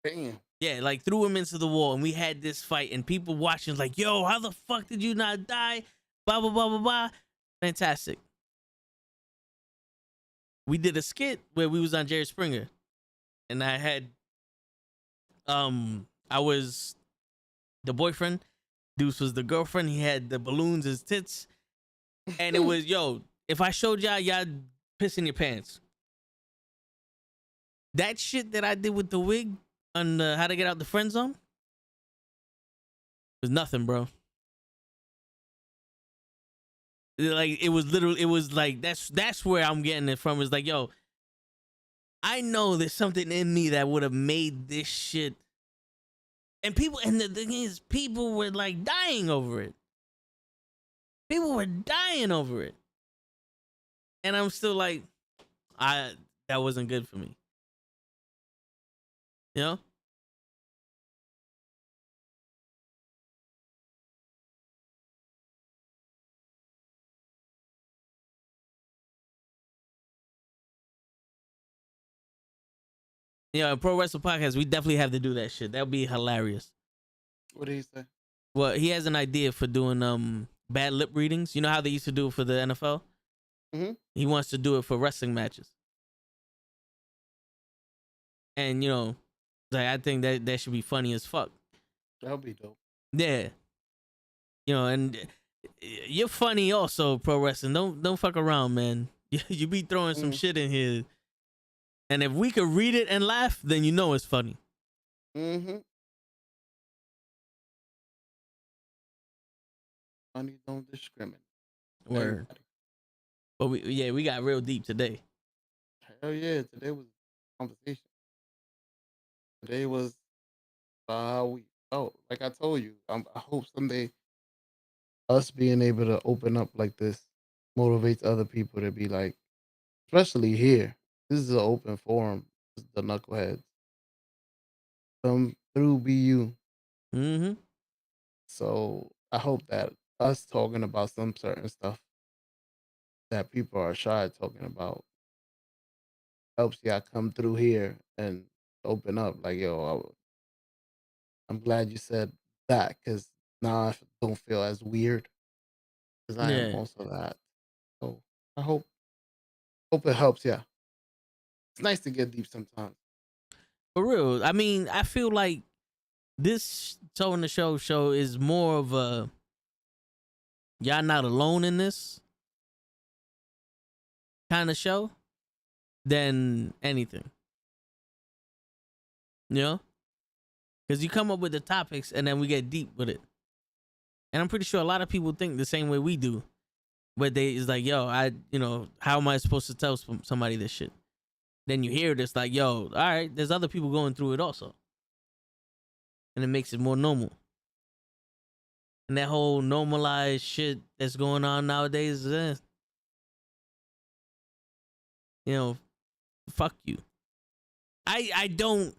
Damn. Yeah, like threw him into the wall, and we had this fight, and people watching like, yo, how the fuck did you not die? Blah, blah, blah, blah, blah. Fantastic. We did a skit where we was on Jerry Springer, and I had, I was the boyfriend, Deuce was the girlfriend. He had the balloons as tits, and it was, yo, if I showed y'all piss in your pants. That shit that I did with the wig on How to Get Out the Friend Zone was nothing, bro. Like it was literally, it was like that's where I'm getting it from. It's like, yo, I know there's something in me that would have made this shit. And the thing is, people were like dying over it. People were dying over it. And I'm still like, that wasn't good for me. You know? Yeah, Pro Wrestling Podcast, we definitely have to do that shit. That would be hilarious. What did he say? Well, he has an idea for doing bad lip readings. You know how they used to do it for the NFL? Mm-hmm. He wants to do it for wrestling matches. And, you know, like, I think that should be funny as fuck. That'll be dope. Yeah. You know, and you're funny also, Pro Wrestling. Don't fuck around, man. You be throwing some shit in here. And if we could read it and laugh, then you know it's funny. Mm-hmm. Money don't discriminate. Word. But we got real deep today. Hell yeah, today was a conversation. Today was how we felt. Like I told you, I hope someday us being able to open up like this motivates other people to be like, especially here. This is an open forum. This is the Knuckleheads. Come through, be you. Mm-hmm. So I hope that us talking about some certain stuff that people are shy talking about helps y'all come through here and open up. Like, yo, I'm glad you said that because now I don't feel as weird because I am Yeah. also that. So I hope it helps. Yeah, it's nice to get deep sometimes. For real. I mean, I feel like this Toe in the Show is more of a y'all not alone in this kind of show than anything. You know? Because you come up with the topics and then we get deep with it. And I'm pretty sure a lot of people think the same way we do. But it's like, yo, how am I supposed to tell somebody this shit? Then you hear this like, yo, all right, there's other people going through it also. And it makes it more normal. And that whole normalized shit that's going on nowadays, fuck you. I don't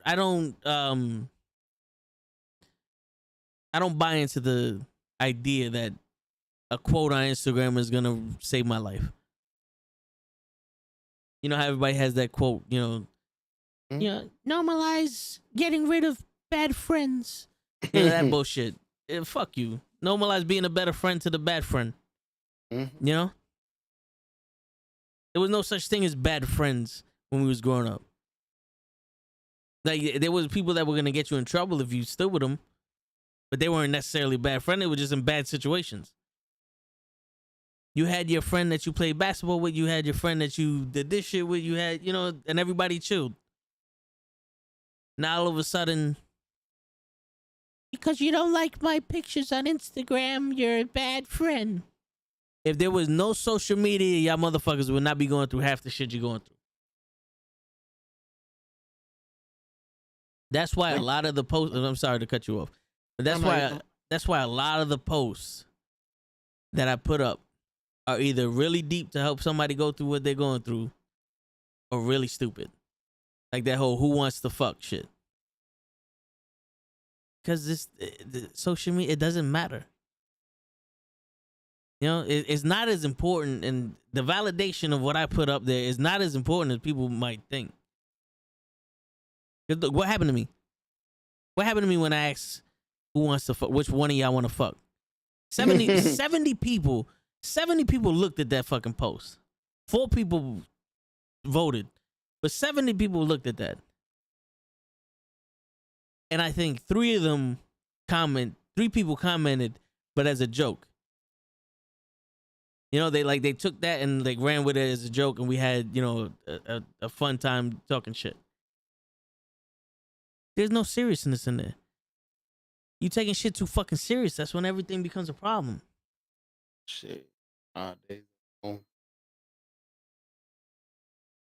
buy into the idea that a quote on Instagram is gonna save my life. You know how everybody has that quote, normalize getting rid of bad friends. That bullshit. Fuck you. Normalize being a better friend to the bad friend. There was no such thing as bad friends when we was growing up. Like, there was people that were gonna get you in trouble if you stood with them, but they weren't necessarily bad friends. They were just in bad situations. You had your friend that you played basketball with. You had your friend that you did this shit with. You had, and everybody chilled. Now all of a sudden, because you don't like my pictures on Instagram, you're a bad friend. If there was no social media, y'all motherfuckers would not be going through half the shit you're going through. That's why a lot of the posts, I'm sorry to cut you off, but that's why a lot of the posts that I put up are either really deep to help somebody go through what they're going through, or really stupid. Like that whole who wants to fuck shit. Because the social media, it doesn't matter. It's not as important, and the validation of what I put up there is not as important as people might think. Look, what happened to me? What happened to me when I asked who wants to fuck? Which one of y'all want to fuck? 70 people looked at that fucking post. 4 people voted, but 70 people looked at that. And I think 3 people commented, but as a joke. They took that and like ran with it as a joke, and we had, a fun time talking shit. There's no seriousness in there. You taking shit too fucking serious. That's when everything becomes a problem. Shit.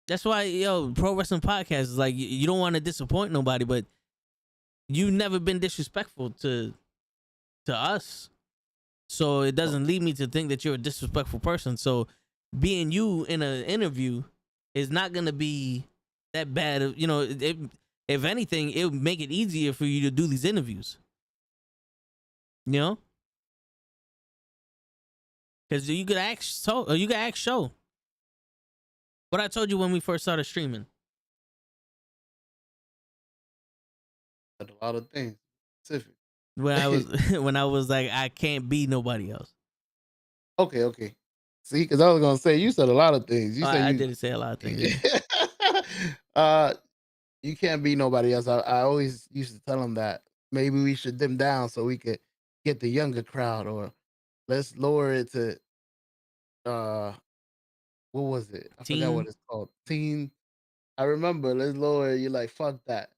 That's why, pro wrestling podcast is like, you don't want to disappoint nobody, but you've never been disrespectful to us. So it doesn't lead me to think that you're a disrespectful person. So being you in an interview is not going to be that bad. If anything, it would make it easier for you to do these interviews. Because you could ask Show. What I told you when we first started streaming. A lot of things. Specific. When I was like, I can't be nobody else. Okay. See, because I was gonna say you said a lot of things. I didn't say a lot of things. You can't be nobody else. I always used to tell them that maybe we should dim down so we could get the younger crowd, or let's lower it to what was it? I forgot what it's called. Teen. I remember. Let's lower it. You're like, fuck that.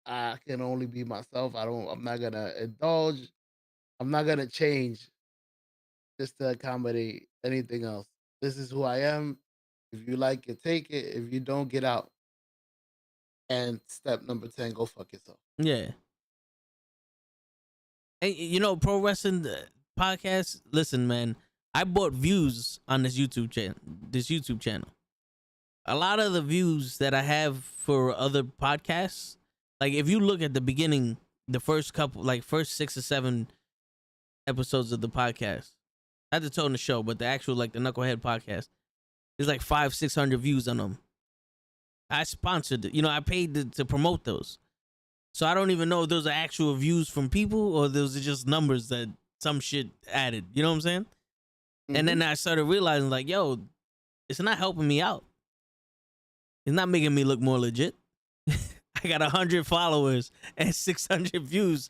I can only be myself. I'm not gonna indulge. I'm not gonna change just to accommodate anything else. This is who I am. If you like it, take it. If you don't, get out. And step number 10, go fuck yourself. Yeah. And pro wrestling podcast. Listen, man, I bought views on this YouTube channel. A lot of the views that I have for other podcasts, like if you look at the beginning, the first 6 or 7 episodes of the podcast, not the Tone the Show, but the actual the Nukkle HeDD podcast, there's like 500-600 views on them. I sponsored it. I paid to promote those. So I don't even know if those are actual views from people or those are just numbers that some shit added. You know what I'm saying? Mm-hmm. And then I started realizing yo, it's not helping me out. It's not making me look more legit. I got 100 followers and 600 views.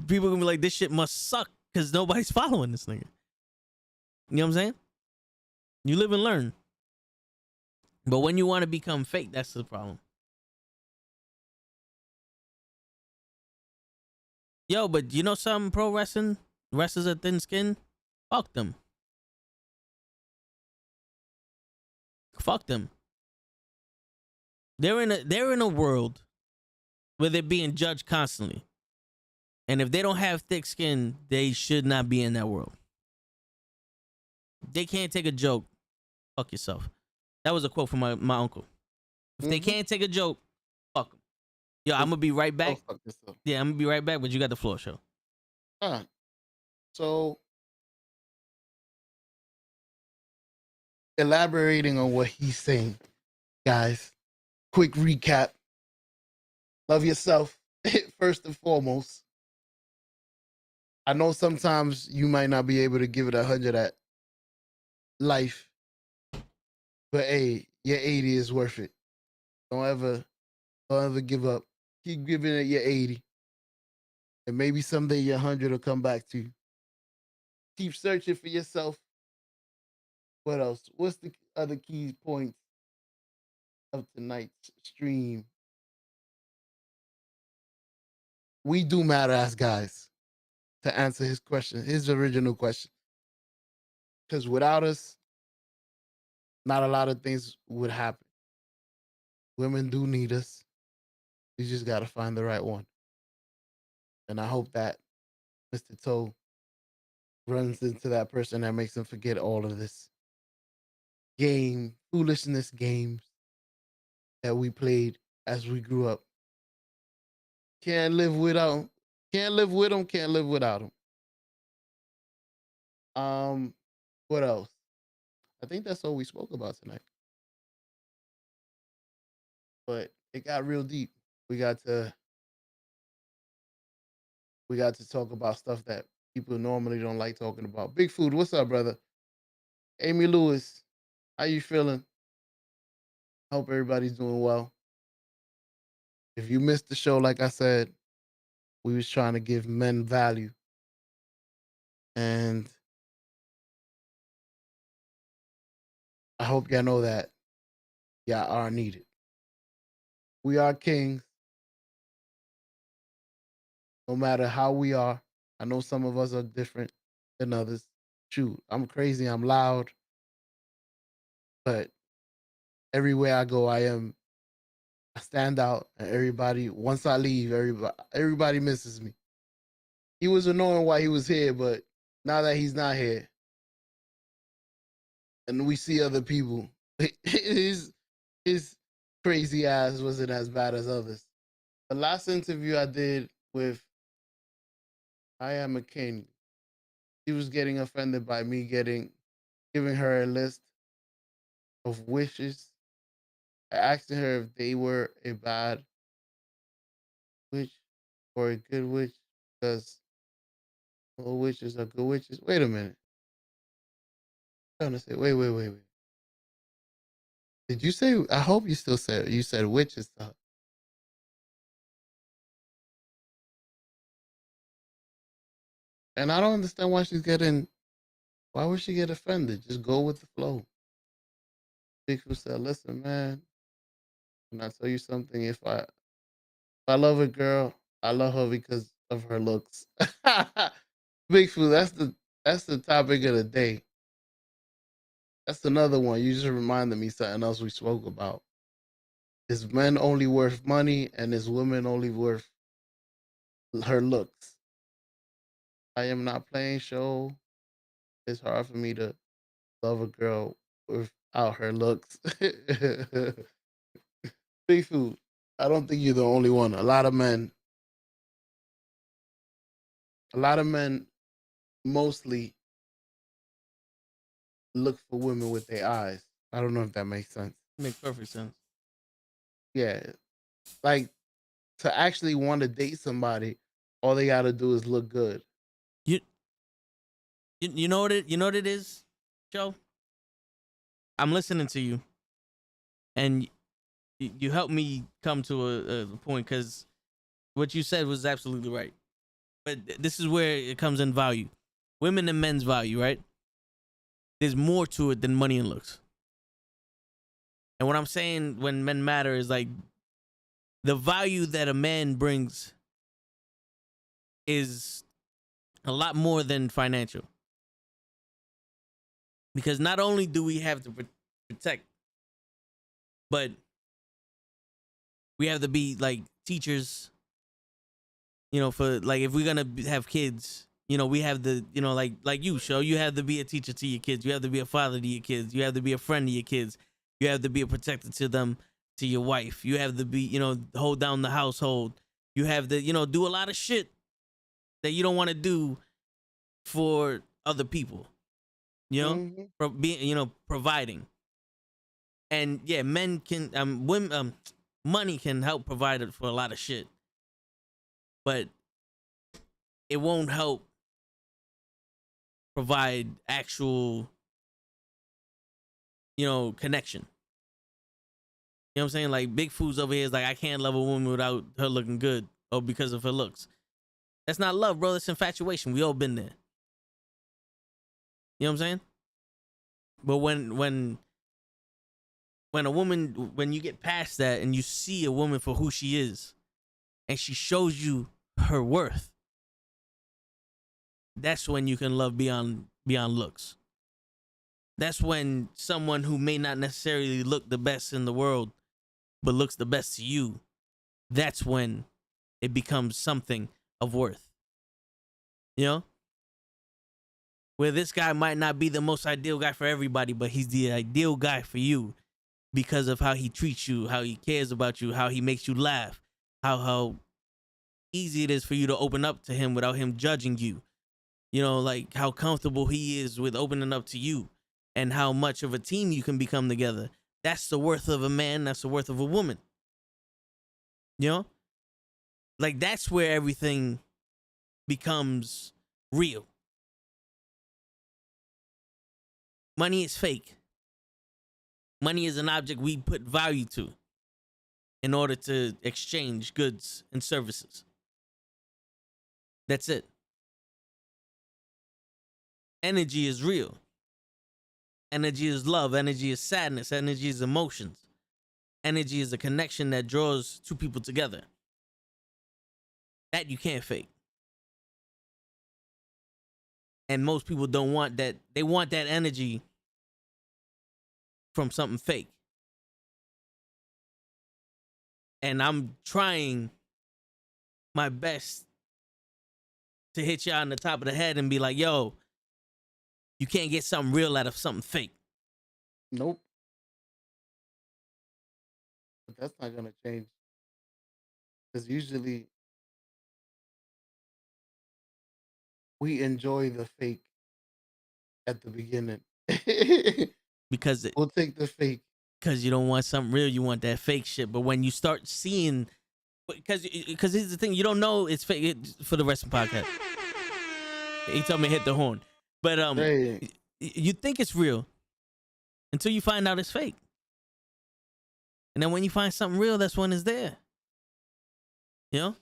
People gonna be like, this shit must suck because nobody's following this nigga. You know what I'm saying? You live and learn. But when you want to become fake, that's the problem. Yo, but you know something, pro wrestling? The rest is a thin skin. Fuck them. Fuck them. They're in a world where they're being judged constantly. And if they don't have thick skin, they should not be in that world. They can't take a joke. Fuck yourself. That was a quote from my uncle. If they can't take a joke, fuck them. Yo, I'm gonna be right back. Oh, fuck yourself. Yeah, I'm gonna be right back, but you got the floor, show. So, elaborating on what he's saying, guys, quick recap. Love yourself, first and foremost. I know sometimes you might not be able to give it 100 at life, but hey, your 80 is worth it. Don't ever give up. Keep giving it your 80. And maybe someday your 100 will come back to you. Keep searching for yourself. What else? What's the other key points of tonight's stream? We do matter as guys, to answer his question, his original question. Because without us, not a lot of things would happen. Women do need us. You just got to find the right one. And I hope that Mr. Toe runs into that person that makes him forget all of this foolishness games that we played as we grew up. Can't live without him. Can't live with him. Can't live without him. What else? I think that's all we spoke about tonight. But it got real deep. We got to talk about stuff that people normally don't like talking about. Big Food, what's up, brother? Amy Lewis, how you feeling? Hope everybody's doing well. If you missed the show, like I said, we was trying to give men value. And I hope y'all know that y'all are needed. We are kings. No matter how we are. I know some of us are different than others. Shoot, I'm crazy, I'm loud. But everywhere I go, I stand out, and once I leave, everybody misses me. He was annoying while he was here, but now that he's not here, and we see other people, his crazy ass wasn't as bad as others. The last interview I did with I Am a King, she was getting offended by me giving her a list of wishes. I asked her if they were a bad witch or a good witch, because all witches are good witches. Wait a minute. I'm trying to say, wait. Did you say? I hope you still said you said witches. And I don't understand why she's getting. Why would she get offended? Just go with the flow. Bigfoot said, "Listen, man. Can I tell you something? If I love a girl, I love her because of her looks." Bigfoot, that's the topic of the day. That's another one. You just reminded me something else we spoke about. Is men only worth money, and is women only worth her looks? I am not playing show. It's hard for me to love a girl without her looks. Big Food. I don't think you're the only one. A lot of men mostly look for women with their eyes. I don't know if that makes sense. Makes perfect sense. Yeah. Like, to actually want to date somebody, all they gotta do is look good. You know what it is, Joe? I'm listening to you, and you helped me come to a point, because what you said was absolutely right. But this is where it comes in value. Women and men's value, right? There's more to it than money and looks. And what I'm saying when men matter is like the value that a man brings is a lot more than financial. Because not only do we have to protect, but we have to be like teachers, you know, for like if we're gonna have kids, you know, we have the, you know, like you show, you have to be a teacher to your kids, you have to be a father to your kids, you have to be a friend to your kids, you have to be a protector to them, to your wife, you have to be, you know, hold down the household, you have to, you know, do a lot of shit that you don't want to do for other people, you know, being, you know, providing. And yeah, men can, women, money can help provide it for a lot of shit, but it won't help provide actual, you know, connection. You know what I'm saying? Like Big Food's over here is like, I can't love a woman without her looking good or because of her looks. That's not love, bro. That's infatuation. We all been there. You know what I'm saying? But when a woman, when you get past that and you see a woman for who she is, and she shows you her worth, that's when you can love beyond looks. That's when someone who may not necessarily look the best in the world, but looks the best to you, that's when it becomes something of worth. You know? Where this guy might not be the most ideal guy for everybody, but he's the ideal guy for you because of how he treats you, how he cares about you, how he makes you laugh, how easy it is for you to open up to him without him judging you. You know, like how comfortable he is with opening up to you and how much of a team you can become together. That's the worth of a man. That's the worth of a woman. You know? Like that's where everything becomes real. Money is fake. Money is an object we put value to in order to exchange goods and services. That's it. Energy is real. Energy is love. Energy is sadness. Energy is emotions. Energy is a connection that draws two people together. That you can't fake. And most people don't want that. They want that energy from something fake. And I'm trying my best to hit y'all on the top of the head and be like, yo, you can't get something real out of something fake. Nope. But that's not gonna change. Because usually we enjoy the fake at the beginning. Because We'll take the fake. you don't want something real, you want that fake shit. But when you start seeing, because here's the thing, you don't know it's fake for the rest of the podcast. He told me to hit the horn, but Hey, you think it's real until you find out it's fake, and then when you find something real, that's when it's there. You know.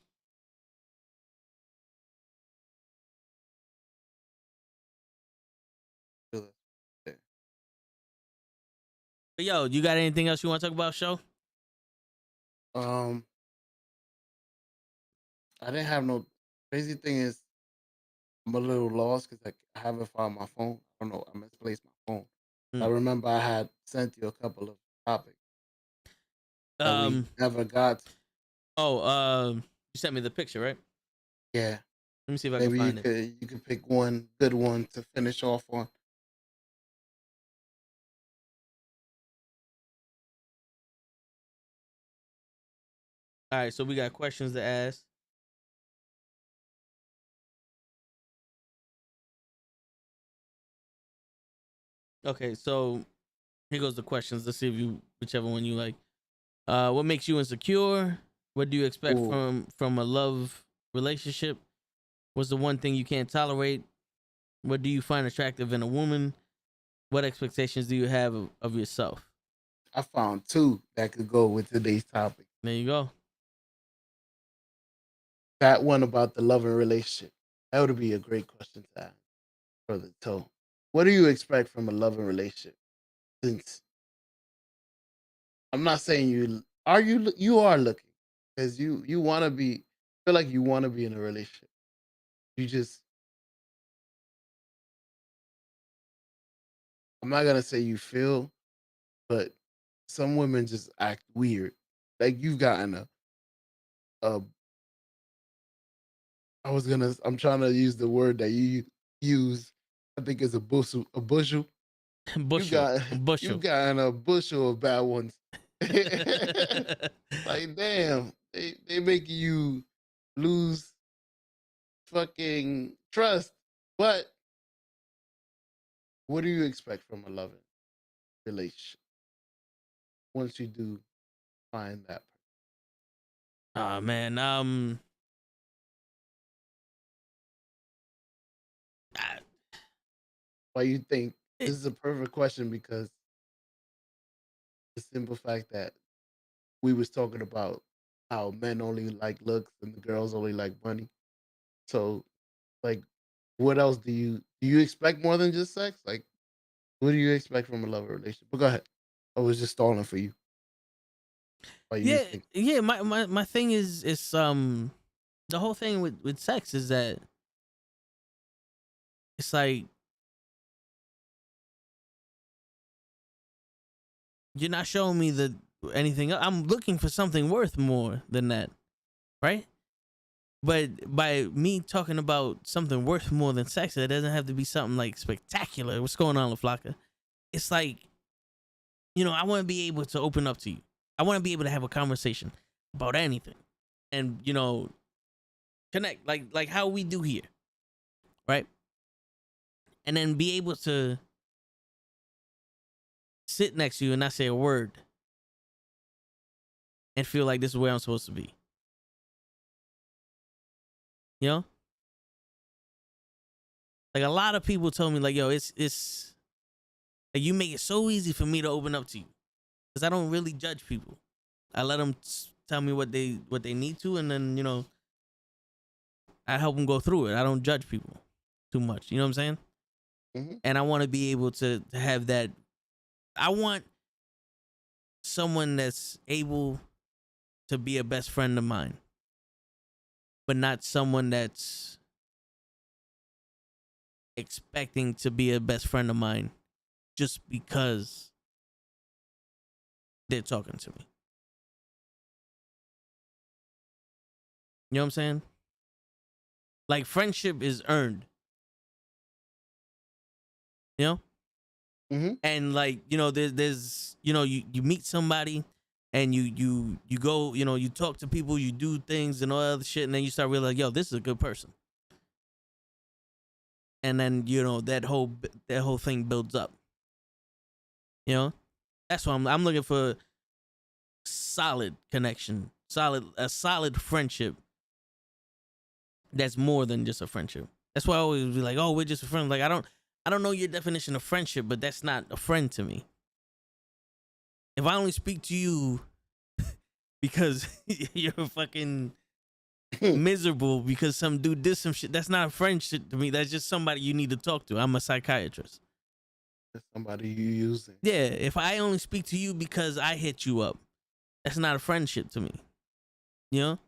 But yo, you got anything else you want to talk about, show? I didn't have no. Crazy thing is, I'm a little lost because I haven't found my phone. I don't know. I misplaced my phone. I Mm. remember I had sent you a couple of topics that we Um. never got. Oh. You sent me the picture, right? Yeah, Let me see if I can maybe find it. you could pick one good one to finish off on. All right. So we got questions to ask. Okay. So here goes the questions. Let's see if you whichever one you like. What makes you insecure? What do you expect Ooh. from a love relationship? What's the one thing you can't tolerate? What do you find attractive in a woman? What expectations do you have of yourself? I found two that could go with today's topic. There you go. That one about the love and relationship. That would be a great question to ask for the toe. What do you expect from a love and relationship? Since I'm not saying you are looking because you want to be feel like you want to be in a relationship. You just I'm not gonna say you feel, but some women just act weird. Like you've gotten a I'm trying to use the word that you use. I think it's a bushel. A bushel. You Bushel, got you bushel. gotten a bushel of bad ones. Like damn, they make you lose fucking trust. But what do you expect from a loving relationship once you do find that? Oh man, I- Why you think it- this is a perfect question because the simple fact that we was talking about how men only like looks and the girls only like money. So like what else do you expect more than just sex? Like what do you expect from a love relationship? But go ahead. I was just stalling for you. Why you yeah, think yeah. My thing is the whole thing with sex is that it's like you're not showing me the anything. I'm looking for something worth more than that, right? But by me talking about something worth more than sex, it doesn't have to be something like spectacular. What's going on, LaFlaca? It's like, I want to be able to open up to you. I want to be able to have a conversation about anything, and connect like how we do here, right? And then be able to sit next to you and not say a word, and feel like this is where I'm supposed to be. You know, like a lot of people told me, like, yo, it's like you make it so easy for me to open up to you because I don't really judge people. I let them tell me what they need to, and then I help them go through it. I don't judge people too much. You know what I'm saying? Mhm. And I want to be able to have that. I want someone that's able to be a best friend of mine, but not someone that's expecting to be a best friend of mine just because they're talking to me. You know what I'm saying? Like friendship is earned. You know? Mhm. And like, there's you meet somebody and you go, you talk to people, you do things and all that other shit, and then you start realizing, yo, this is a good person. And then, that whole thing builds up. You know? That's why I'm looking for solid connection, a solid friendship that's more than just a friendship. That's why I always be like, oh, we're just a friend. Like I don't know your definition of friendship, but that's not a friend to me. If I only speak to you because you're fucking miserable because some dude did some shit, that's not a friendship to me. That's just somebody you need to talk to. I'm a psychiatrist. That's somebody you using. Yeah, if I only speak to you because I hit you up, that's not a friendship to me. You know?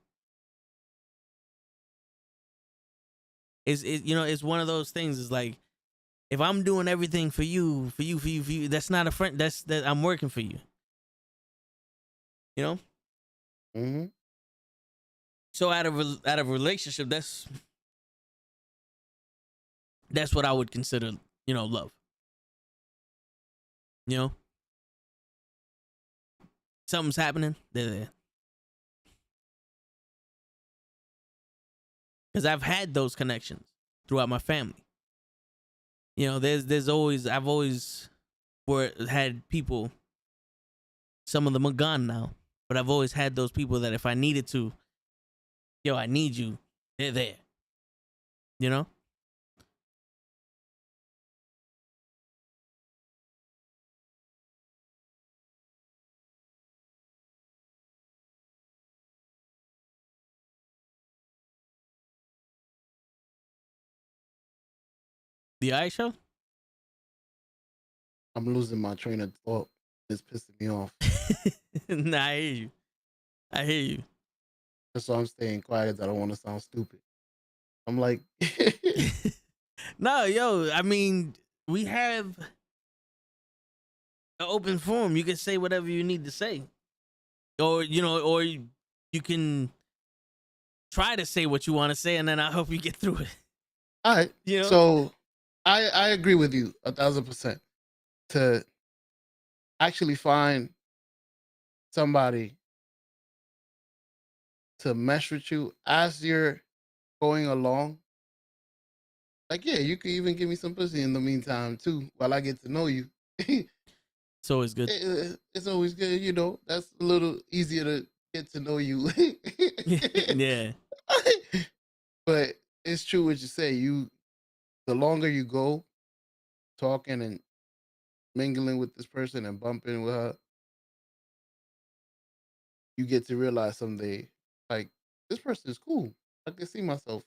It's one of those things. It's like if I'm doing everything for you, that's not a friend. That I'm working for you. You know. Mm-hmm. So out of a relationship, that's what I would consider, love. You know, something's happening. They're there. Because I've had those connections throughout my family. There's always I've always had people. Some of them are gone now, but I've always had those people that if I needed to, yo, I need you. They're there. You know. The ice show. I'm losing my train of thought. It's pissing me off. Nah, I hear you. I hear you. That's why I'm staying quiet because I don't want to sound stupid. I'm like, No, yo, I mean, we have an open forum. You can say whatever you need to say, or or you can try to say what you want to say, and then I hope you get through it. All right. You know. So I agree with you 1,000% to actually find somebody to mesh with you as you're going along. Like, yeah, you could even give me some pussy in the meantime too, while I get to know you. It's always good. It's always good, you know. That's a little easier to get to know you. Yeah. But it's true what you say. The longer you go talking and mingling with this person and bumping with her, you get to realize someday, like, this person is cool. I can see myself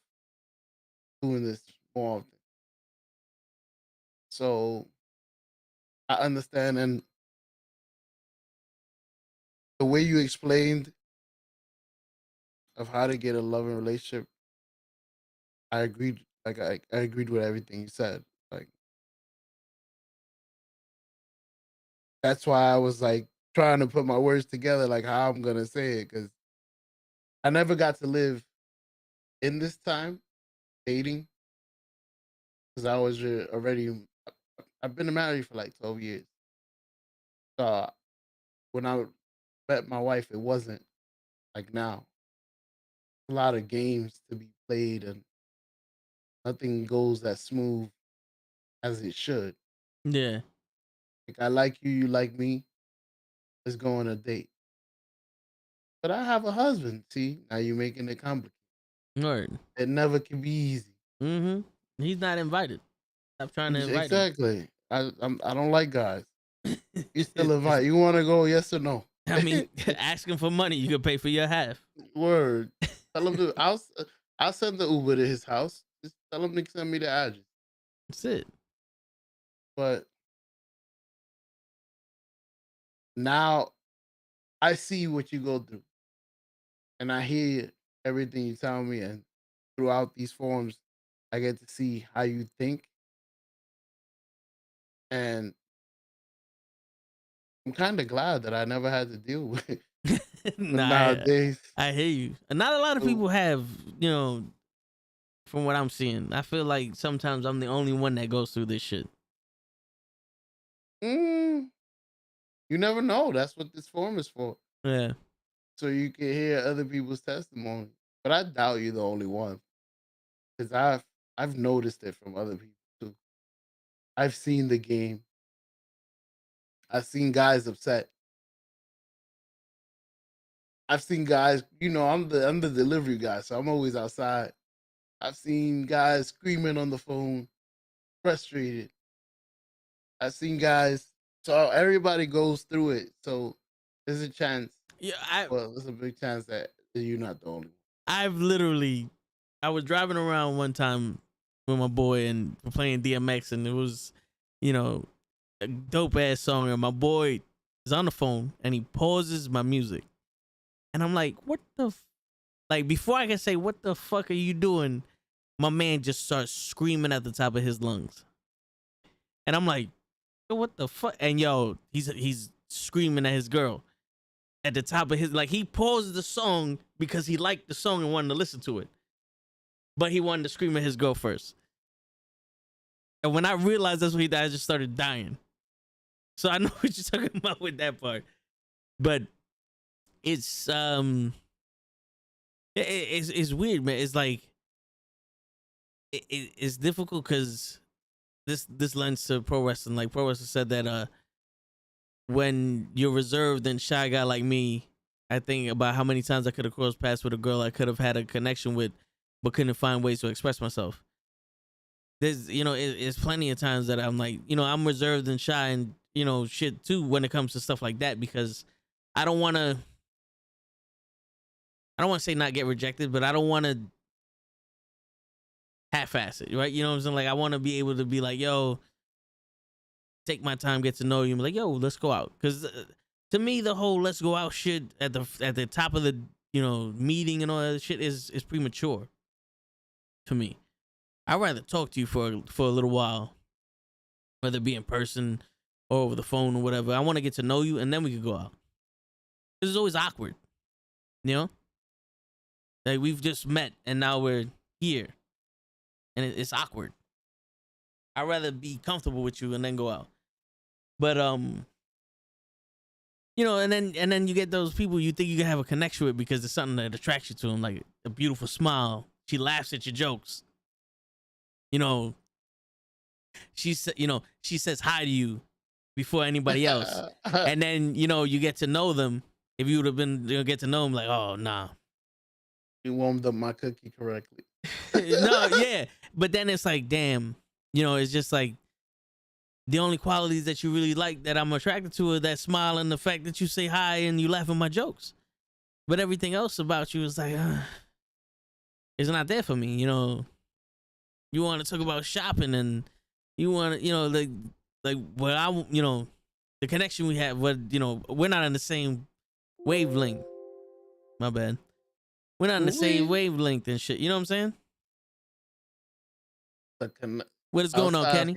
doing this more often. So I understand, and the way you explained of how to get a loving relationship, I agreed. Like I agreed with everything you said. Like that's why I was like trying to put my words together, like how I'm gonna say it, because I never got to live in this time dating, because I was already. I've been married for like 12 years. So when I met my wife, it wasn't like now. A lot of games to be played, and nothing goes as smooth as it should. Yeah. Like I like you, you like me. Let's go on a date. But I have a husband. See, now you're making it complicated. Right. It never can be easy. Mm-hmm. He's not invited. Stop trying to invite him. Exactly. I don't like guys. You still It's- invite. You want to go? Yes or no? I mean, asking for money, you could pay for your half. Word. Tell him to. I'll send the Uber to his house. Just tell him to send me the address. That's it. But now I see what you go through, and I hear everything you tell me, and throughout these forums, I get to see how you think, and I'm kind of glad that I never had to deal with it. But Nah, nowadays, I hear you. And not a lot of so, people have, from what I'm seeing. I feel like sometimes I'm the only one that goes through this shit. mm, you never know. That's what this forum is for, Yeah. so you can hear other people's testimony. But I doubt you're the only one, because I've noticed it from other people too. I've seen the game. I've seen guys upset. I've seen guys. I'm the delivery guy, so I'm always outside. I've seen guys screaming on the phone, frustrated. I've seen guys. So everybody goes through it. So there's a chance. Yeah, Well, there's a big chance that you're not the only one. I was driving around one time with my boy and we're playing DMX, and it was, a dope ass song, and my boy is on the phone and he pauses my music. And I'm like, what the like, before I can say what the fuck are you doing, my man just starts screaming at the top of his lungs. And I'm like, what the fuck? And he's screaming at his girl at the top of his, like, he paused the song because he liked the song and wanted to listen to it, but he wanted to scream at his girl first. And when I realized that's what he did, I just started dying. So I know what you're talking about with that part, but it's it's weird, man. It's like it's difficult because this lends to pro wrestling. Like, pro wrestling said that when you're reserved and shy guy like me, I think about how many times I could have crossed paths with a girl I could have had a connection with, but couldn't find ways to express myself. There's, it's plenty of times that I'm like, I'm reserved and shy and, shit too when it comes to stuff like that, because I don't want to say not get rejected, but I don't want to half-ass it, right? You know what I'm saying? Like, I want to be able to be like, yo, take my time, get to know you, and be like, yo, let's go out. Because to me, the whole let's go out shit at the top of the meeting and all that shit is premature. To me, I'd rather talk to you for a little while, whether it be in person or over the phone or whatever. I want to get to know you, and then we could go out. It's always awkward, you know. Like we've just met, and now we're here, and it's awkward. I'd rather be comfortable with you and then go out. But you know, and then you get those people you think you can have a connection with because there's something that attracts you to them, like a beautiful smile. She laughs at your jokes. You know, she says hi to you before anybody else, and then you get to know them. If you would have been get to know them, like, oh nah, you warmed up my cookie correctly. no, yeah, but then it's like, damn, it's just like the only qualities that you really like that I'm attracted to are that smile and the fact that you say hi and you laugh at my jokes. But everything else about you is like, it's not there for me. You want to talk about shopping and you want to, like what the connection we have, what, we're not on the same wavelength. My bad. We're not on the same wavelength and shit. You know what I'm saying? What is going on, Kenny?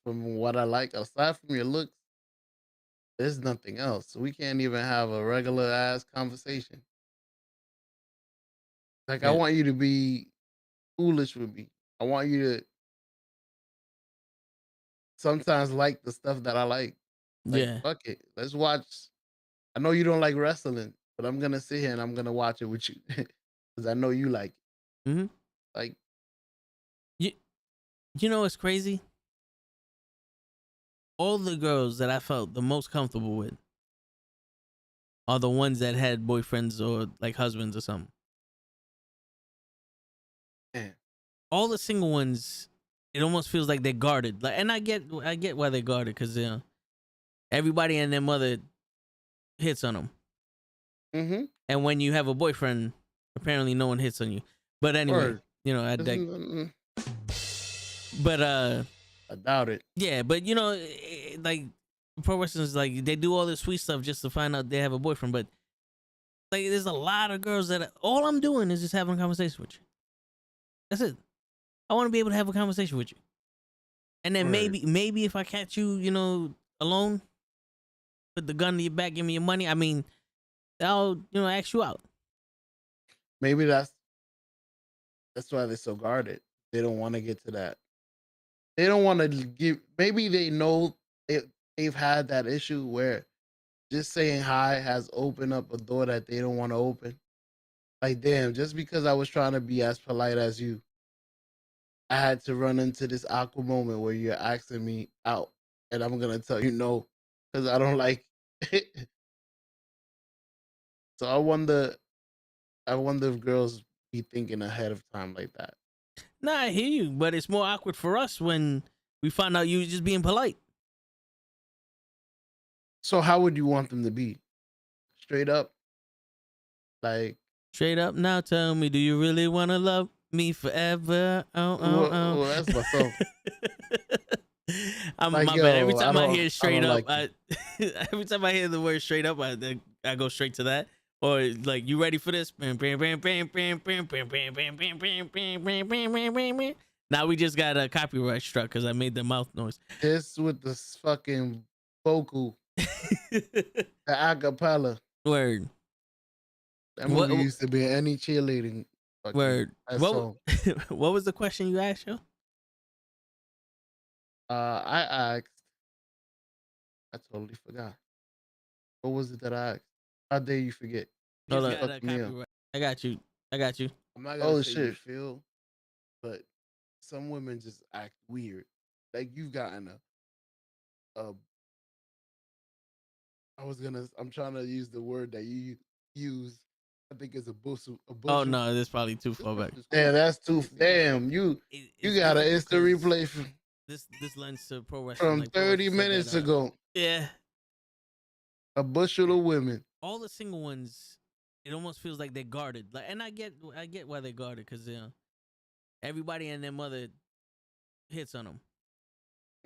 From what I like, aside from your looks, there's nothing else. So we can't even have a regular ass conversation. Like, I want you to be foolish with me. I want you to sometimes like the stuff that I like. Like, fuck it. Let's watch. I know you don't like wrestling, but I'm gonna sit here and I'm gonna watch it with you because I know you like it. Mm-hmm. Like, you know what's crazy? All the girls that I felt the most comfortable with are the ones that had boyfriends or like husbands or something. Man. All the single ones, it almost feels like they're guarded. Like, and I get why they're guarded, because everybody and their mother hits on them. Mm-hmm. And when you have a boyfriend, apparently no one hits on you. But anyway, but I doubt it. Yeah, but like pro wrestlers, like they do all this sweet stuff just to find out they have a boyfriend. But like, there's a lot of girls that all I'm doing is just having a conversation with you. That's it. I want to be able to have a conversation with you. And then maybe if I catch you, alone, put the gun to your back, give me your money. I mean, I'll, ask you out. Maybe that's why they're so guarded. They don't want to get to that. They don't want to give. Maybe they know they've had that issue where just saying hi has opened up a door that they don't want to open. Like, damn, just because I was trying to be as polite as you, I had to run into this awkward moment where you're asking me out, and I'm gonna tell you no because I don't like it. So I wonder if girls be thinking ahead of time like that. Nah, I hear you, but it's more awkward for us when we find out you just being polite. So how would you want them to be? Straight up? Like, straight up, now tell me, do you really want to love me forever? Well, that's myself. I'm like, my bad. Every time I hear straight up, every time I hear the word straight up, I go straight to that. Or like, you ready for this? Now we just got a copyright struck because I made the mouth noise. This with the fucking vocal, the acapella. Word. That movie used to be any cheerleading. Word. What was the question you asked, yo? I asked. I totally forgot. What was it that I asked? How dare you forget? Hold on. I got you. I'm not gonna say you feel, but some women just act weird. Like, you've gotten I'm trying to use the word that you use. I think it's a bushel. Oh no, that's probably too far back. Yeah, that's too. Damn, you got an instant replay from this lends to pro wrestling from 30 minutes ago. Yeah, a bushel of women. All the single ones, it almost feels like they're guarded. Like, and I get why they're guarded, because everybody and their mother hits on them.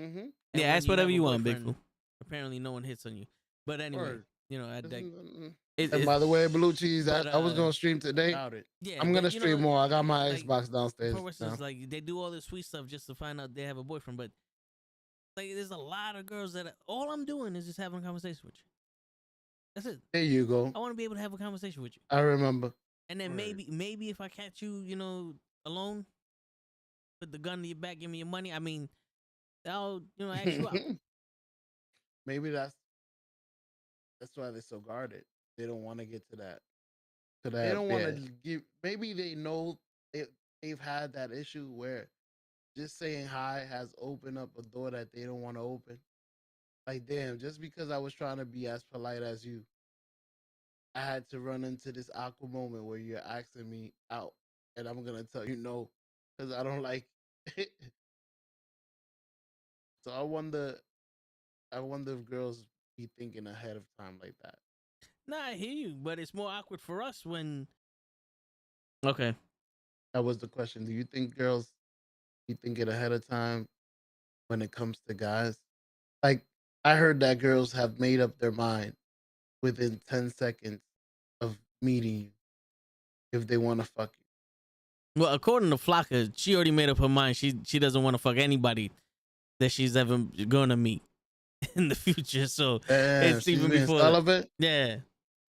Mm-hmm. Yeah, ask whatever you want, big fool. Apparently, no one hits on you. But anyway, and by the way, Blue Cheese, I was gonna stream today. Yeah, I'm gonna stream more. I got my Xbox downstairs. Like, they do all this sweet stuff just to find out they have a boyfriend, but Like there's a lot of girls that all I'm doing is just having a conversation with you. That's it. There you go. I want to be able to have a conversation with you. I remember. And then Right. maybe if I catch you, alone, put the gun to your back, give me your money. I mean, I'll ask you out. Maybe that's why they're so guarded. They don't want to get to that. They don't want to give. Maybe they know they've had that issue where just saying hi has opened up a door that they don't want to open. Like, damn, just because I was trying to be as polite as you, I had to run into this awkward moment where you're asking me out, and I'm gonna tell you no because I don't like it. So I wonder if girls be thinking ahead of time like that. Nah, I hear you, but it's more awkward for us when. Okay. That was the question. Do you think girls be thinking ahead of time when it comes to guys? Like, I heard that girls have made up their mind within 10 seconds of meeting you if they want to fuck you. Well, according to Flocka, she already made up her mind. She doesn't want to fuck anybody that she's ever gonna meet in the future. So Damn, it's she's even been before. celibate? Yeah,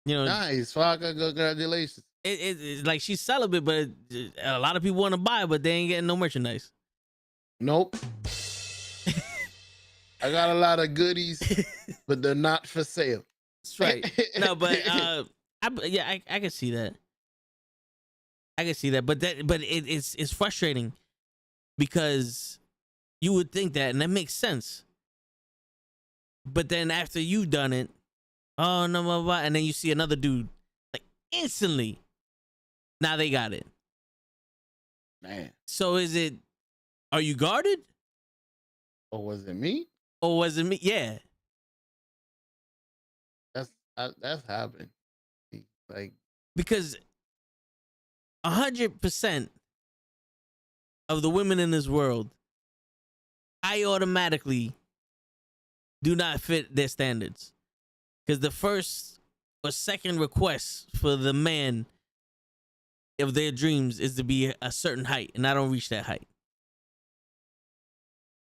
Nice. Fuck, congratulations. it's like she's celibate, but a lot of people want to buy, but they ain't getting no merchandise. Nope. I got a lot of goodies, but they're not for sale. That's right. No, but I can see that. I can see that, but it's frustrating because you would think that, and that makes sense. But then after you've done it, oh no, blah, blah, and then you see another dude, like instantly, now they got it. Man. So are you guarded? Or was it me? Or was it me? Yeah. That's happened. Like, Because 100% of the women in this world, I automatically do not fit their standards. Because the first or second request for the man of their dreams is to be a certain height, and I don't reach that height.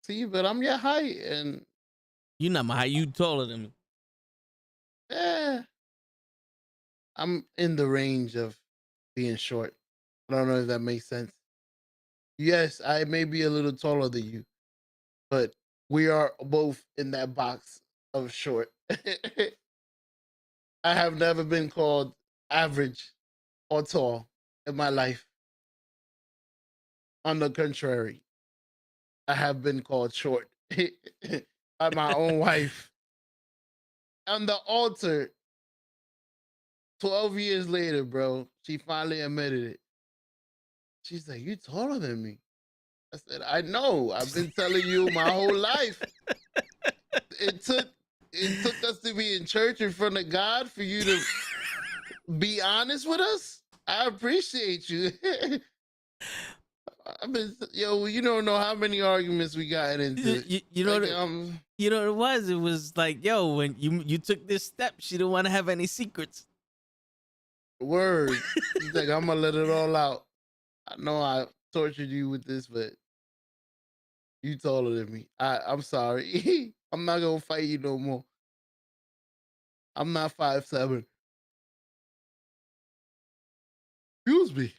see, but I'm your height, and You're not my height. You taller than me. I'm in the range of being short. I don't know if that makes sense. Yes, I may be a little taller than you, but we are both in that box of short. I have never been called average or tall in my life. On the contrary, I have been called short by my own wife. On the altar, 12 years later, bro, she finally admitted it. She's like, "You taller than me." I said, "I know. I've been telling you my whole life. It took us to be in church in front of God for you to be honest with us. I appreciate you." You don't know how many arguments we got into. You know what it was? It was like, yo, when you took this step, she didn't want to have any secrets. Word. He's like, "I'm gonna let it all out. I know I tortured you with this, but you taller than me. I'm sorry. I'm not gonna fight you no more. I'm not 5'7". Excuse me.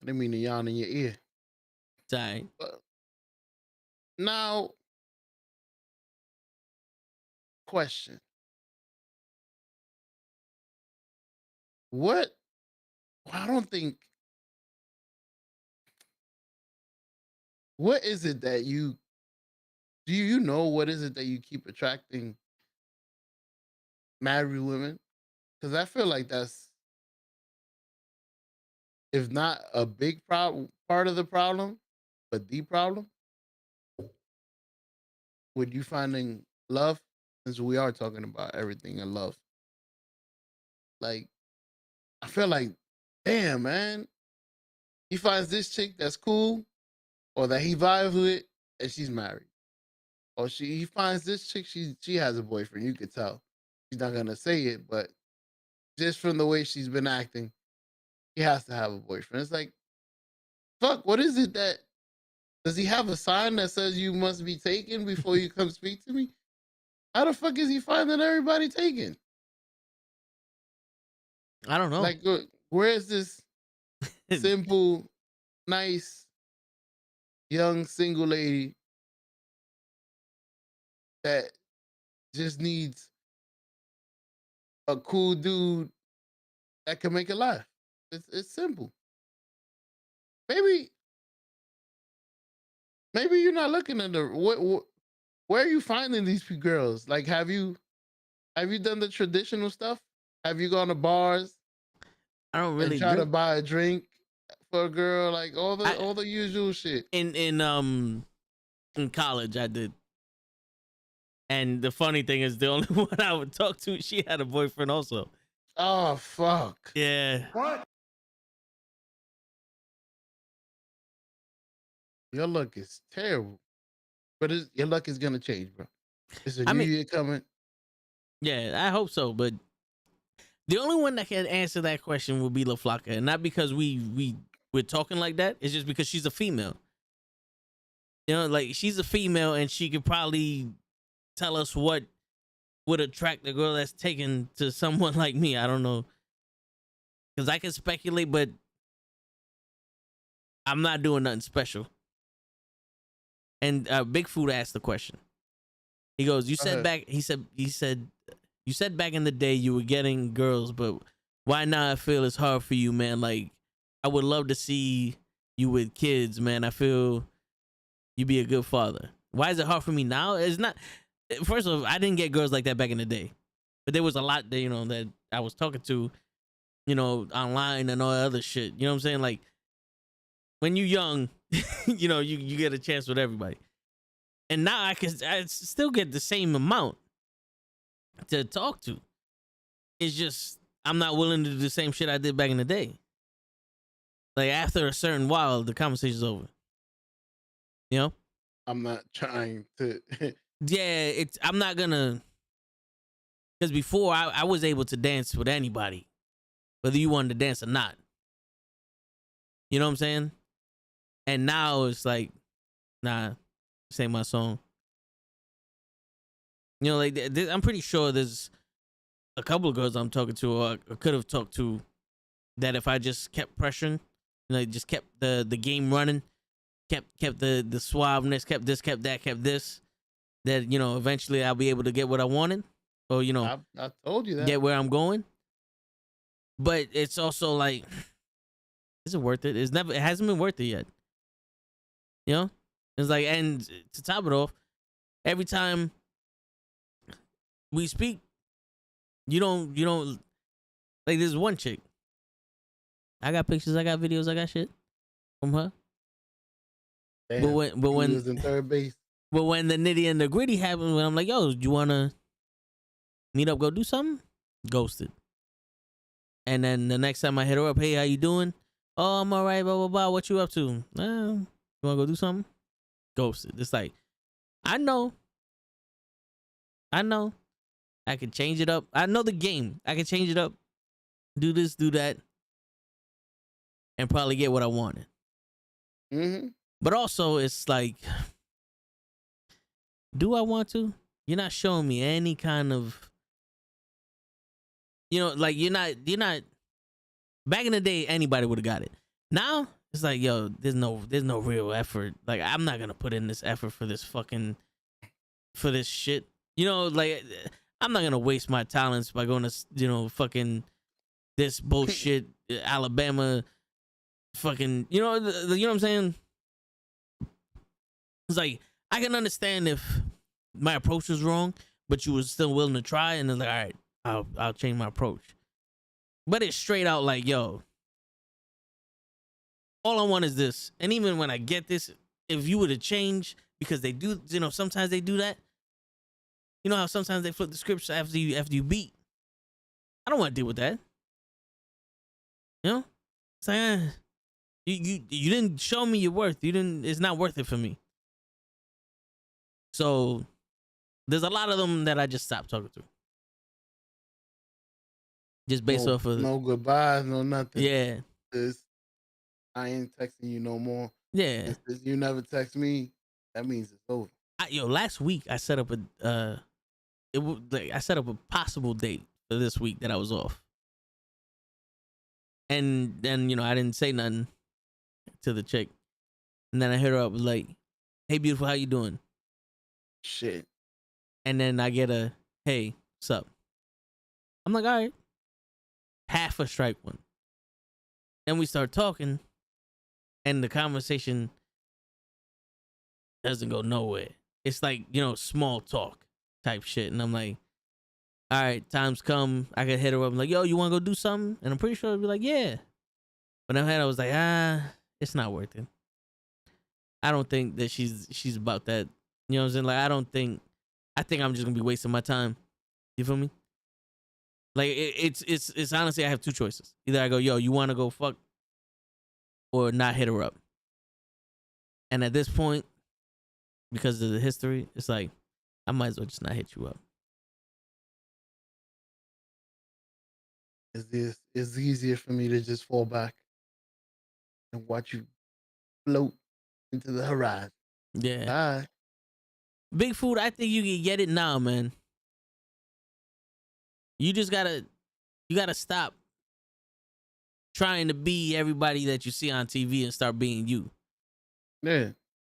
I didn't mean to yawn in your ear. Sorry. Now, question. What? I don't think. What is it that you do? You know what is it that you keep attracting married women? Because I feel like that's, if not a big problem, part of the problem, but the problem with you finding love, since we are talking about everything in love. Like, I feel like, damn, man, he finds this chick that's cool, or that he vibes with, and she's married. Or he finds this chick, she has a boyfriend. You could tell. She's not gonna say it, but just from the way she's been acting, he has to have a boyfriend. It's like, fuck, what is it that Does he have a sign that says you must be taken before you come speak to me? How the fuck is he finding everybody taken? I don't know. Like, where's this simple, nice, young single lady that just needs a cool dude that can make her laugh? It's simple. Maybe you're not looking at the where are you finding these girls? Like, have you done the traditional stuff? Have you gone to bars I don't and really try to drink. buy a drink for a girl? Like all the usual shit. In college I did. And the funny thing is, the only one I would talk to, she had a boyfriend also. Oh fuck. Yeah. What? Your luck is terrible. But your luck is gonna change, bro. It's a I new mean- year coming. Yeah, I hope so. But the only one that can answer that question would be La Flaca. And not because we're talking like that. It's just because she's a female. You know, like, she's a female and she could probably tell us what would attract a girl that's taken to someone like me. I don't know. Because I can speculate, but I'm not doing nothing special. And Big Food asked the question. He goes, "You said back." He said, "You said back in the day you were getting girls, but why now I feel it's hard for you, man? Like, I would love to see you with kids, man. I feel you be a good father. Why is it hard for me now? It's not. First of all, I didn't get girls like that back in the day, but there was a lot that that I was talking to, online and all that other shit. You know what I'm saying? Like, when you're young, you get a chance with everybody. And now I still get the same amount to talk to. It's just I'm not willing to do the same shit I did back in the day. Like, after a certain while, the conversation's over. You know? I'm not trying to. Yeah, I'm not gonna. Because before I was able to dance with anybody, whether you wanted to dance or not. You know what I'm saying? And now it's like, nah, this ain't my song. Like, I'm pretty sure there's a couple of girls I'm talking to, or I could have talked to, that if I just kept pressuring, just kept the game running, kept the suaveness, kept this, kept that, kept this, that eventually I'll be able to get what I wanted, or I told you that. get where I'm going. But it's also like, is it worth it? It hasn't been worth it yet. It's like, and to top it off, every time we speak, you don't like, there's one chick. I got pictures, I got videos, I got shit from her. Damn, but when he was in third base. But when the nitty and the gritty happens, when I'm like, yo, do you wanna meet up, go do something? Ghosted. And then the next time I hit her up, hey, how you doing? Oh, I'm all right, blah, blah, blah. What you up to? You wanna go do something? Ghosted. It's like, I know. I can change it up. I know the game. I can change it up. Do this, do that. And probably get what I wanted. Mm-hmm. But also, it's like, do I want to? You're not showing me any kind of, like, you're not. Back in the day, anybody would have got it. Now it's like, yo, there's no real effort. Like, I'm not gonna put in this effort for this shit. Like, I'm not gonna waste my talents by going to fucking this bullshit Alabama fucking, you know what I'm saying? It's like, I can understand if my approach was wrong, but you were still willing to try, and then like, all right, I'll change my approach. But it's straight out like, yo, all I want is this. And even when I get this, if you were to change, because they do, sometimes they do that. You know how sometimes they flip the scripts after you beat. I don't want to deal with that. It's like, you didn't show me your worth. It's not worth it for me. So there's a lot of them that I just stopped talking to. Just based off of no goodbyes, no nothing. Yeah. I ain't texting you no more. Yeah. If you never text me, that means it's over. Last week I set up I set up a possible date for this week that I was off. And then, I didn't say nothing to the chick. And then I hit her up like, "Hey, beautiful, how you doing?" Shit. And then I get a, "Hey, what's up?" I'm like, all right. Half a strike one. Then we start talking, and the conversation doesn't go nowhere. It's like, small talk type shit. And I'm like, all right, time's come. I could hit her up. I'm like, "Yo, you want to go do something?" And I'm pretty sure I'd be like, "Yeah." But in my head, I was like, it's not worth it. I don't think that she's about that. You know what I'm saying? Like, I think I'm just gonna be wasting my time. You feel me? Like, it's honestly, I have two choices. Either I go, "Yo, you want to go fuck," or not hit her up. And at this point, because of the history, it's like, I might as well just not hit you up. It's easier for me to just fall back and watch you float into the horizon. Yeah. Bye. Big Food, I think you can get it now, man. You just gotta stop trying to be everybody that you see on TV and start being you. Yeah.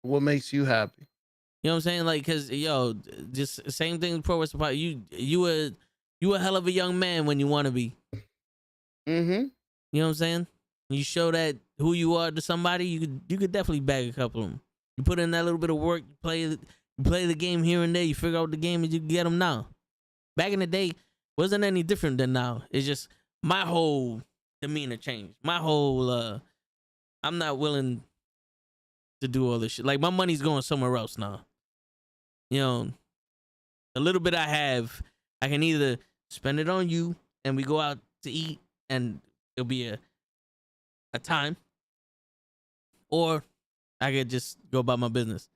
What makes you happy? You know what I'm saying? Like, cause just same thing with Pro Wrestling Pod. You a hell of a young man when you want to be. Mm-hmm. You know what I'm saying? You show that who you are to somebody, you could definitely bag a couple of them. You put in that little bit of work, you play the game here and there, you figure out the game, and you can get them now. Back in the day, wasn't any different than now. It's just my whole demeanor changed. My whole I'm not willing to do all this shit. Like, my money's going somewhere else now. You know, the little bit I have, I can either spend it on you and we go out to eat and it'll be a time, or I could just go about my business.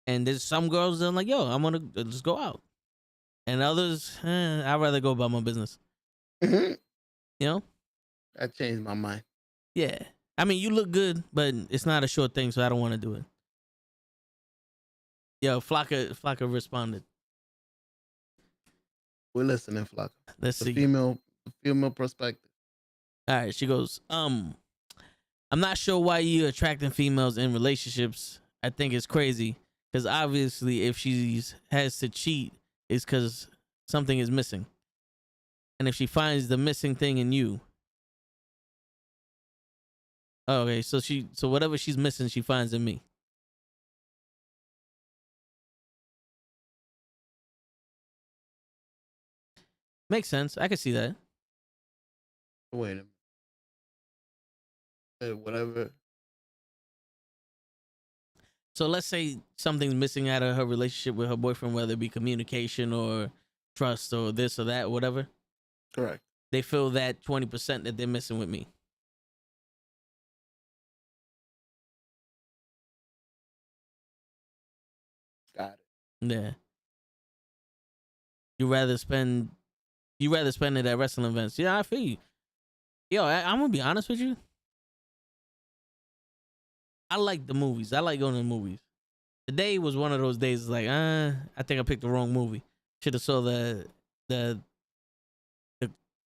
And there's some girls that are like, "Yo, I'm gonna just go out," and others, I'd rather go about my business. Mm-hmm. You know? I changed my mind. Yeah. I mean, you look good, but it's not a short thing, so I don't want to do it. Yo, Flocka responded. We're listening, Flocka. Let's The see. female perspective. All right, she goes, I'm not sure why you're attracting females in relationships. I think it's crazy, because obviously if she has to cheat, it's because something is missing. And if she finds the missing thing in you, okay, so whatever she's missing, she finds in me. Makes sense. I can see that. Wait a minute. Whatever. So let's say something's missing out of her relationship with her boyfriend, whether it be communication or trust or this or that, whatever. Correct. They feel that 20% that they're missing with me. Got it. Yeah. You rather spend it at wrestling events. Yeah, I feel you. Yo, I'm gonna be honest with you. I like the movies. I like going to the movies. Today was one of those days. Like, I think I picked the wrong movie. Should have saw the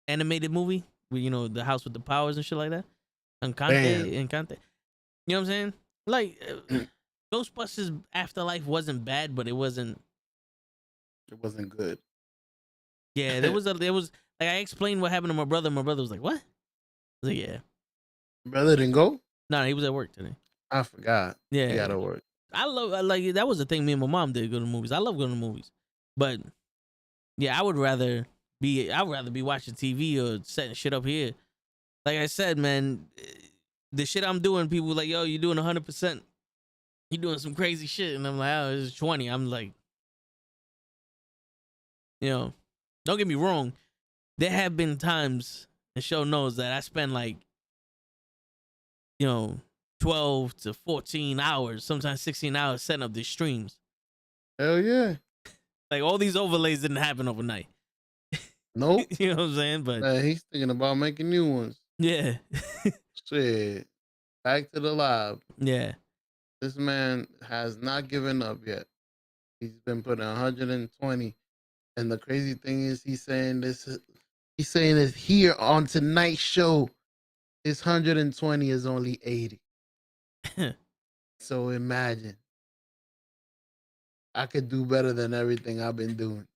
animated movie with, the house with the powers and shit like that. Encante. You know what I'm saying? Like, Ghostbusters Afterlife wasn't bad, but it wasn't good. Yeah, there was like, I explained what happened to my brother. My brother was like, "What?" I was like, "Yeah." Brother didn't go? No, he was at work today. I forgot. Yeah, He gotta work. I like that was the thing me and my mom did, go to the movies. I love going to the movies. But yeah, I'd rather be watching TV or setting shit up here. Like I said, man, the shit I'm doing, people like, "Yo, you doing 100%. You doing some crazy shit." And I'm like, "Oh, it's 20." I'm like, don't get me wrong. There have been times, the show knows that I spend like, 12 to 14 hours, sometimes 16 hours setting up these streams. Hell yeah. Like, all these overlays didn't happen overnight. Nope. You know what I'm saying? But he's thinking about making new ones. yeah. Shit. back to the lab. Yeah. This man has not given up yet. He's been putting 120. And the crazy thing is, he's saying this. He's saying this here on tonight's show. His 120 is only 80. So imagine, I could do better than everything I've been doing.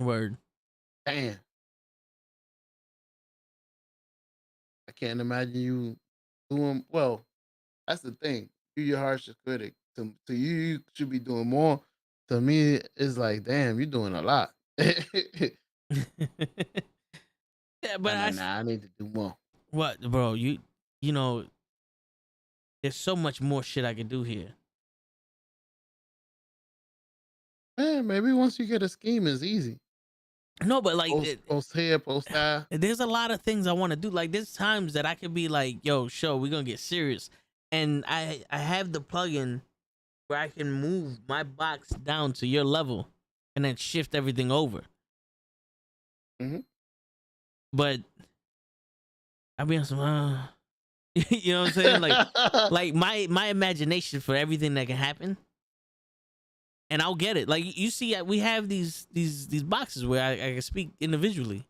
Word. Damn. I can't imagine you doing well. That's the thing. You're your harshest critic. To you, you should be doing more. To me, it's like, damn, you're doing a lot. Yeah, but I need to do more. what, bro? You know, there's so much more shit I can do here. Man, maybe once you get a scheme, it's easy. No, but like, Post here, post there. there's a lot of things I want to do. Like, there's times that I could be like, yo, show, we're gonna get serious. And I have the plugin where I can move my box down to your level and then shift everything over. Mm-hmm. But I'll be on some, you know what I'm saying? Like my imagination for everything that can happen. And I'll get it. Like, you see, we have these boxes where I can speak individually,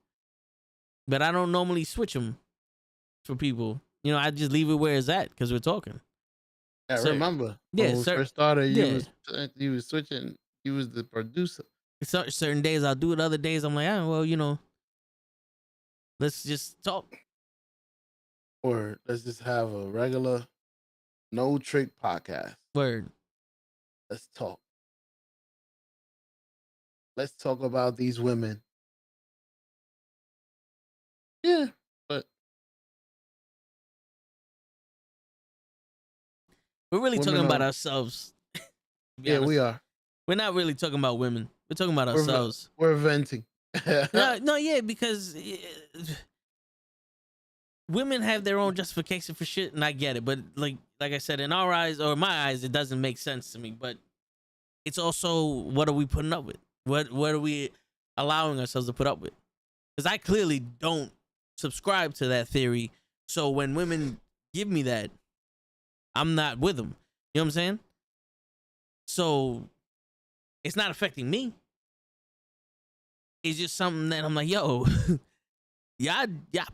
but I don't normally switch them for people. You know, I just leave it where it's at because we're talking. I remember. Yeah, when we first started, you was switching. You was the producer. Certain days I'll do it. Other days I'm like, well, you know, let's just talk. Or let's just have a regular, no trick podcast. Word. Let's talk. Let's talk about these women. Yeah, but we're really talking about ourselves. Yeah, we are. We're not really talking about women. We're talking about ourselves. We're venting. no, yeah, because women have their own justification for shit, and I get it. But like I said, in our eyes or my eyes, it doesn't make sense to me. But it's also, what are we putting up with? What are we allowing ourselves to put up with? Because I clearly don't subscribe to that theory. So when women give me that, I'm not with them. You know what I'm saying? So it's not affecting me. It's just something that I'm like, yo, y'all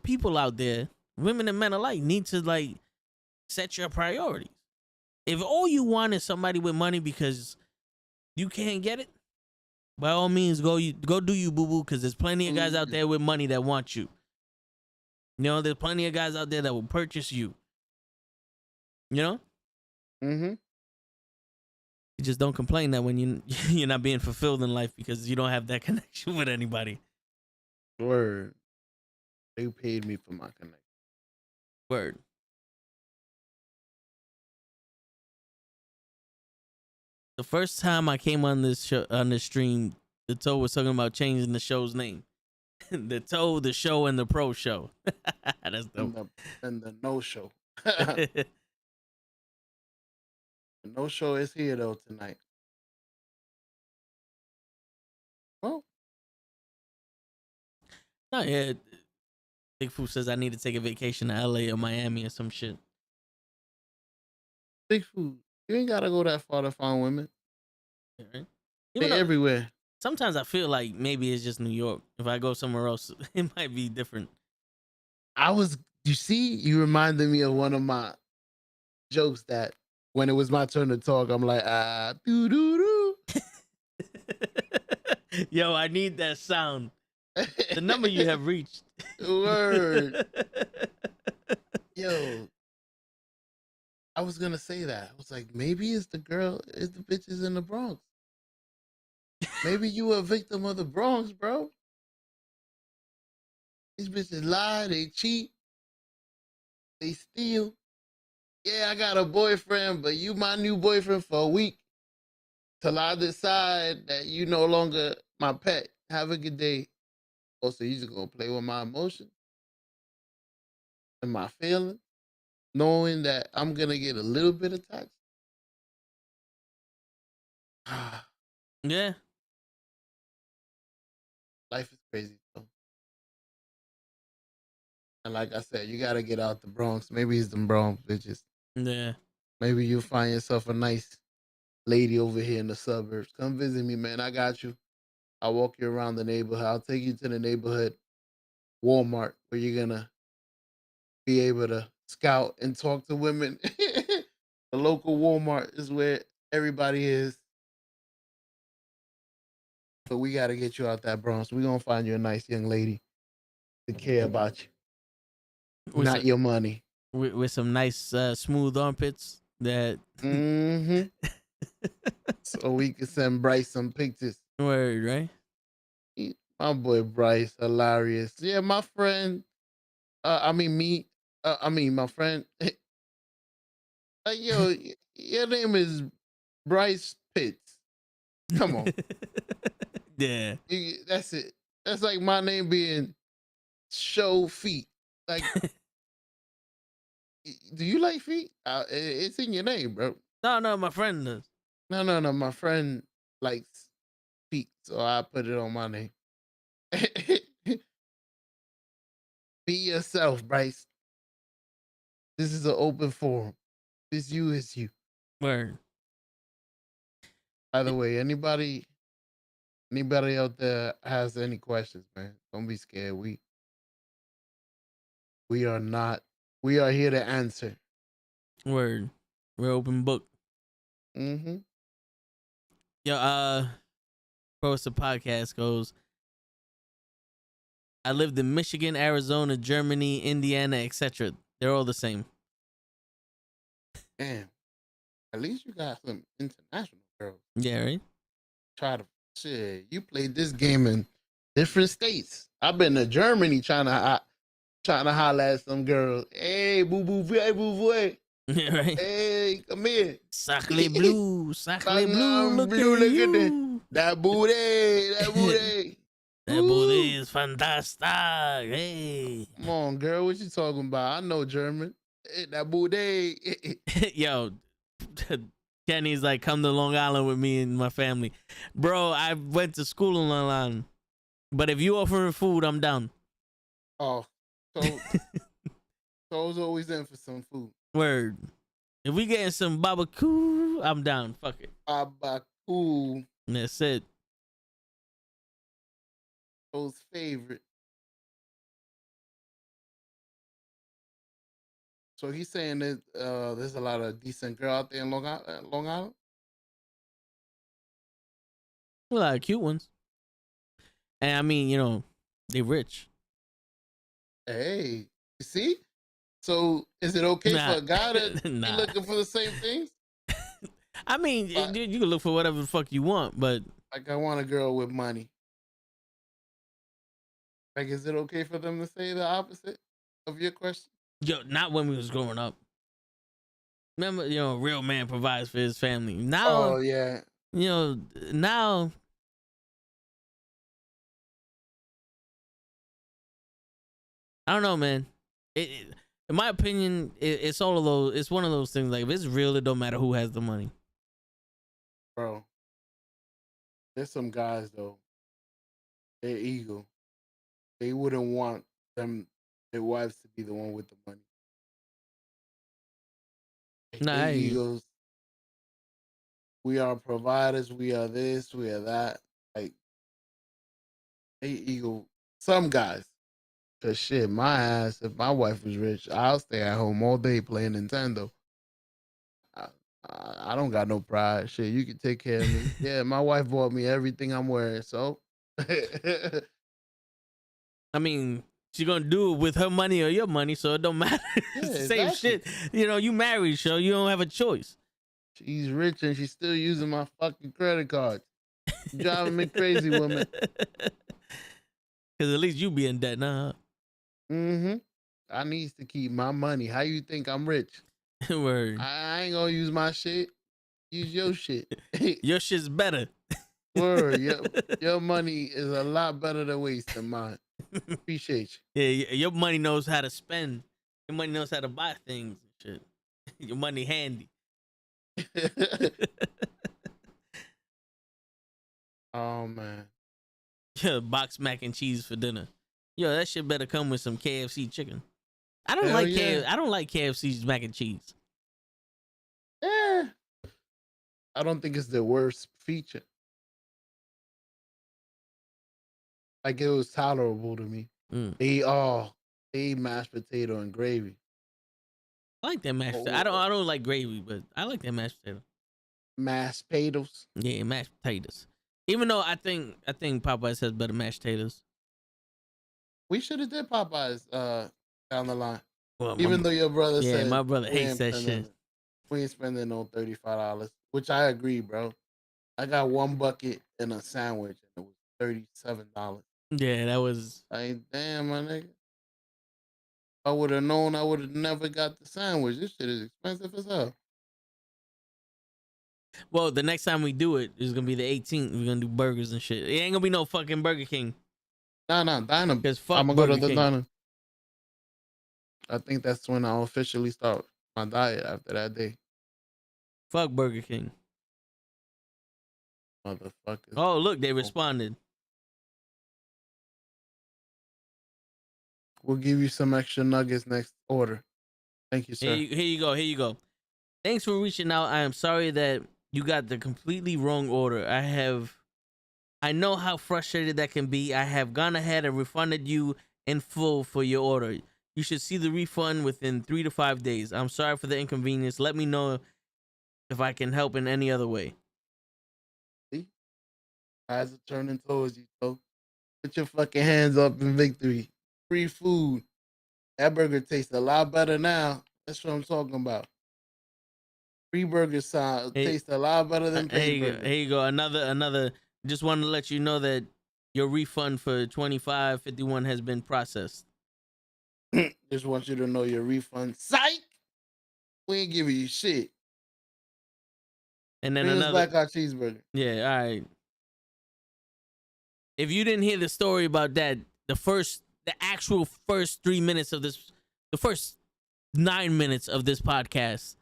people out there, women and men alike, need to like set your priorities. If all you want is somebody with money because you can't get it, by all means, go do you, boo boo. Because there's plenty of guys out there with money that want you. You know, there's plenty of guys out there that will purchase you. You know. Mm-hmm. You just don't complain that when you're not being fulfilled in life because you don't have that connection with anybody. Word. They paid me for my connection. Word. The first time I came on this show, on this stream, the Toe was talking about changing the show's name. The Toe, the show, and the Pro show. That's dope. And the no show. The no show is here though tonight. Well, no, yeah. Big Food says I need to take a vacation to LA or Miami or some shit. Big Food, you ain't gotta go that far to find women. Yeah, right? They're everywhere. Sometimes I feel like maybe it's just New York. If I go somewhere else, it might be different. You reminded me of one of my jokes that when it was my turn to talk, I'm like, doo doo doo. Yo, I need that sound. The number you have reached. Word. Yo, I was gonna say that. I was like, maybe it's the bitches in the Bronx. Maybe you a victim of the Bronx, bro. These bitches lie, they cheat, they steal. Yeah, I got a boyfriend, but you my new boyfriend for a week till I decide that you no longer my pet. Have a good day. Oh, so you just gonna play with my emotions and my feelings, knowing that I'm gonna get a little bit attached. Yeah. Life is crazy though. And like I said, you gotta get out the Bronx. Maybe it's the Bronx bitches. Yeah. Maybe you'll find yourself a nice lady over here in the suburbs. Come visit me, man. I got you. I'll walk you around the neighborhood. I'll take you to the neighborhood Walmart where you're gonna be able to scout and talk to women. The local Walmart is where everybody is. But we gotta get you out that Bronx. We're gonna find you a nice young lady to care about you, With not some, your money. with some nice smooth armpits that Hmm. So we can send Bryce some pictures. word, right? My boy Bryce, hilarious. Yeah, my friend. I mean me. I mean my friend. Yo, your name is Bryce Pitts. Come on, Yeah. that's it. That's like my name being Show Feet. Like, do you like feet? It's in your name, bro. No, my friend does. No. My friend likes feet, so I put it on my name. Be yourself, Bryce. This is an open forum. This you is you. Word. By the way, anybody out there has any questions, man, don't be scared. We are not. We are here to answer. Word. We're open book. Mm-hmm. Yo, as the podcast goes, I lived in Michigan, Arizona, Germany, Indiana, etc. They're all the same. Damn. At least you got some international girls. Yeah, right? Try to shit. You played this game in different states. I've been to Germany trying to holler at some girls. Hey, boo boo, hey, boo boo. Yeah, right? Hey, come here. Sacre blue, sacre blue, look Blue, at look at you. that booty, that booty. That Woo. booty is fantastic. Hey. Come on, girl. What you talking about? I know German. Hey, that booty. Yo, Kenny's like, come to Long Island with me and my family. Bro, I went to school in Long Island. But if you offering food, I'm down. Oh, so I was always in for some food. Word. If we getting some barbecue, I'm down. Fuck it. Barbecue. That's it. Those favorite. So he's saying that there's a lot of decent girl out there in Long Island. A lot of cute ones. And I mean, they rich. Hey, you see? So is it okay Nah. for a guy to Nah. be looking for the same things? I mean, you can look for whatever the fuck you want, but Like I want a girl with money. Like, is it okay for them to say the opposite of your question? not when we was growing up. Remember, a real man provides for his family. Now, Oh yeah. Now I don't know, man. In my opinion, it's all of those. It's one of those things. Like if it's real, it don't matter who has the money. Bro. There's some guys though. Their ego. They wouldn't want their wives to be the one with the money. Nah, Their I hear you. egos. We are providers. We are this. We are that. Like, they ego. Some guys. Cause shit, my ass. If my wife was rich, I'll stay at home all day playing Nintendo. I don't got no pride. Shit, you can take care of me. Yeah, my wife bought me everything I'm wearing. So, I mean, she's gonna do it with her money or your money, so it don't matter. It's the same exactly. shit. You married, so you don't have a choice. She's rich and she's still using my fucking credit card. Driving me crazy, woman. Cause at least you be in debt now. Mm-hmm. I needs to keep my money. How you think I'm rich? Word. I ain't gonna use my shit. Use your shit. Your shit's better. Word. Your money is a lot better to waste than mine. Appreciate Yeah, your money knows how to spend. Your money knows how to buy things and shit. Your money handy. you. Oh man. Yeah, box mac and cheese for dinner. Yo, that shit better come with some KFC chicken. I don't Hell like yeah. I don't like KFC's mac and cheese. Eh, I don't think it's the worst feature. Like it was tolerable to me. Mm. They eat mashed potato and gravy. I like that mashed. Oh, I don't like gravy, but I like that mashed potato. mashed potatoes. Yeah, mashed potatoes. Even though I think Popeyes has better mashed potatoes. We should have did Popeyes down the line. Well, Even though your brother yeah, said my brother we hates ain't that spending- shit. We ain't spending no $35, which I agree, bro. I got one bucket and a sandwich, and it was $37. Yeah, that was. Like, damn, my nigga. I would have known, I would have never got the sandwich. This shit is expensive as hell. Well, the next time we do it is gonna be the 18th. We're gonna do burgers and shit. It ain't gonna be no fucking Burger King. Nah, diner. Because fuck I'm gonna go to Burger the King. diner. I think that's when I'll officially start my diet after that day. Fuck Burger King. Motherfuckers. Oh, look, they responded. We'll give you some extra nuggets next order. Thank you, sir. Here you go. Here you go. Thanks for reaching out. I am sorry that you got the completely wrong order. I know how frustrated that can be. I have gone ahead and refunded you in full for your order. You should see the refund within 3 to 5 days. I'm sorry for the inconvenience. Let me know if I can help in any other way. See? Eyes are turning towards you, so put your fucking hands up in victory. Free food. That burger tastes a lot better now. That's what I'm talking about. Free burgers taste a lot better than paid burgers. Here you go. Another. Just want to let you know that your refund for 25.51 has been processed. Just want you to know your refund. Psych! We ain't giving you shit. And then Bring us another. back our cheeseburger. Yeah, all right. If you didn't hear the story about that, the actual first 3 minutes of this, the first 9 minutes of this podcast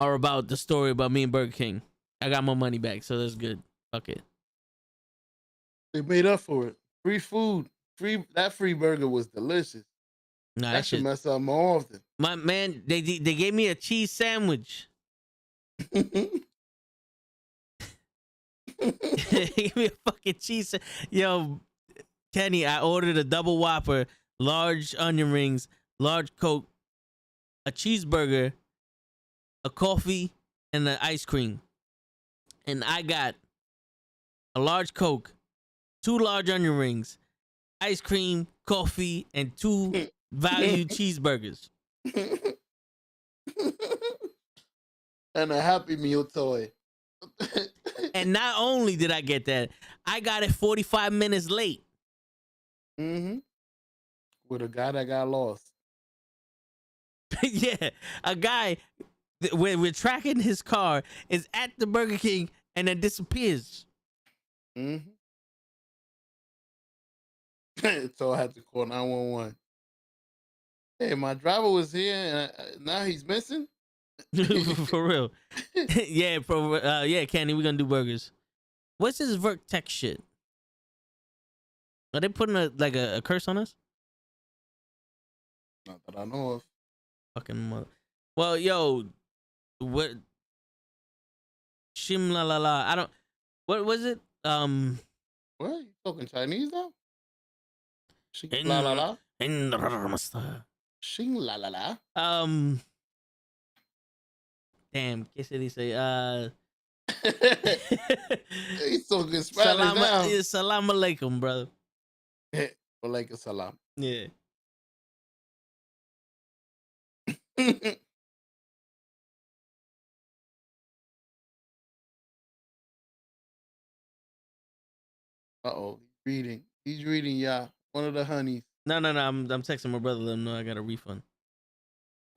are about the story about me and Burger King. I got my money back, so that's good. Fuck it. They made up for it. Free food. That free burger was delicious. Nah, That should mess up more often. My man, they gave me a cheese sandwich. They gave me a fucking cheese. Yo, Kenny, I ordered a double Whopper, large onion rings, large Coke, a cheeseburger, a coffee, and an ice cream. And I got a large Coke, 2 large onion rings, ice cream, coffee, and 2 value cheeseburgers. And a Happy Meal toy. And not only did I get that, I got it 45 minutes late. Mm-hmm. With a guy that got lost. Yeah, a guy, we're tracking his car, is at the Burger King and then disappears. Mm-hmm. So I had to call 911. Hey, my driver was here and now he's missing? For real. Yeah, Candy, we're gonna do burgers. What's this Vertex shit? Are they putting a curse on us? Not that I know of. Fucking mother. Well, yo, what? Shim la la la. I don't. What was it? What? You talking Chinese now? Shing la la la. Shing la la la. Damn, ¿qué se dice? He's talking Spanish now. Salam alaikum, brother. Walaikum salam. Yeah. Uh-oh. He's reading, y'all. One of the honeys. No. I'm texting my brother. Let him know I got a refund.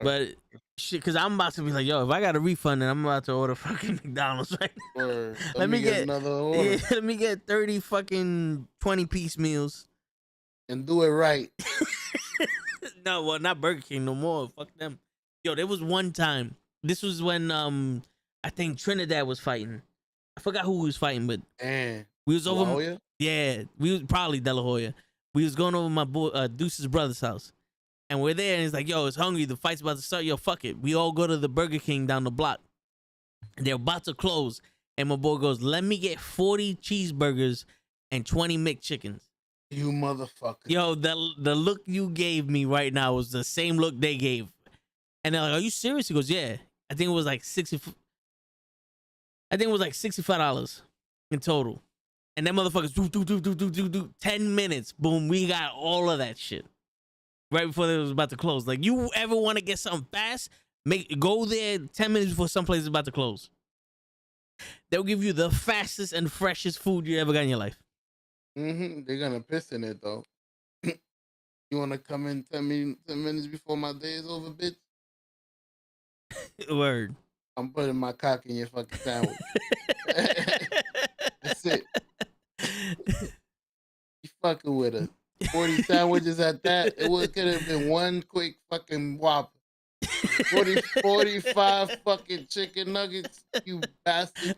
But shit, because I'm about to be like, yo, if I got a refund, then I'm about to order fucking McDonald's right now. Or let me get another order. Yeah, let me get 30 fucking 20-piece meals. And do it right. No, well, not Burger King no more. Fuck them. Yo, there was one time. This was when I think Trinidad was fighting. I forgot who we was fighting, but And we was La over. Jolla? Yeah, we was probably De La Hoya. We was going over my boy Deuce's brother's house, And we're there, and he's like, yo, it's hungry. The fight's about to start. Yo, fuck it. We all go to the Burger King down the block. They're about to close. And my boy goes, let me get 40 cheeseburgers and 20 McChickens. You motherfucker. Yo, the look you gave me right now was the same look they gave. And they're like, are you serious? He goes, yeah. I think it was like $65 in total. And them motherfuckers do 10 minutes. Boom, we got all of that shit. Right before it was about to close. Like, you ever want to get something fast? Go there 10 minutes before someplace is about to close. They'll give you the fastest and freshest food you ever got in your life. They're gonna piss in it though. You wanna come in 10 minutes before my day is over, bitch? Word. I'm putting my cock in your fucking sandwich. That's it. You fucking with us. 40 sandwiches at that. It could have been one quick fucking Whopper. 45 fucking chicken nuggets, you bastard.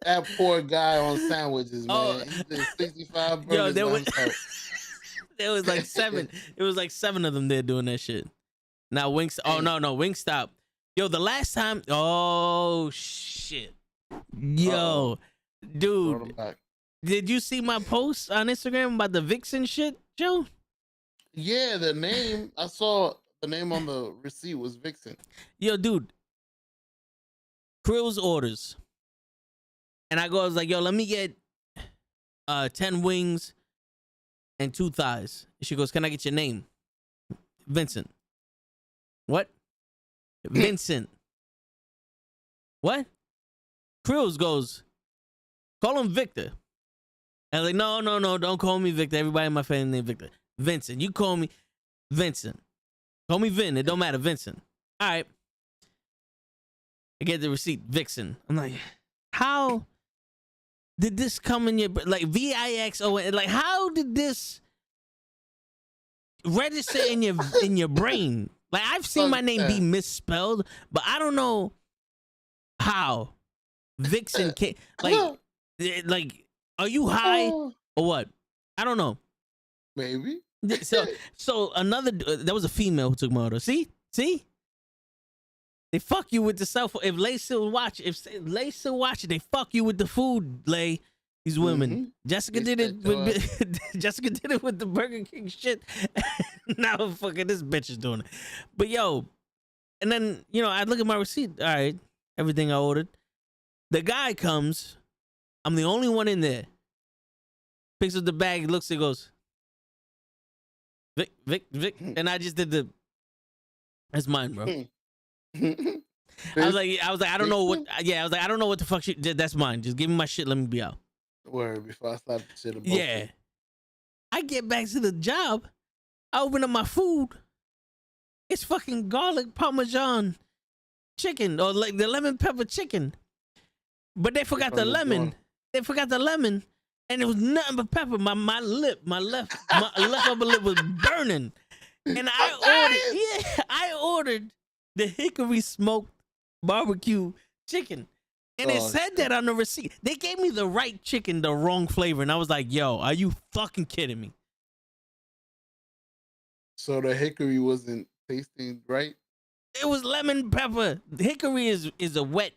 That poor guy on sandwiches, man. He did 65 burgers. Yo, there was like 7. It was like 7 of them there doing that shit. Now Wings. Oh no, Wingstop. Yo, the last time. Oh shit. Yo, dude. Did you see my post on Instagram about the Vixen shit, Joe? Yeah, the name. I saw the name on the receipt was Vixen. Yo, dude. Krill's orders. And I was like, yo, let me get 10 wings and 2 thighs. And she goes, can I get your name? Vincent. What? Vincent. What? Krills goes, call him Victor. And I'm like, no, don't call me Victor. Everybody in my family named Victor. Vincent. You call me Vincent. Call me Vin. It don't matter. Vincent. All right. I get the receipt. Vixen. I'm like, how did this come in your, like, VIXON? Like, how did this register in your brain? Like, I've seen my name be misspelled, but I don't know how. Vixen came. Like, are you high or what? I don't know. Maybe. So another, that was a female who took my order. See? They fuck you with the cell phone. If Lay still watch, they fuck you with the food, Lay. These women. Jessica did it with the Burger King shit. Now fucking this bitch is doing it. But yo, and then, I look at my receipt. All right, everything I ordered. The guy comes. I'm the only one in there. Picks up the bag, looks, and goes, Vic. And I just did that's mine, bro. I was like, I don't know what. Yeah, I was like, I don't know what the fuck shit. That's mine. Just give me my shit. Let me be out. Word, before I slap the shit about Yeah. I get back to the job. I open up my food. It's fucking garlic parmesan chicken, or like the lemon pepper chicken. But they forgot the lemon. They forgot the lemon, and it was nothing but pepper. My left upper lip was burning, and I ordered the hickory smoked barbecue chicken. And it said that on the receipt. They gave me the right chicken, the wrong flavor. And I was like, yo, are you fucking kidding me? So the hickory wasn't tasting right? It was lemon pepper. Hickory is a wet,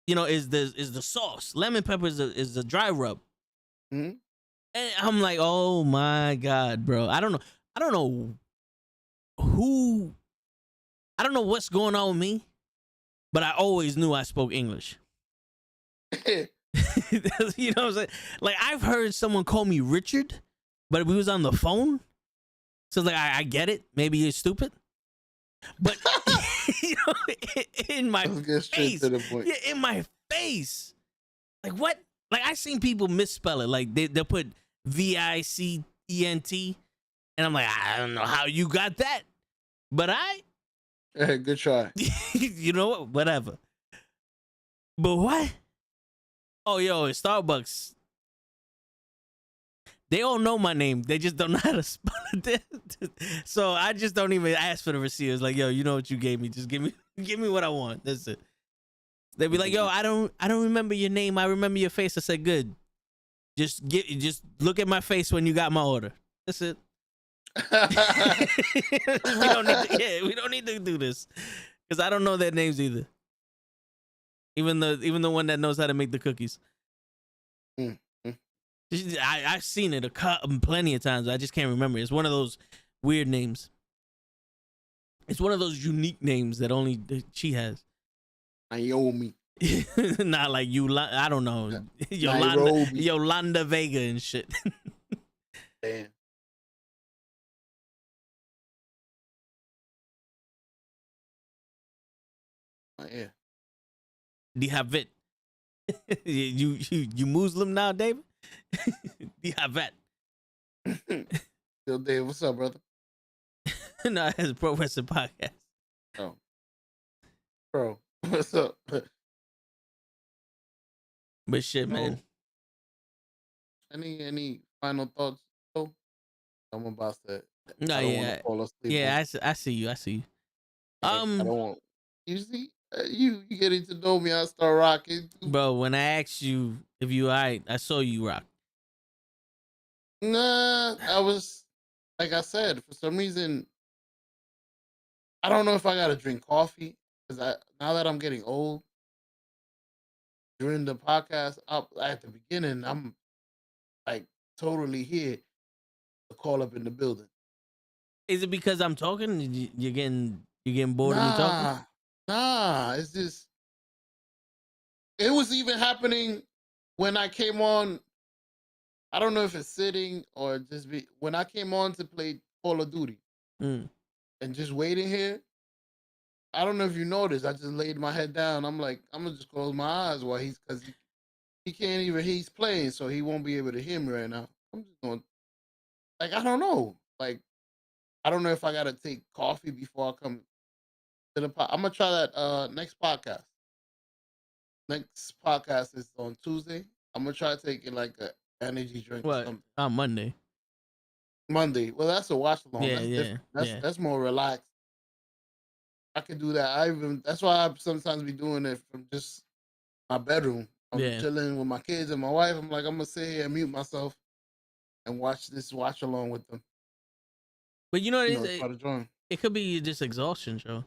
is the sauce. Lemon pepper is a dry rub. Mm-hmm. And I'm like, oh my God, bro. I don't know what's going on with me, but I always knew I spoke English. You know what I'm saying? Like, I've heard someone call me Richard, but we was on the phone. So like, I get it. Maybe you're stupid. But in my face. Yeah, in my face. Like, what? Like, I seen people misspell it. Like, they'll put VICENT. And I'm like, I don't know how you got that. But good try. You know what? Whatever. But what? Oh, yo, at Starbucks, they all know my name. They just don't know how to spell it. So I just don't even ask for the receipt. It's like, yo, you know what you gave me? Just give me what I want. That's it. They'd be like, yo, I don't remember your name. I remember your face. I said, good. Just look at my face when you got my order. That's it. We don't need to, yeah, we don't need to do this because I don't know their names either. Even the one that knows how to make the cookies. Mm, mm. I've seen it plenty of times. I just can't remember. It's one of those weird names. It's one of those unique names that only she has. Naomi. Not like you. I don't know. Nairobi. Yolanda Vega and shit. Damn. Oh, yeah. Dihavet. you Muslim now, David? Dihavet. Yo, Dave, what's up, brother? No, it's a Pro Wrestling Podcast. Oh, bro, what's up? But shit, man. Any final thoughts? Oh, I'm about to. No, I don't yeah, want to fall asleep. yeah. I see you. I see you. I don't want. You see, you getting to know me. I start rocking. Bro, when I asked you if you alright, I saw you rock. Nah, I was like I said. For some reason, I don't know if I gotta drink coffee because now that I'm getting old. During the podcast, up at the beginning, I'm like totally here. The call up in the building. Is it because I'm talking? You're getting bored of me talking? Nah. It's just it was even happening when I came on. I don't know if it's sitting or just when I came on to play Call of Duty Mm. and just waiting here. I don't know if you noticed. I just laid my head down. I'm like, I'm gonna just close my eyes while because he can't even. He's playing, so he won't be able to hear me right now. I'm just going like I don't know. Like I don't know if I gotta take coffee before I come to the I'm gonna try that next podcast. Next podcast is on Tuesday. I'm gonna try taking like a energy drink or What? something. On Monday. Monday. Well, that's a watch along. Yeah, That's yeah, different. That's more relaxed. I can do that. That's why I sometimes be doing it from just my bedroom. I'm chilling with my kids and my wife. I'm like, I'm gonna sit here and mute myself and watch this watch along with them. But you know what it is? Try to join. It could be just exhaustion, Joe.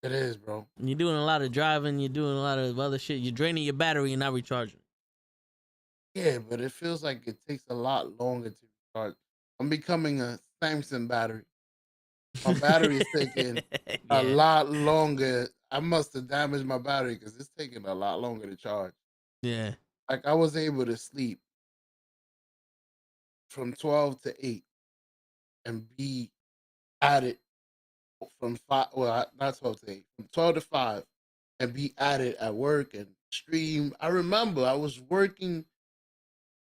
It is, bro. You're doing a lot of driving. You're doing a lot of other shit. You're draining your battery and not recharging. Yeah, but it feels like it takes a lot longer to recharge. I'm becoming a Samsung battery. My battery is taking a lot longer. I must have damaged my battery because it's taking a lot longer to charge. Yeah. Like I was able to sleep from 12 to 8 and be at it from 5. Well, not 12 to 8, from 12 to 5 and be at it at work and stream. I remember I was working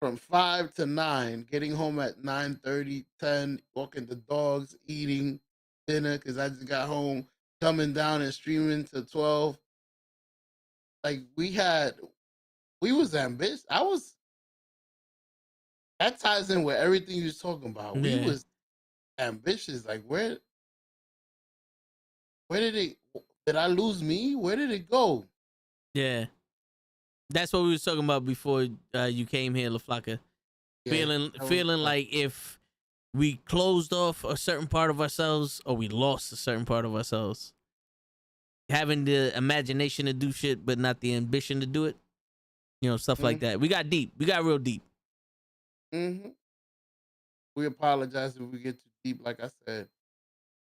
from 5 to 9, getting home at 9:30, 10, walking the dogs, eating dinner because I just got home, coming down and streaming to 12. Like we was ambitious. That ties in with everything you was talking about. Yeah. We was ambitious. Like where did I lose me? Where did it go? Yeah. That's what we was talking about before you came here, LaFlaca. Yeah, feeling like if we closed off a certain part of ourselves or we lost a certain part of ourselves. Having the imagination to do shit, but not the ambition to do it. Stuff like that. We got deep. We got real deep. Mm-hmm. We apologize if we get too deep. Like I said,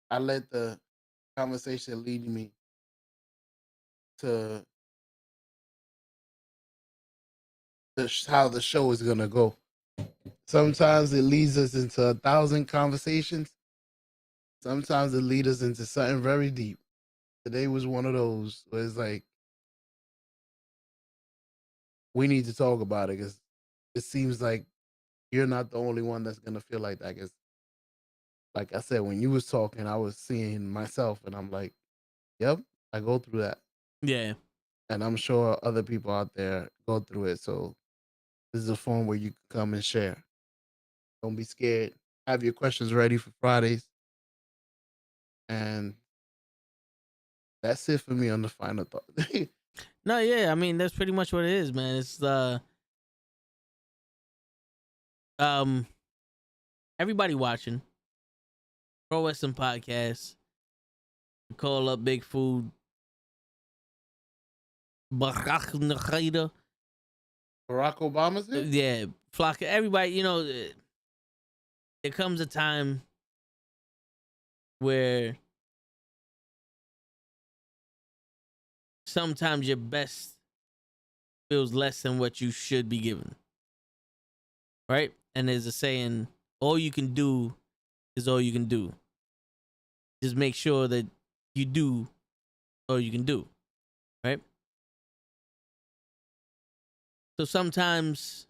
I let the conversation lead me to how the show is gonna go. Sometimes it leads us into 1,000 conversations. Sometimes it leads us into something very deep. Today was one of those where it's like we need to talk about it because it seems like you're not the only one that's gonna feel like that. Because, like I said, when you was talking, I was seeing myself, and I'm like, "Yep, I go through that." Yeah, and I'm sure other people out there go through it. So this is a forum where you can come and share. Don't be scared. Have your questions ready for Fridays. And that's it for me on the final thought. No, yeah, I mean that's pretty much what it is, man. It's everybody watching. Pro Wrestling Podcast. Call up Big Food. Barack Obama's here? Yeah, Flocka. Everybody, you know, there comes a time where sometimes your best feels less than what you should be given. Right? And there's a saying, all you can do is all you can do. Just make sure that you do all you can do. Right? So sometimes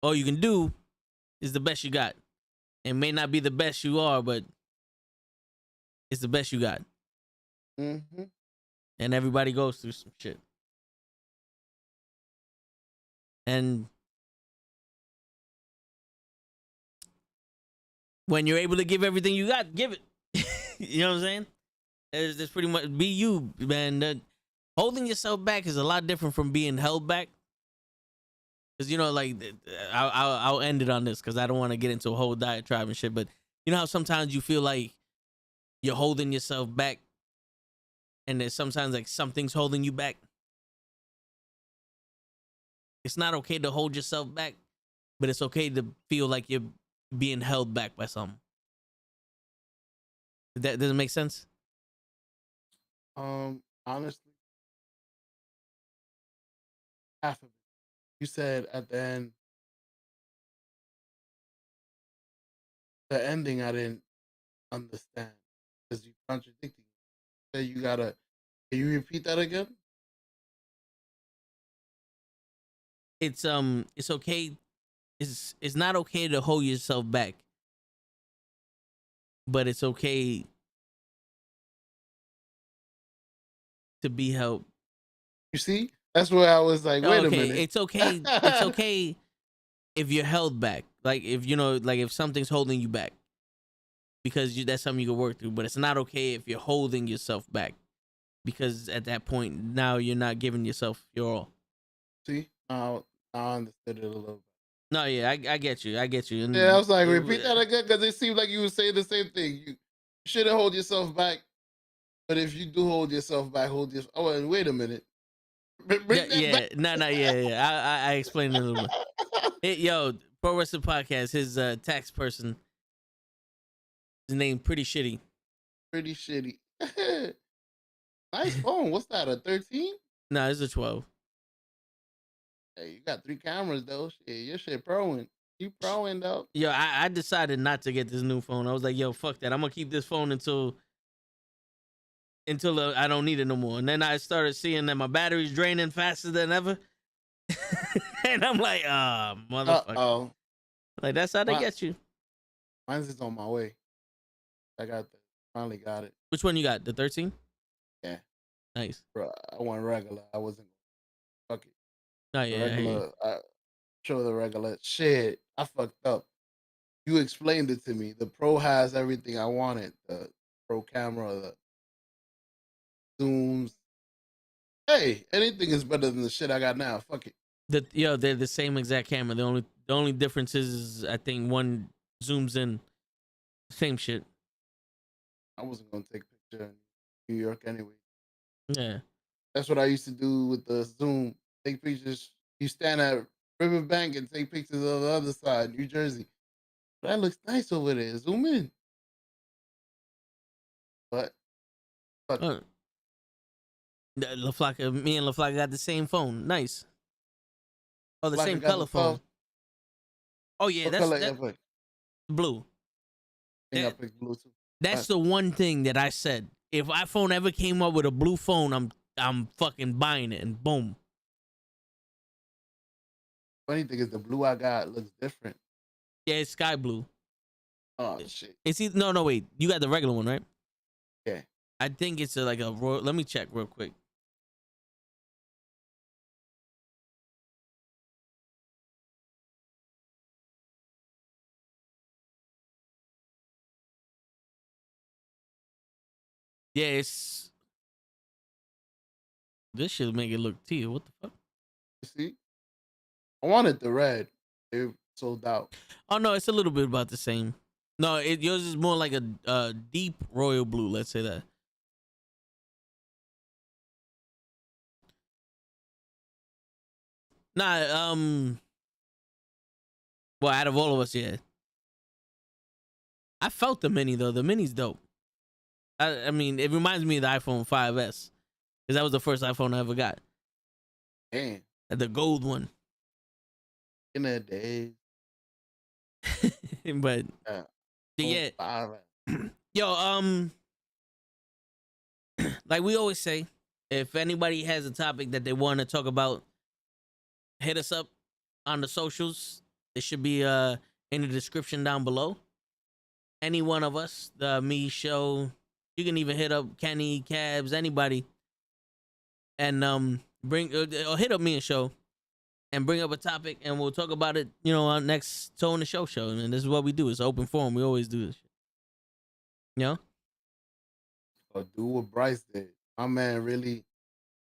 all you can do is the best you got. It may not be the best you are, but it's the best you got. Mm-hmm. And everybody goes through some shit. And when you're able to give everything you got, give it. You know what I'm saying? It's pretty much be you, man. Holding yourself back is a lot different from being held back. Because, you know, like, I'll end it on this because I don't want to get into a whole diatribe and shit. But you know how sometimes you feel like you're holding yourself back and there's sometimes like something's holding you back? It's not okay to hold yourself back, but it's okay to feel like you're being held back by something. That doesn't make sense? Honestly, half of it. You said at the end, the ending I didn't understand because you contradicting. You said you gotta. Can you repeat that again? It's okay. It's not okay to hold yourself back, but it's okay to be held. You see, that's where I was like, wait a Okay, minute. it's okay. It's okay if you're held back. Like if you know, like if something's holding you back, because that's something you can work through. But it's not okay if you're holding yourself back, because at that point now you're not giving yourself your all. See, now I understood it a little bit. No, yeah, I get you. I get you. And Yeah, I was like, repeat that again because it seemed like you were saying the same thing. You shouldn't hold yourself back, but if you do hold yourself back, hold yourself. Oh, and wait a minute. Bring that yeah, back. no, yeah. I explained it a little bit. Yo, Pro Wrestling Podcast. His tax person. His name pretty shitty. Pretty shitty. Nice phone. What's that? A 13? No, it's a 12. Hey, you got 3 cameras though. Shit, your shit proing. You proing though. Yo, I decided not to get this new phone. I was like, yo, fuck that. I'm gonna keep this phone until I don't need it no more. And then I started seeing that my battery's draining faster than ever. And I'm like, motherfucker. Oh, Like that's how they get you. mine's is on my way. I got the finally got it. Which one you got? The 13? Yeah, Nice. bro. I went regular. I wasn't. Fuck it. Oh yeah. Regular. Show the regular shit. I fucked up. You explained it to me. The Pro has everything I wanted. The Pro camera, the zooms. Hey, anything is better than the shit I got now. Fuck it. They're the same exact camera. The only difference is I think one zooms in. Same shit. I wasn't gonna take a picture in New York anyway. Yeah. That's what I used to do with the Zoom. Take pictures. You stand at Riverbank and take pictures of the other side, New Jersey. That looks nice over there. Zoom in. But fuck it. Me and LaFlocka got the same phone. Nice. Oh, the Flocka same got color the phone. Oh yeah, What that's color that, you pick? blue. I think I That- picked blue too. That's the one thing that I said. If iPhone ever came up with a blue phone, I'm fucking buying it, and boom. Funny thing is the blue I got looks different. Yeah, it's sky blue. Oh shit. It's no wait. You got the regular one, right? Yeah. I think it's like a royal. Let me check real quick. Yeah, it's. This should make it look teal. What the fuck? You see? I wanted the red. They sold out. Oh no, it's a little bit about the same. No, yours is more like a deep royal blue. Let's say that. Nah, well, out of all of us, yeah. I felt the mini though. The mini's dope. I mean, it reminds me of the iPhone 5S because that was the first iPhone I ever got. Damn. The gold one. In the days. But yeah, yo, like we always say, if anybody has a topic that they want to talk about, hit us up on the socials. It should be in the description down below. Any one of us, the me show, you can even hit up Kenny, Cabs, anybody, and bring or hit up me and show, and bring up a topic, and we'll talk about it. You know, on next Toe in the Show. And this is what we do. It's open forum. We always do this. You know. Or do what Bryce did. My man really,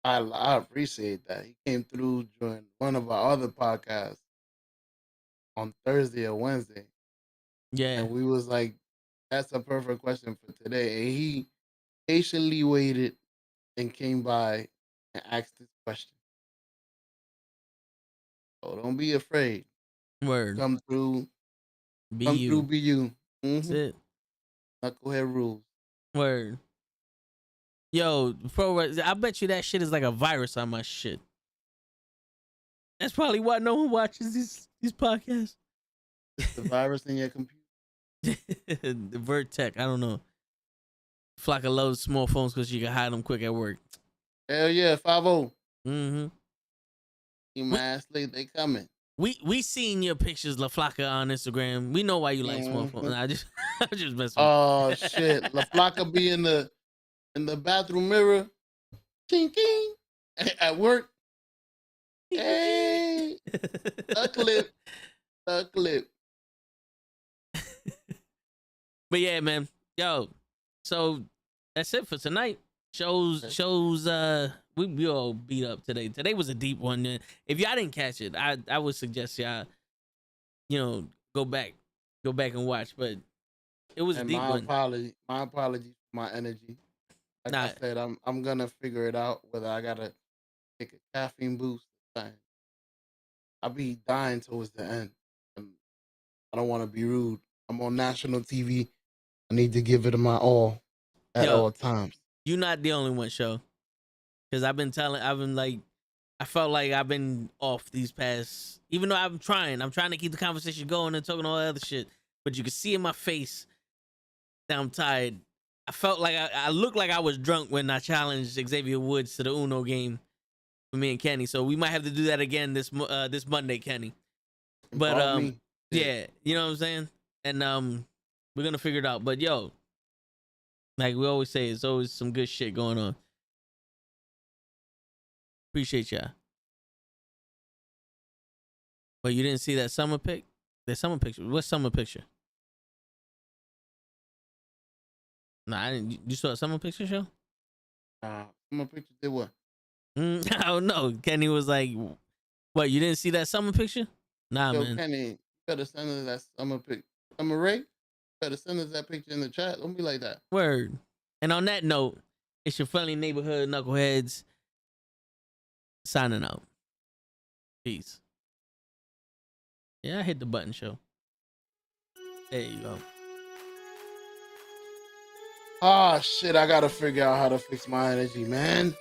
I appreciate that. He came through during one of our other podcasts on Thursday or Wednesday. Yeah. And we was like, that's a perfect question for today. And he patiently waited and came by and asked this question. So don't be afraid. Word. Come through. Be Come you. through, be you. That's it. Knucklehead rules. Word. Yo, I bet you that shit is like a virus on my shit. That's probably why no one watches these podcasts. It's the virus in your computer. The Vertec, I don't know. Flock of loads small phones because you can hide them quick at work. Hell yeah, 5-0. Mm-hmm. You my ass late, they coming. We seen your pictures, La Flaca, on Instagram. We know why you like small phones. I just messing with Oh shit. La Flaca be in the bathroom mirror. Ching ching. At work. Hey. A clip. But yeah, man. Yo, so that's it for tonight. Shows we all beat up today. Today was a deep one. If y'all didn't catch it, I would suggest y'all, go back and watch. But it was a deep one. My apologies for my energy. Like I said, I'm gonna figure it out whether I gotta take a caffeine boost. I'll be dying towards the end. I don't want to be rude. I'm on national TV. I need to give it my all at all times. You're not the only one, show. Because I felt like I've been off these past, even though I'm trying to keep the conversation going and talking all that other shit. But you can see in my face that I'm tired. I felt like I looked like I was drunk when I challenged Xavier Woods to the Uno game for me and Kenny. So we might have to do that again this Monday, Kenny. But yeah, you know what I'm saying? And we're gonna figure it out. But yo, like we always say, it's always some good shit going on. Appreciate y'all. But you didn't see that summer pic? The summer picture. What summer picture? Nah, I didn't. You saw a summer picture, show? Summer picture did what? I don't know. Kenny was like, "What? You didn't see that summer picture?" Nah, Yo, man. Kenny, you better send us that summer pic. Summer Ray, better send us that picture in the chat. Don't be like that. Word. And on that note, it's your friendly neighborhood knuckleheads signing out. Peace. Yeah, I hit the button, show. There you go. Ah, shit, I gotta figure out how to fix my energy, man.